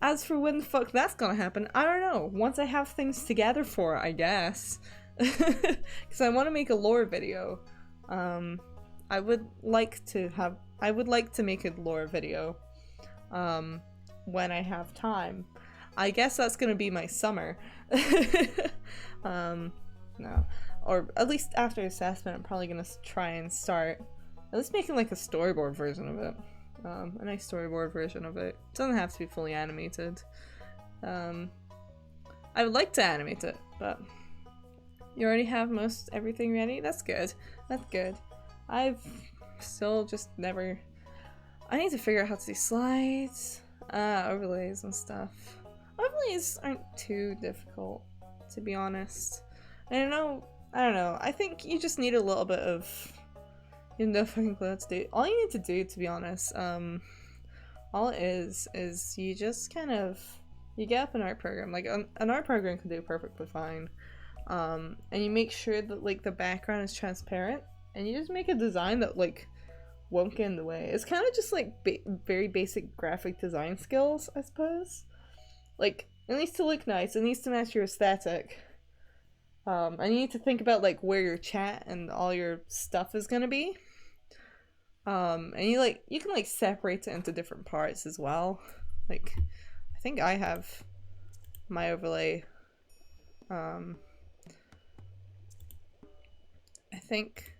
As for when the fuck that's gonna happen, I don't know. Once I have things together for it, I guess. Because I want to make a lore video. I would like to make a lore video when I have time. I guess that's gonna be my summer. No. Or at least after assessment, I'm probably gonna try and start at least making like a storyboard version of it. A nice storyboard version of it. It doesn't have to be fully animated. I would like to animate it, but you already have most everything ready? That's good. That's good. I've still just never... I need to figure out how to do slides, overlays and stuff. Overlays aren't too difficult, to be honest. I don't know. I think you just need a little bit of... You know fucking clue what to do. All you need to do, to be honest, all it is you just kind of... You get up an art program. Like, an art program can do perfectly fine. And you make sure that, like, the background is transparent. And you just make a design that, like, won't get in the way. It's kind of just, like, very basic graphic design skills, I suppose. Like, it needs to look nice. It needs to match your aesthetic. And you need to think about, like, where your chat and all your stuff is gonna be. And you can, like, separate it into different parts as well. Like, I think I have my overlay. I think...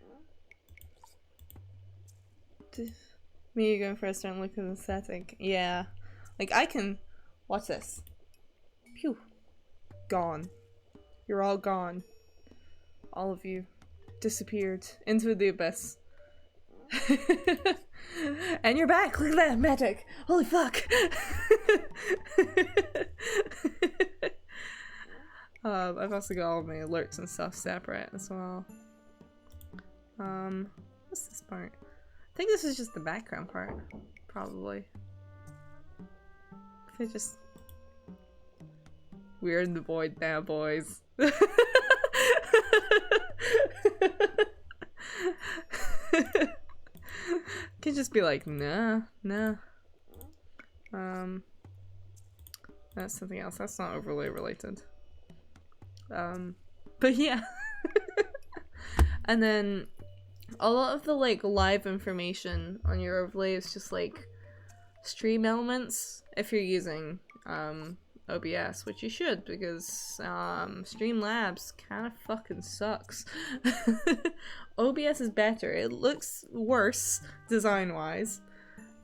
Me going first and look at the aesthetic. Yeah. Like, I can... Watch this. Phew. Gone. You're all gone. All of you disappeared into the abyss. And you're back! Look at that magic! Holy fuck! I've also got all my alerts and stuff separate as well. What's this part? I think this is just the background part, probably. If I just... We're in the void now, boys. Can just be like, nah. That's something else. That's not overlay related. But yeah. And then a lot of the like live information on your overlay is just like stream elements if you're using OBS, which you should, because Streamlabs kind of fucking sucks. OBS is better. It looks worse design-wise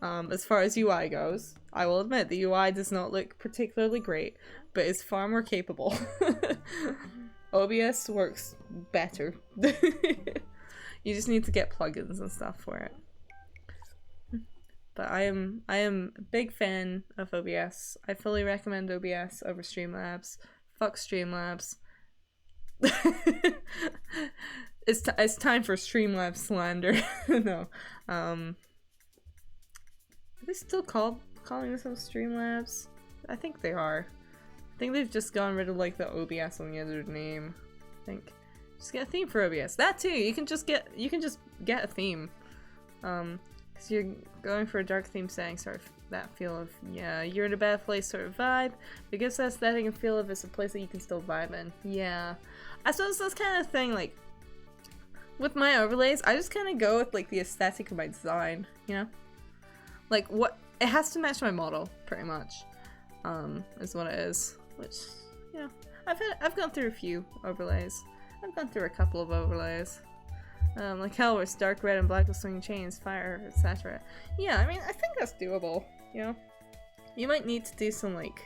as far as UI goes. I will admit the UI does not look particularly great, but it's far more capable. OBS works better. You just need to get plugins and stuff for it. But I am a big fan of OBS. I fully recommend OBS over Streamlabs. Fuck Streamlabs. It's time for Streamlabs slander. No. Are they still calling themselves Streamlabs? I think they are. I think they've just gotten rid of like the OBS on the other name. I think. Just get a theme for OBS. That too. You can just get a theme. Because you're going for a dark theme setting, sort of that feel of, yeah, you're in a bad place sort of vibe. It gives that aesthetic and feel of it's a place that you can still vibe in. Yeah. I suppose that's kind of thing, like, with my overlays, I just kind of go with, like, the aesthetic of my design, you know? Like, what, it has to match my model, pretty much, is what it is. Which, you know, I've gone through a few overlays. I've gone through a couple of overlays. Like hell, where it's dark red and black with swinging chains, fire, etc. Yeah, I mean, I think that's doable, you know? You might need to do some, like,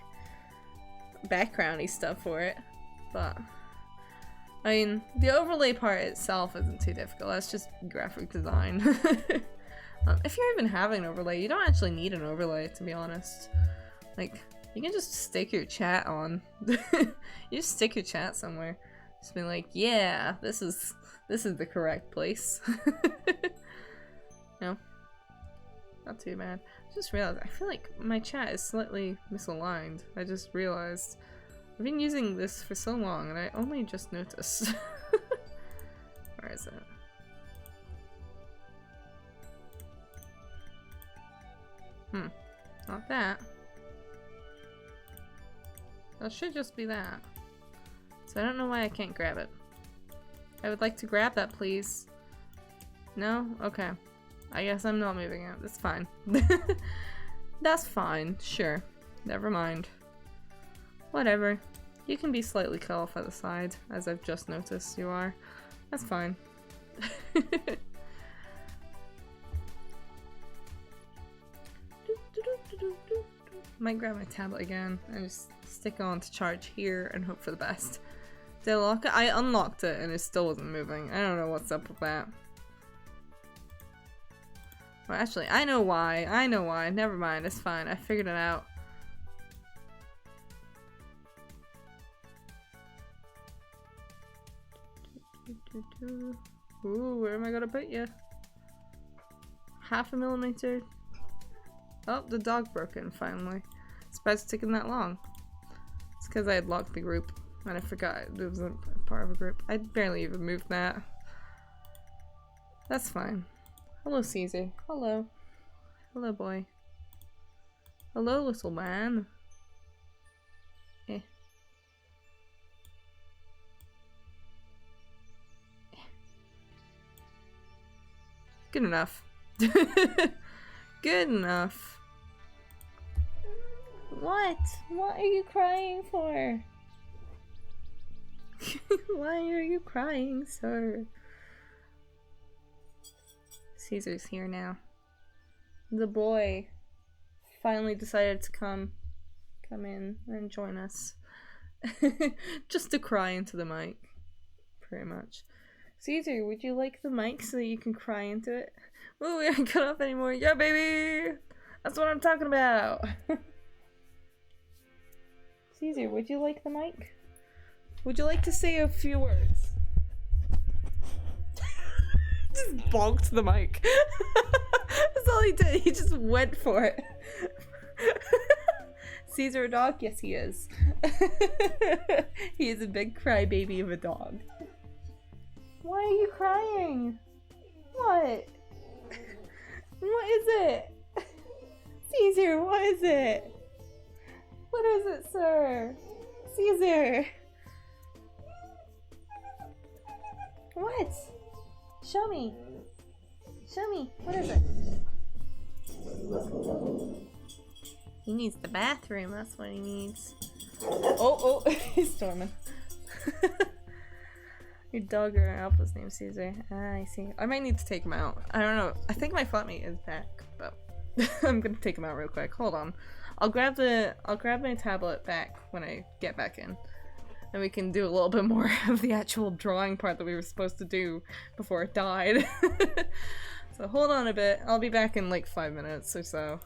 backgroundy stuff for it, but... I mean, the overlay part itself isn't too difficult, that's just graphic design. If you're even having an overlay, you don't actually need an overlay, to be honest. Like, you can just stick your chat on. You just stick your chat somewhere. Just be like, yeah, this is the correct place. No, not too bad. I just realized, I feel like my chat is slightly misaligned. I just realized. I've been using this for so long and I only just noticed. Where is it? Not that. That should just be that. So I don't know why I can't grab it. I would like to grab that, please. No? Okay. I guess I'm not moving it. That's fine. That's fine. Sure. Never mind. Whatever. You can be slightly cut off at the side, as I've just noticed you are. That's fine. Might grab my tablet again and just stick it on to charge here and hope for the best. Did I lock it? I unlocked it and it still wasn't moving. I don't know what's up with that. Well, actually, I know why. I know why. Never mind. It's fine. I figured it out. Ooh, where am I gonna put you? 0.5 millimeter. Oh, the dog broke in finally. Surprised it's taking that long. It's because I had locked the group and I forgot it was a part of a group. I barely even moved that. That's fine. Hello, Caesar. Hello. Hello, boy. Hello, little man. Eh. Good enough. Good enough. What? What are you crying for? Why are you crying, sir? Caesar's here now. The boy finally decided to come in and join us. Just to cry into the mic. Pretty much. Caesar, would you like the mic so that you can cry into it? Oh, we aren't cut off anymore. Yeah, baby! That's what I'm talking about! Caesar, would you like the mic? Would you like to say a few words? Just bonked the mic. That's all he did. He just went for it. Caesar a dog? Yes, he is. He is a big crybaby of a dog. Why are you crying? What? What is it? Caesar, what is it? What is it, sir? Caesar! What? Show me. Show me. What is it? He needs the bathroom. That's what he needs. Oh, he's storming. Your dog or alpha's named Caesar. Ah, I see. I might need to take him out. I don't know. I think my flatmate is back, but I'm gonna take him out real quick. Hold on. I'll grab my tablet back when I get back in. And we can do a little bit more of the actual drawing part that we were supposed to do before it died. So hold on a bit. I'll be back in like 5 minutes or so.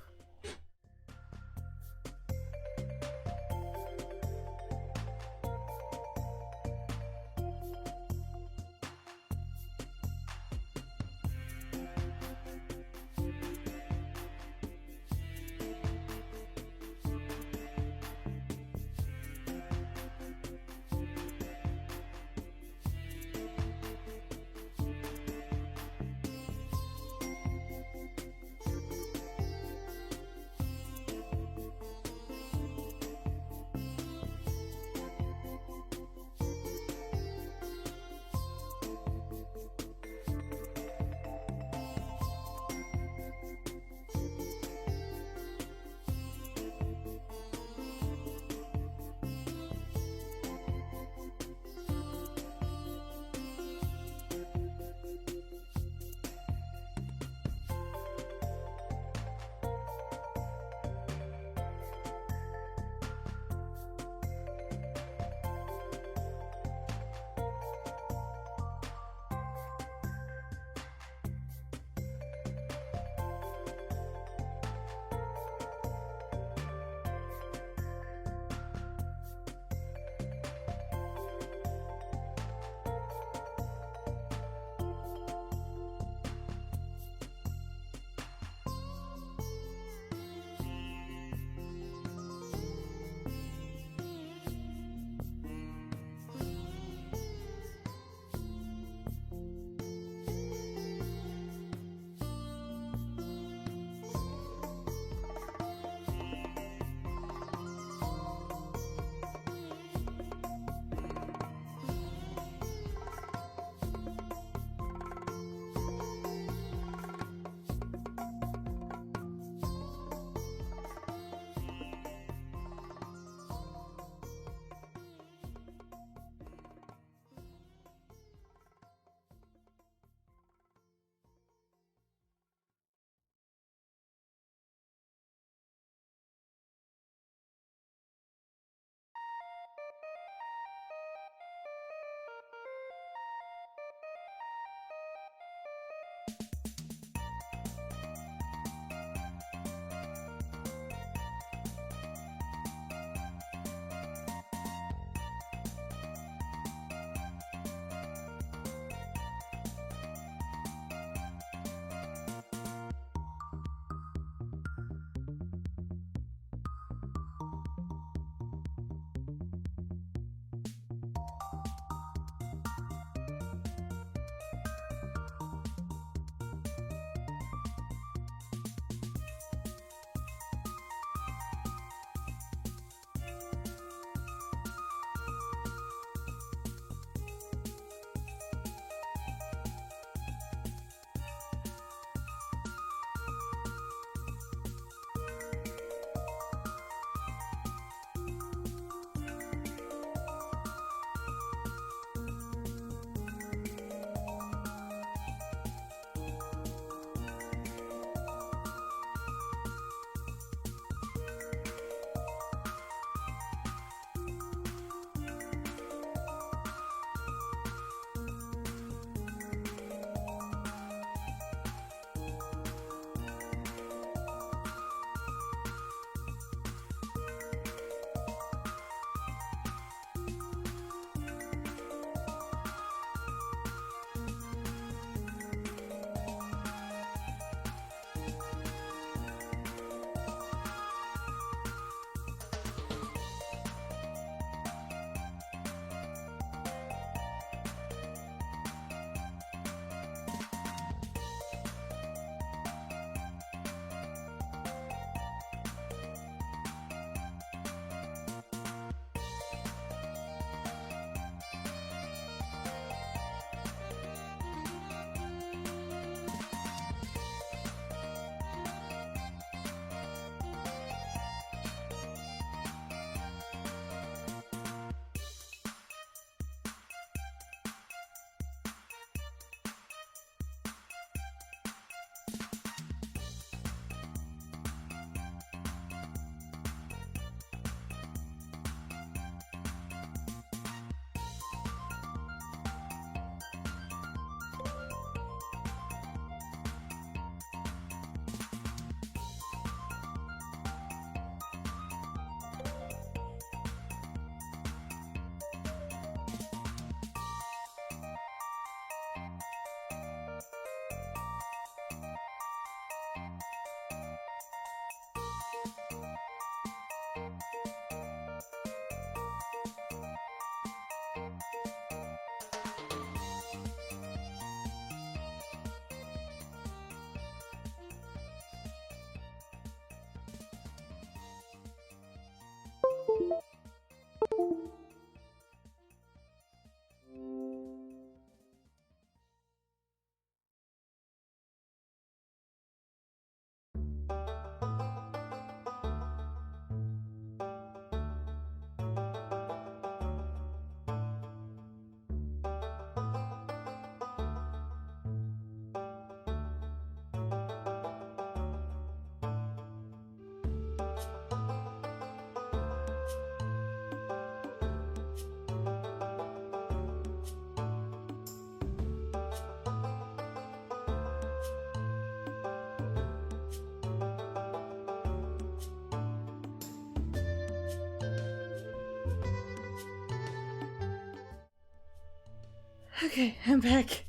Okay, I'm back.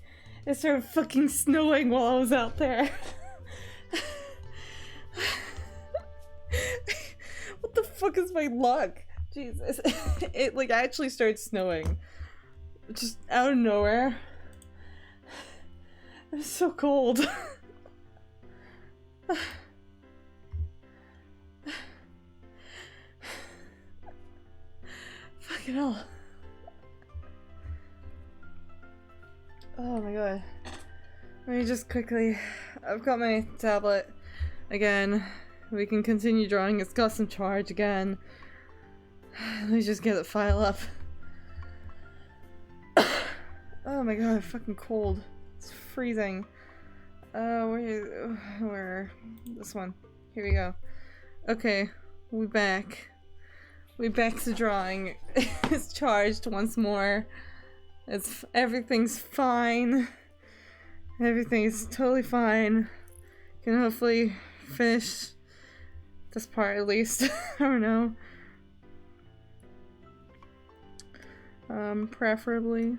It started fucking snowing while I was out there. What the fuck is my luck? Jesus. It like actually started snowing. Just out of nowhere. It's so cold. Fucking hell. Oh my god. Let me just quickly... I've got my tablet again. We can continue drawing. It's got some charge again. Let me just get the file up. Oh my god, fucking cold. It's freezing. Where? This one. Here we go. Okay, we're back. We're back to drawing. It's charged once more. Everything's fine. Everything is totally fine. Can hopefully finish this part at least. I don't know. Preferably.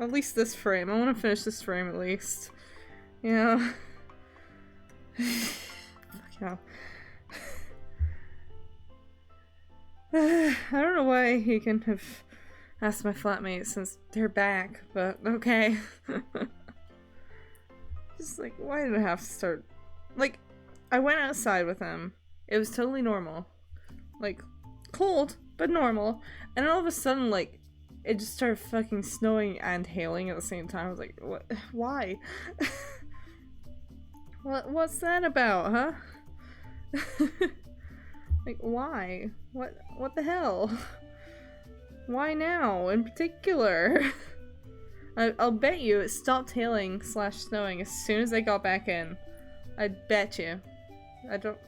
At least this frame. I want to finish this frame at least. You know? Fuck hell. I don't know why he can have asked my flatmate since they're back, but okay. Just like, why did I have to start? Like, I went outside with him. It was totally normal. Like, cold, but normal. And then all of a sudden, like, it just started fucking snowing and hailing at the same time. I was like, what? Why? What's that about, huh? Like, why? What the hell? Why now, in particular? I'll bet you it stopped hailing / snowing as soon as I got back in. I bet you. I don't...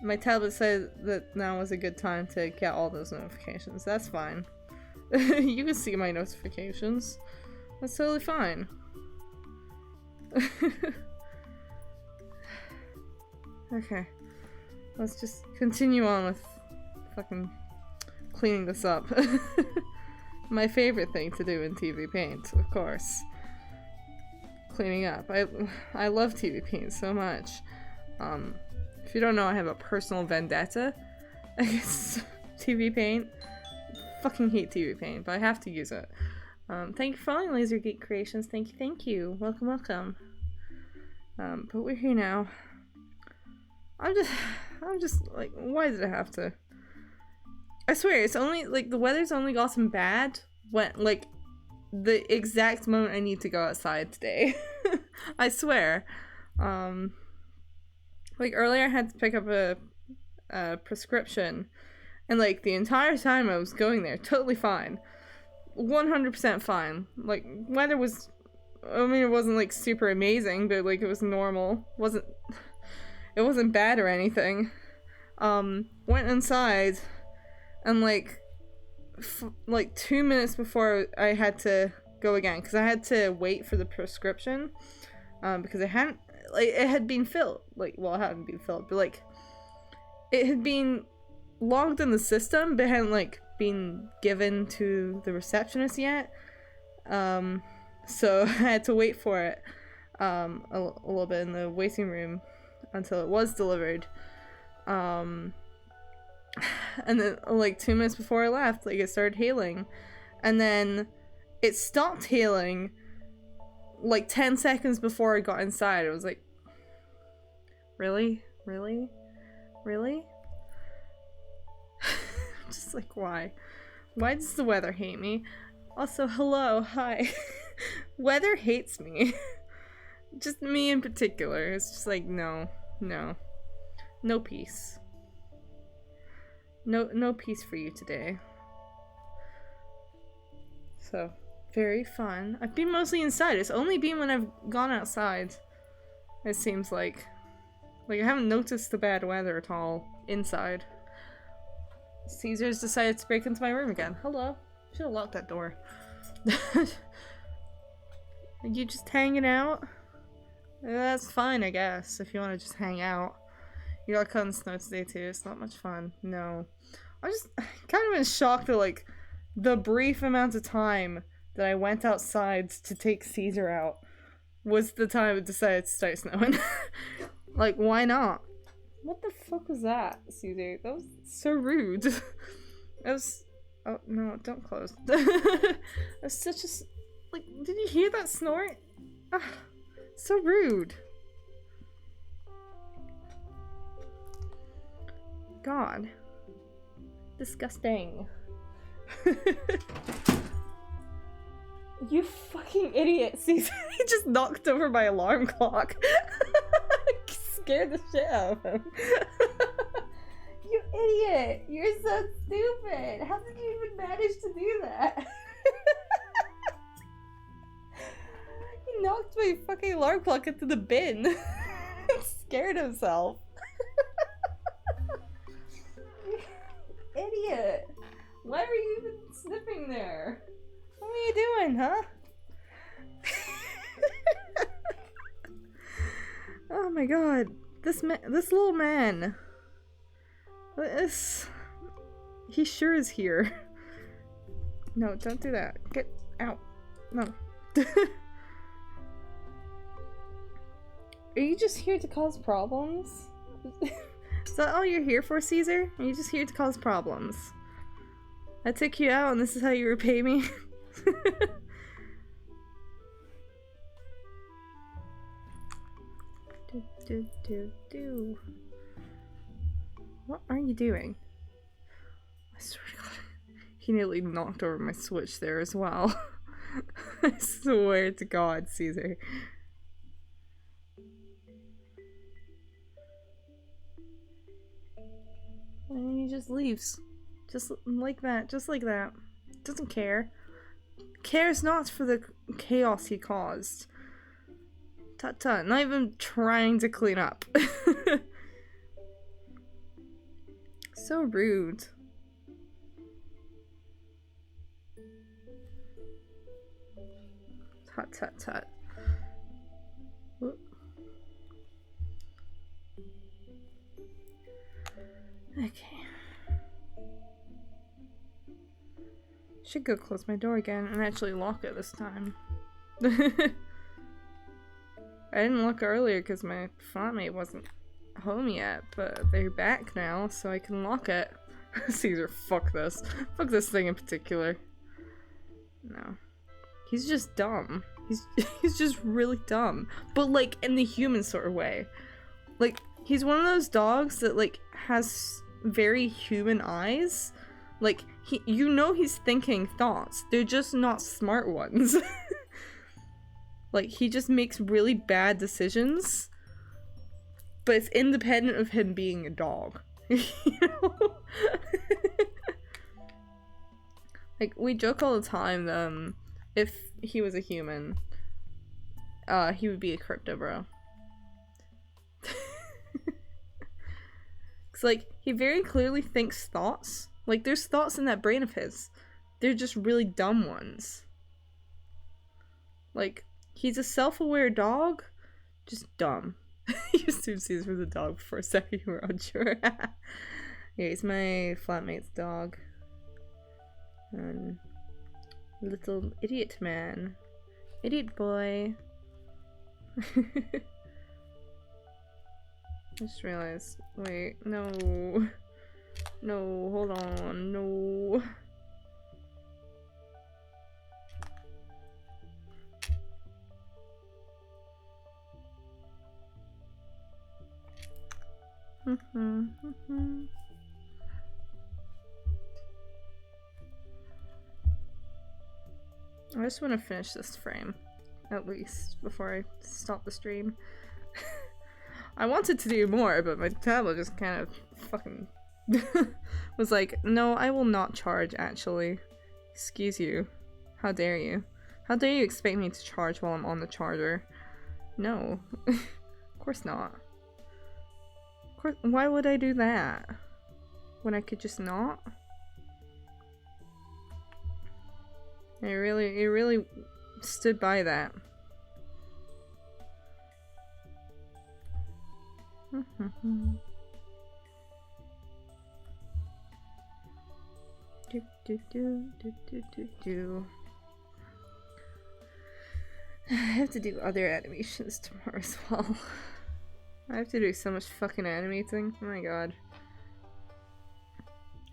My tablet said that now was a good time to get all those notifications. That's fine. You can see my notifications. That's totally fine. Okay. Let's just continue on with fucking cleaning this up. My favorite thing to do in Tvpaint, of course. Cleaning up. I love Tvpaint so much. If you don't know, I have a personal vendetta against Tvpaint. Fucking hate Tvpaint, but I have to use it. Thank you for following Laser Geek Creations. Thank you. Welcome, welcome. But we're here now. I'm just like, why did I have to? I swear, it's only, like, the weather's only gotten bad when, like, the exact moment I need to go outside today. I swear. Like, earlier I had to pick up a prescription, and, like, the entire time I was going there, totally fine. 100% fine. Like, weather was, I mean, it wasn't, like, super amazing, but, like, it was normal. It wasn't bad or anything. Went inside, and like 2 minutes before I had to go again, because I had to wait for the prescription, because it hadn't, like, it had been filled. Like, well, it hadn't been filled, but like, it had been logged in the system, but hadn't like been given to the receptionist yet. So I had to wait for it, a little bit in the waiting room until it was delivered. And then like 2 minutes before I left, like, it started hailing, and then it stopped hailing like 10 seconds before I got inside. I was like, really? Just like, why does the weather hate me? Also, hello, hi. Weather hates me. Just me in particular. It's just like, no peace. No peace for you today. So, very fun. I've been mostly inside. It's only been when I've gone outside, it seems like. Like, I haven't noticed the bad weather at all inside. Caesar's decided to break into my room again. Hello. Should have locked that door. Are you just hanging out? That's fine, I guess, if you want to just hang out. You got cut in snow today too. It's not much fun. No. I'm just kind of in shock that, like, the brief amount of time that I went outside to take Caesar out was the time it decided to start snowing. Like, why not? What the fuck was that, Caesar? That was so rude. That was... Oh, no, don't close. That's such a... Like, did you hear that snort? Ah, so rude. God. Disgusting. You fucking idiot, Caesar. He just knocked over my alarm clock. Scared the shit out of him. You idiot! You're so stupid! How did you even manage to do that? He knocked my fucking alarm clock into the bin. Scared himself. Idiot! Why were you even sniffing there? What are you doing, huh? Oh my god. This little man. He sure is here. No, don't do that. Get out. No. Are you just here to cause problems? Is that all you're here for, Caesar? Are you just here to cause problems? I took you out and this is how you repay me? What are you doing? I swear to God. He nearly knocked over my switch there as well. I swear to God, Caesar. And he just leaves. Just like that. Just like that. Doesn't care. Cares not for the chaos he caused. Tut tut. Not even trying to clean up. So rude. Tut tut tut. Whoop. Okay. Should go close my door again and actually lock it this time. I didn't look earlier because my flatmate wasn't home yet, but they're back now, so I can lock it. Caesar, fuck this. Fuck this thing in particular. No. He's just dumb. He's just really dumb. But like in the human sort of way. Like, he's one of those dogs that like has very human eyes. Like, you know he's thinking thoughts. They're just not smart ones. Like, he just makes really bad decisions. But it's independent of him being a dog. You know? Like, we joke all the time that if he was a human, he would be a crypto bro. Cause like, he very clearly thinks thoughts. Like, there's thoughts in that brain of his. They're just really dumb ones. Like, he's a self-aware dog, just dumb. You assumed Caesar was a dog for a second, you were unsure. Yeah, he's my flatmate's dog. Little idiot man. Idiot boy. I just realized, wait, no. No, hold on, no. I just want to finish this frame, at least, before I stop the stream. I wanted to do more, but my tablet just kind of fucking was like, no, I will not charge, actually. Excuse you. How dare you? How dare you expect me to charge while I'm on the charger? No. Of course not. Of course, why would I do that? When I could just not? It really stood by that. I have to do other animations tomorrow as well. I have to do so much fucking animating. Oh my god.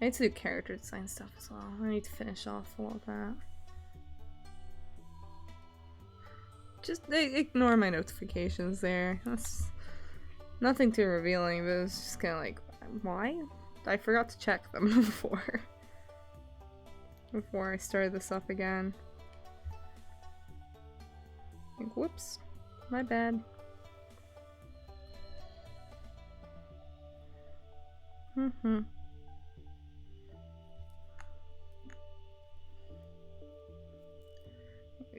I need to do character design stuff as well. I need to finish off all of that. Just ignore my notifications there. That's nothing too revealing, but it's just kind of like, why? I forgot to check them before I started this up again. Like, whoops, my bad. There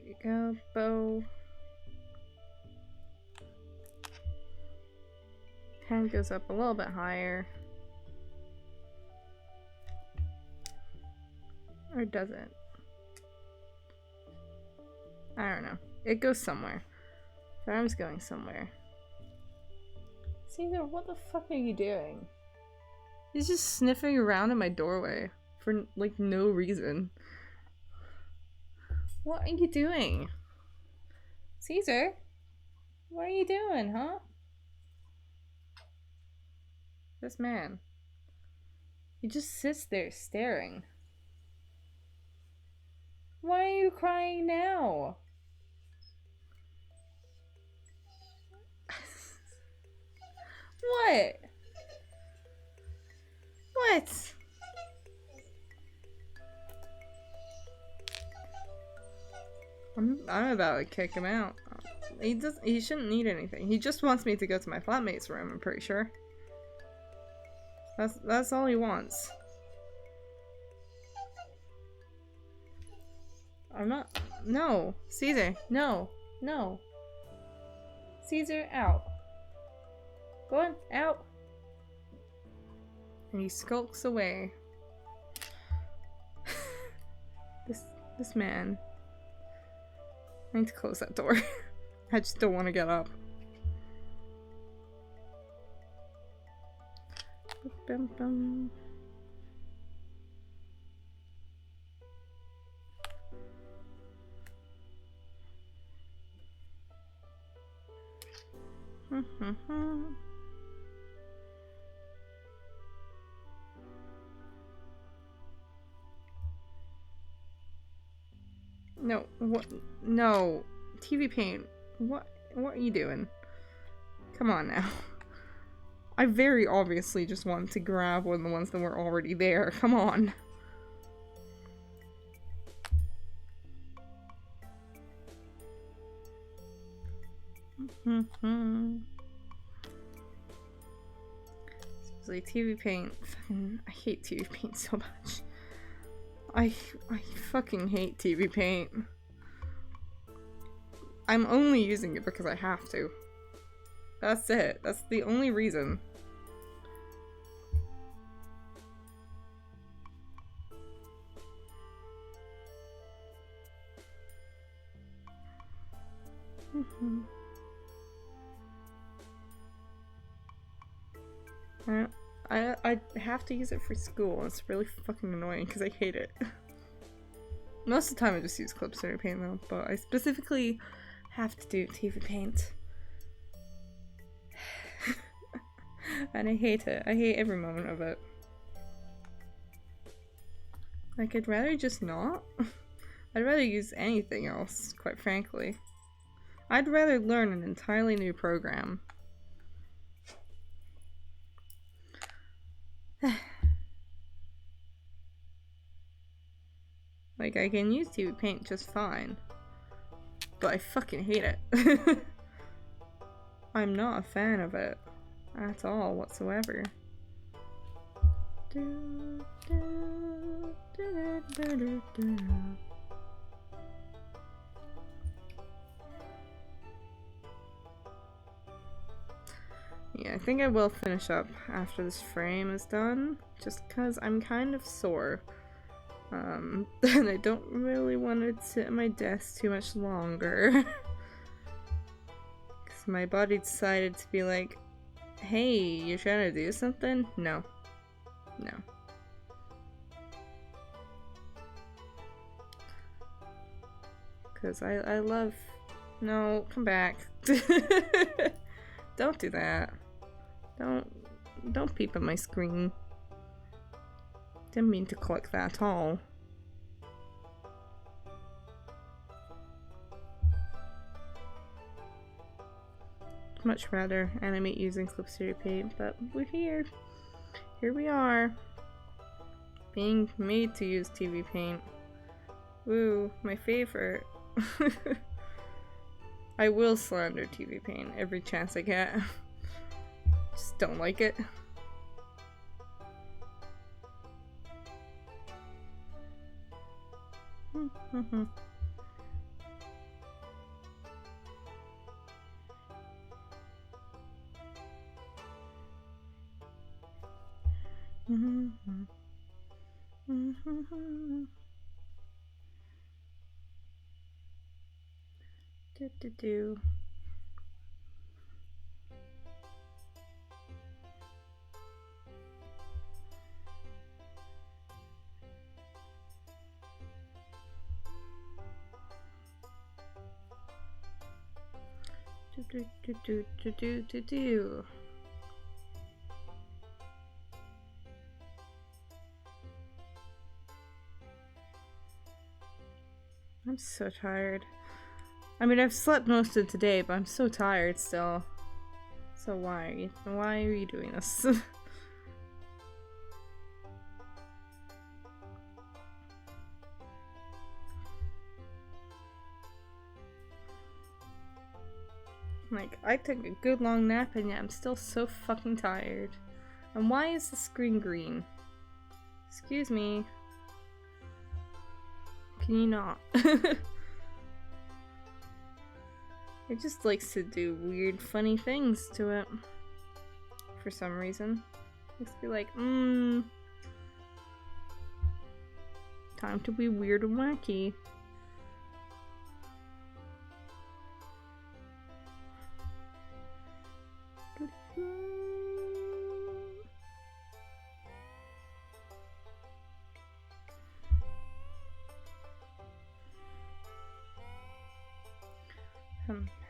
you go, bow. Hand goes up a little bit higher. Or does it? I don't know. It goes somewhere. The arm's going somewhere. Caesar, what the fuck are you doing? He's just sniffing around at my doorway for like no reason. What are you doing? Caesar? What are you doing, huh? This man. He just sits there staring. Why are you crying now? What? What? I'm about to kick him out. He shouldn't need anything. He just wants me to go to my flatmate's room, I'm pretty sure. That's all he wants. I'm not. No, Caesar, no, no. Caesar, out. Go on, out. And he skulks away. This man. I need to close that door. I just don't want to get up. Bum, bum. No, what? No. Tvpaint. What are you doing? Come on now. I very obviously just wanted to grab one of the ones that were already there. Come on. Like Tvpaint. Fucking, I hate Tvpaint so much. I fucking hate Tvpaint. I'm only using it because I have to. That's it. That's the only reason. I have to use it for school. It's really fucking annoying because I hate it. Most of the time I just use Clipster Paint though, but I specifically have to do Tvpaint. And I hate it. I hate every moment of it. Like, I'd rather just not. I'd rather use anything else, quite frankly. I'd rather learn an entirely new program. Like, I can use Tvpaint just fine. But I fucking hate it. I'm not a fan of it. At all, whatsoever. Yeah, I think I will finish up after this frame is done, just because I'm kind of sore. And I don't really want to sit at my desk too much longer. Because my body decided to be like, hey, you're trying to do something? No. No. Because I love No, come back. Don't do that. Don't peep at my screen. Didn't mean to click that at all. Much rather animate using Tvpaint, but we're here. Here we are. Being made to use Tvpaint. Woo, my favorite. I will slander Tvpaint every chance I get. Just don't like it. Do. I'm so tired. I mean, I've slept most of today, but I'm so tired still. So why are you doing this? Like, I took a good long nap and yet I'm still so fucking tired. And why is the screen green? Excuse me. Can you not? It just likes to do weird, funny things to it. For some reason. It likes to be like, time to be weird and wacky.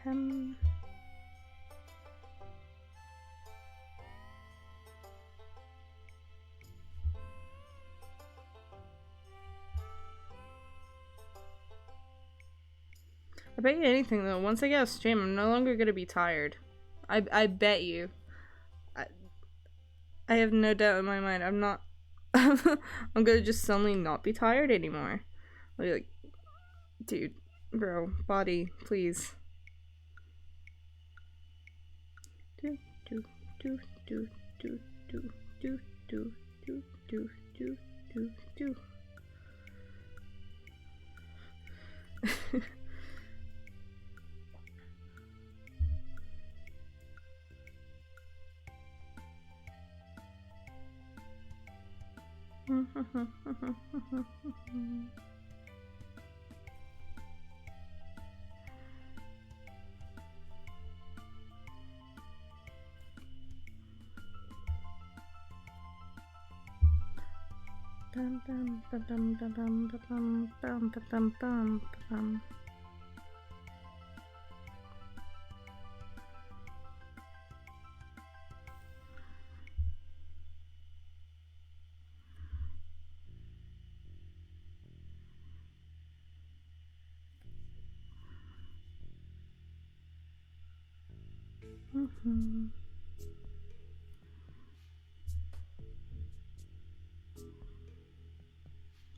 Hem. I bet you anything though, once I get a stream, I'm no longer gonna be tired. I bet you. I have no doubt in my mind. I'm not. I'm gonna just suddenly not be tired anymore. Like, dude, bro, body, please. Do.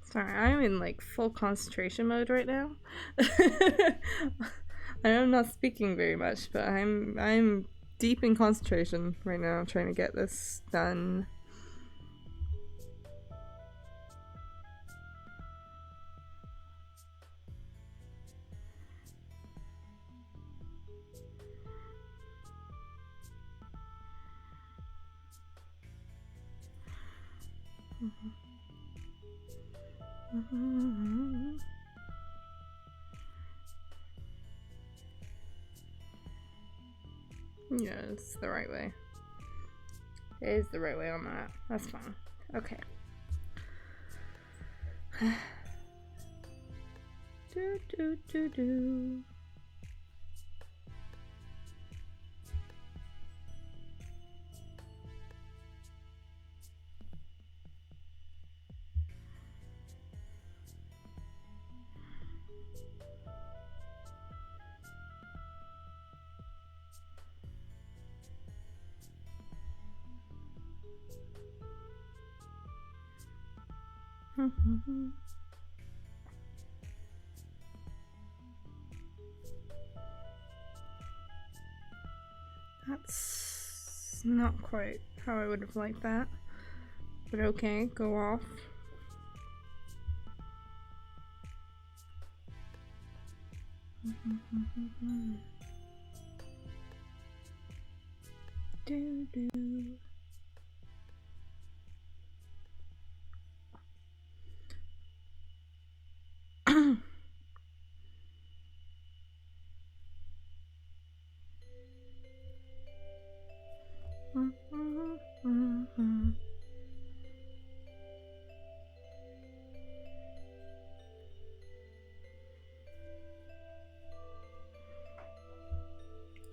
Sorry, I'm in like full concentration mode right now. I'm not speaking very much, but I'm deep in concentration right now, trying to get this done. Yeah, it's the right way. It is the right way on that. That's fine. Okay. do. That's not quite how I would have liked that. But okay, go off. Do do.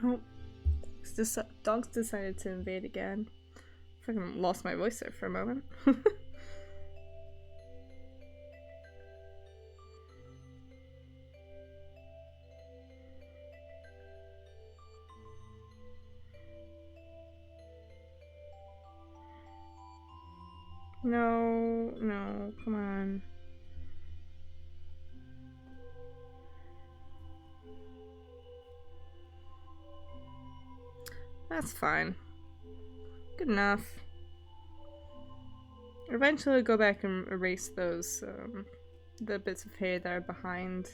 Oh, dogs decided to invade again. I fucking lost my voice there for a moment. No, no, come on. That's fine. Good enough. Eventually I'll go back and erase those, the bits of hair that are behind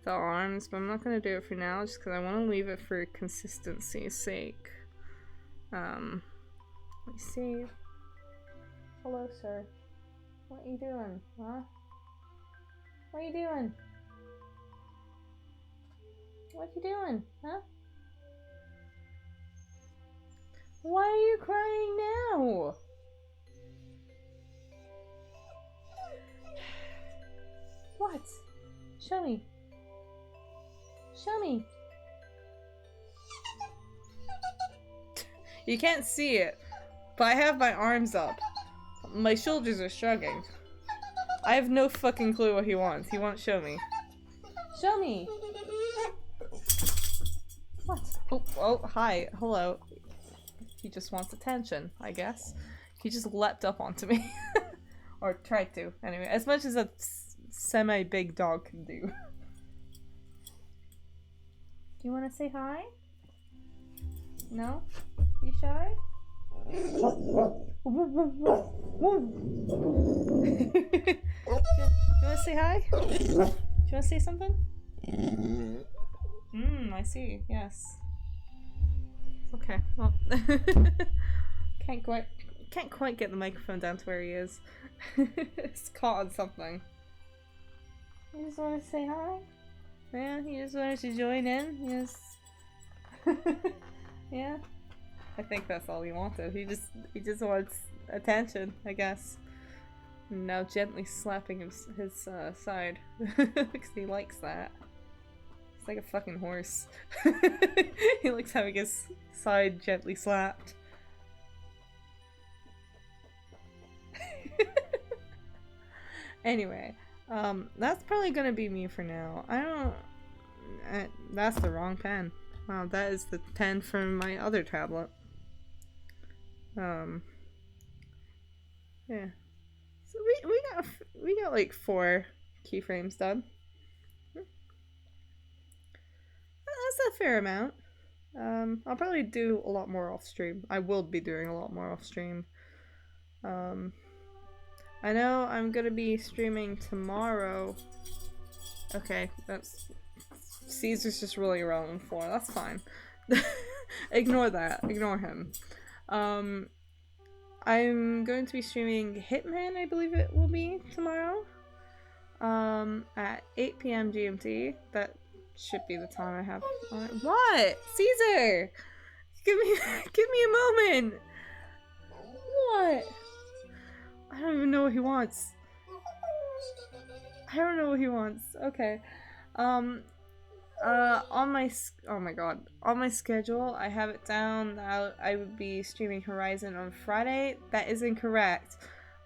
the arms, but I'm not going to do it for now just because I want to leave it for consistency's sake. Let me see. Hello, sir. What are you doing? Huh? What are you doing? What you doing? Huh? Why are you crying now? What? Show me. Show me. You can't see it, but I have my arms up. My shoulders are shrugging. I have no fucking clue what he wants. He won't show me. Show me! What? Oh, oh, hi. Hello. He just wants attention, I guess. He just leapt up onto me. Or tried to, anyway. As much as a semi-big dog can do. Do you want to say hi? No? You shy? Do you want to say hi? Do you want to say something? I see. Yes. Okay. Well, can't quite get the microphone down to where he is. It's caught on something. You just want to say hi? Yeah. You just wanted to join in. Yes. Yeah. I think that's all he wanted. He just wants attention, I guess. Now gently slapping his side because he likes that. It's like a fucking horse. He likes having his side gently slapped. Anyway, that's probably gonna be me for now. That's the wrong pen. Wow, that is the pen from my other tablet. Yeah. So we got like 4 keyframes done. That's a fair amount. I'll probably do a lot more off stream. I will be doing a lot more off stream. I know I'm gonna be streaming tomorrow. Okay, that's Caesar's just rolling around on the floor. That's fine. Ignore that. Ignore him. I'm going to be streaming Hitman, I believe it will be tomorrow. At 8 PM GMT. That should be the time I have on it. What? Caesar! Give me a moment! What? I don't even know what he wants. I don't know what he wants. Okay. On my on my schedule, I have it down that I would be streaming Horizon on Friday. That is incorrect.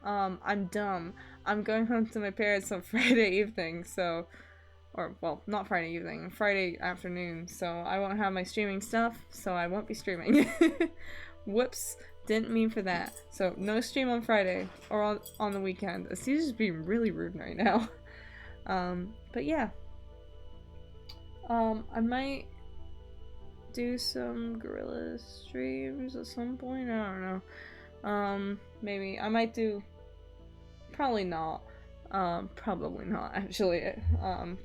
I'm dumb. I'm going home to my parents on Friday evening, so, or well, not Friday evening, Friday afternoon. So I won't have my streaming stuff, so I won't be streaming. Whoops. Didn't mean for that. So no stream on Friday or on the weekend. He's just being really rude right now. But yeah. I might do some gorilla streams at some point. I don't know. Maybe I might do. Probably not. Probably not actually.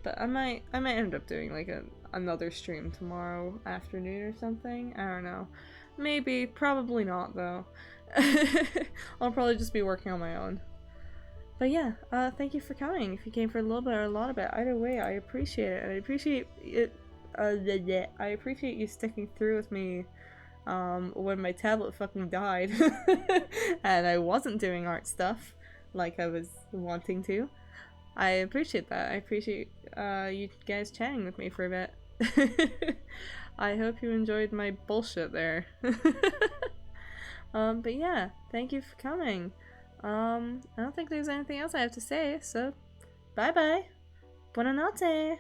But I might end up doing like another stream tomorrow afternoon or something. I don't know. Maybe. Probably not though. I'll probably just be working on my own. But yeah, thank you for coming. If you came for a little bit or a lot of it, either way, I appreciate it. And I appreciate it. I appreciate you sticking through with me when my tablet fucking died and I wasn't doing art stuff like I was wanting to. I appreciate that. I appreciate you guys chatting with me for a bit. I hope you enjoyed my bullshit there. But yeah, thank you for coming. I don't think there's anything else I have to say, so bye bye. Buonanotte.